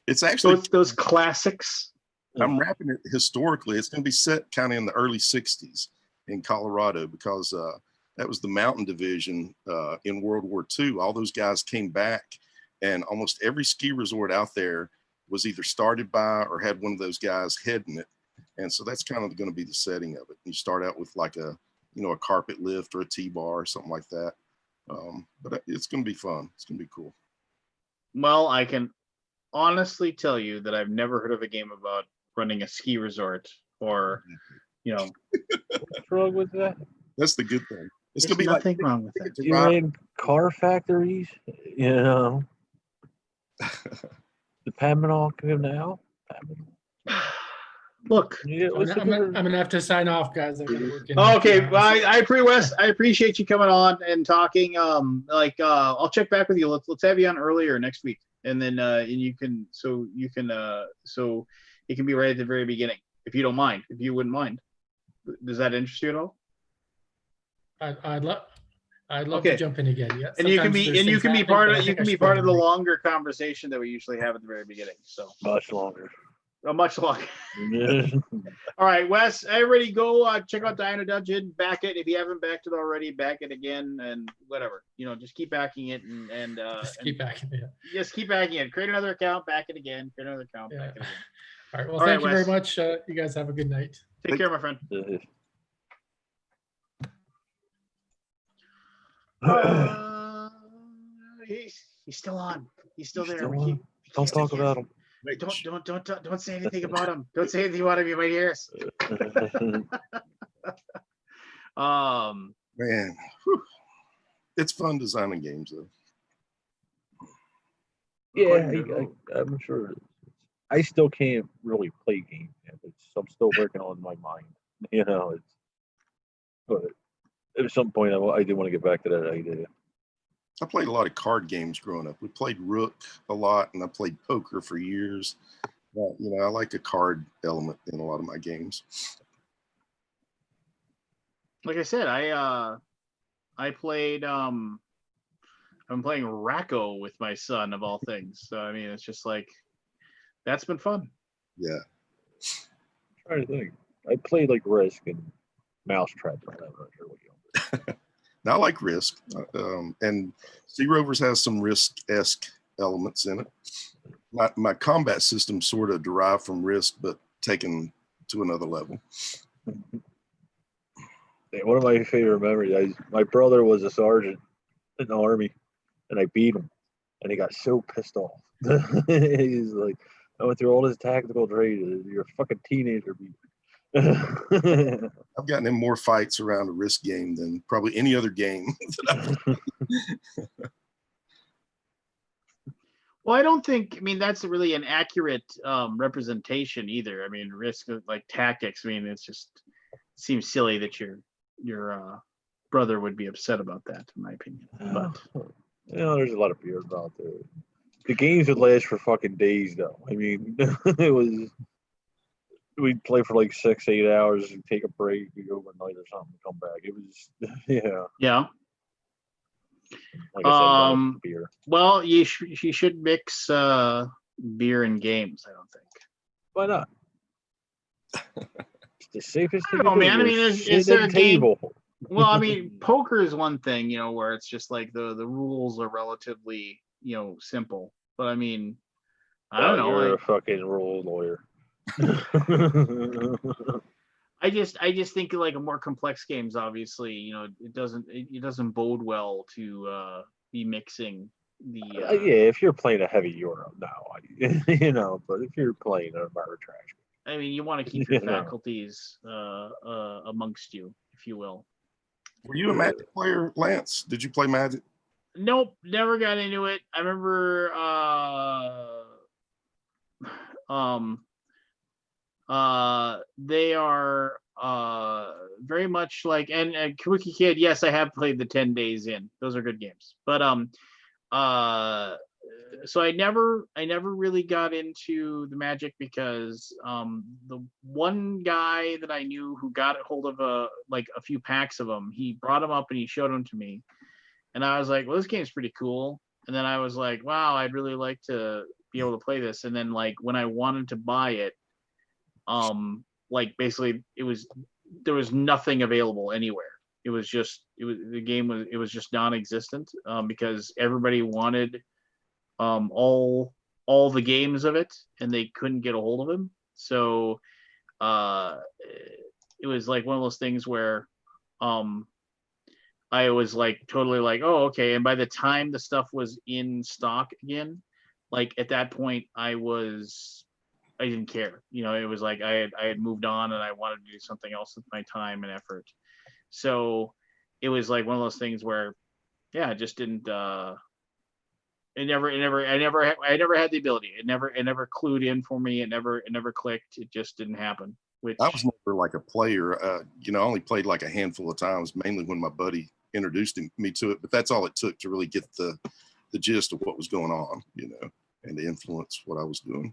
It's actually those classics. I'm wrapping it historically. It's going to be set kind of in the early '60s in Colorado because that was the mountain division in World War II. All those guys came back, and almost every ski resort out there was either started by or had one of those guys heading it. And so that's kind of going to be the setting of it. You start out with like a carpet lift or a T-bar or something like that. But it's going to be fun. It's going to be cool. Well, I can honestly tell you that I've never heard of a game about running a ski resort or, What's wrong with that? That's the good thing. It's There's going to be nothing like wrong with that. You're in car factories, The Paminal Canal. Look, I'm gonna have to sign off, guys. I gotta work in okay, a few well, hours. I appreciate you coming on and talking. I'll check back with you. Let's have you on earlier next week, and then it can be right at the very beginning, if you wouldn't mind. Does that interest you at all? I'd love Okay. to jump in again. Yeah, And you can be part of the long. longer conversation that we usually have at the very beginning. So Much longer. much longer. All right, Wes, everybody go check out Die in a Dungeon, back it. If you haven't backed it already, back it again, and whatever. Just keep backing it and Keep backing it. just keep backing it. Create another account, back it again. Create another account, Yeah. back it again. All right. Well, All thank right, you very Wes. much. You guys have a good night. Take care, my friend. He's still on. He's still there. Don't talk about him. Don't say anything about him. Don't say anything about him. You might hear us. Man, it's fun designing games though. Yeah, I'm sure. I still can't really play games. I'm still working on my mind. But at some point I do want to get back to that idea. I played a lot of card games growing up. We played Rook a lot, and I played poker for years. I like a card element in a lot of my games. Like I said, I played I'm playing Racco with my son, of all things. So I mean, it's just like that's been fun. Yeah. I'm trying to think. I played like Risk and Mousetrap. I'm not sure what you Now, I like Risk, and Sea Rovers has some Risk-esque elements in it. My combat system sort of derived from Risk, but taken to another level. One of my favorite memories. My brother was a sergeant in the Army, and I beat him, and he got so pissed off. He's like, "I went through all this tactical training. You're a fucking teenager, beat." I've gotten in more fights around a Risk game than probably any other game that I've Well, I don't think. I mean, that's really an accurate representation either. I mean, Risk like tactics. I mean, it seems silly that your brother would be upset about that, in my opinion. But there's a lot of beers out there. The games would last for fucking days, though. I mean, we'd play for like 6-8 hours and take a break, we go overnight or something, come back. It was, yeah. Yeah. Like I said, beer. Well, you should mix beer and games. I don't think. Why not? It's the safest thing I don't know, to do. man. I mean, it's at a a table. Well, I mean, poker is one thing, where it's just like the rules are relatively, simple. But I mean, I don't know. You're a fucking rule lawyer. I just think like a more complex games, obviously, it doesn't bode well to be mixing the. Yeah, if you're playing a heavy Euro, no, but if you're playing a bar trash. I mean, you want to keep your faculties amongst you, if you will. Were you a Magic player, Lance? Did you play Magic? Nope, never got into it. I remember they are very much like, and Kabuki Kid, yes, I have played the 10 Days In. Those are good games. But so I never really got into the Magic because the one guy that I knew who got a hold of a few packs of them, he brought them up and he showed them to me, and I was like, well, this game's pretty cool. And then I was like, wow, I'd really like to be able to play this. And then like when I wanted to buy it, basically there was nothing available anywhere. It was just non-existent because everybody wanted all the games of it and they couldn't get a hold of them. So it was like one of those things where I was like totally like, oh, okay. And by the time the stuff was in stock again, like at that point I didn't care. It was like I had moved on and I wanted to do something else with my time and effort. So it was like one of those things where, yeah, I just didn't. I never had the ability. It never clued in for me. It never clicked. It just didn't happen. Which I was never like a player. I only played like a handful of times, mainly when my buddy introduced me to it. But that's all it took to really get the gist of what was going on, and to influence what I was doing.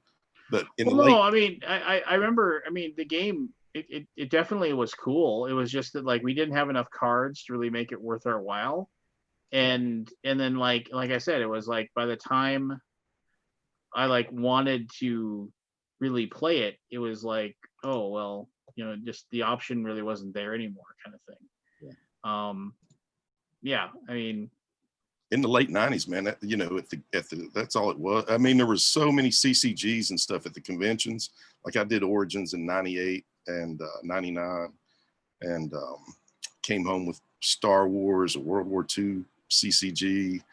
But I mean, I remember. I mean, the game. It definitely was cool. It was just that like we didn't have enough cards to really make it worth our while. And then like I said, it was like by the time I like wanted to really play it, it was like, oh well, just the option really wasn't there anymore, kind of thing. Yeah. I mean, in the late 90s, man, at the that's all it was. I mean, there was so many CCGs and stuff at the conventions. Like I did Origins in 98 and 99 and came home with Star Wars, a World War II CCG,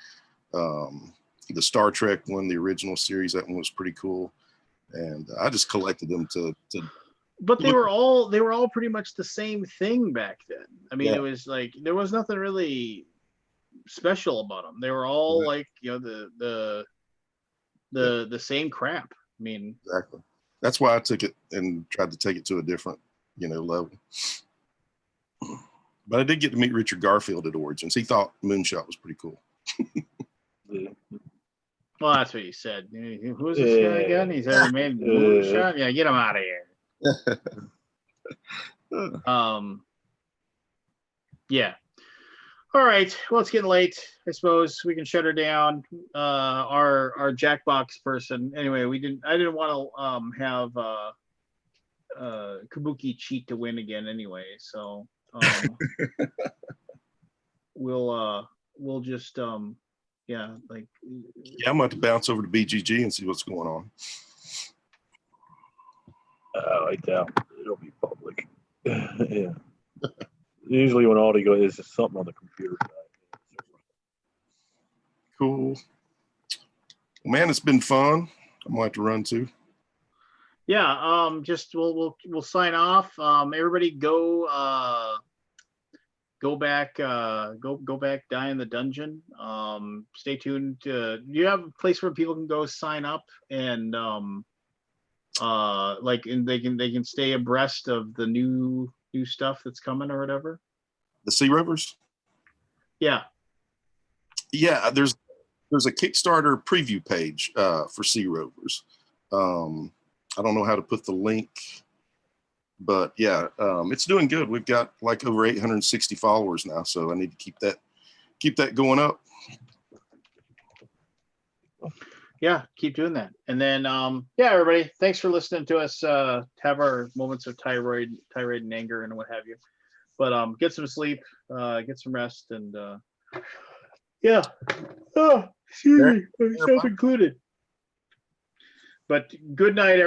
the Star Trek one, the original series. That one was pretty cool, and I just collected them to. But they were all pretty much the same thing back then. I mean, It was like there was nothing really special about them. They were all like the same crap. I mean, exactly. That's why I took it and tried to take it to a different level. But I did get to meet Richard Garfield at Origins. He thought Moonshot was pretty cool. Well, that's what he said. Who's this guy again? He's already made Moonshot. Yeah, get him out of here. Yeah. All right. Well, it's getting late. I suppose we can shut her down. Our Jackbox person. Anyway, I didn't want to have Kabuki cheat to win again. Anyway, so we'll just yeah, like I'm about to bounce over to BGG and see what's going on. I doubt it'll be public. Yeah. Usually when Aldi goes, it's something on the computer side. Cool. Well, man, it's been fun. I'm gonna have to run too. Yeah. Just we'll sign off. Everybody go back, die in the dungeon. Stay tuned. Do you have a place where people can go sign up and and they can stay abreast of the new stuff that's coming or whatever? The Sea Rovers? Yeah. Yeah, there's there's a Kickstarter preview page for Sea Rovers. I don't know how to put the link, but yeah, it's doing good. We've got like over 860 followers now, so I need to keep that going up. Yeah, keep doing that. And then yeah, everybody, thanks for listening to us have our moments of tirade and anger and what have you. But get some sleep, get some rest, and yeah. Oh, excuse me, myself included. But good night, everybody.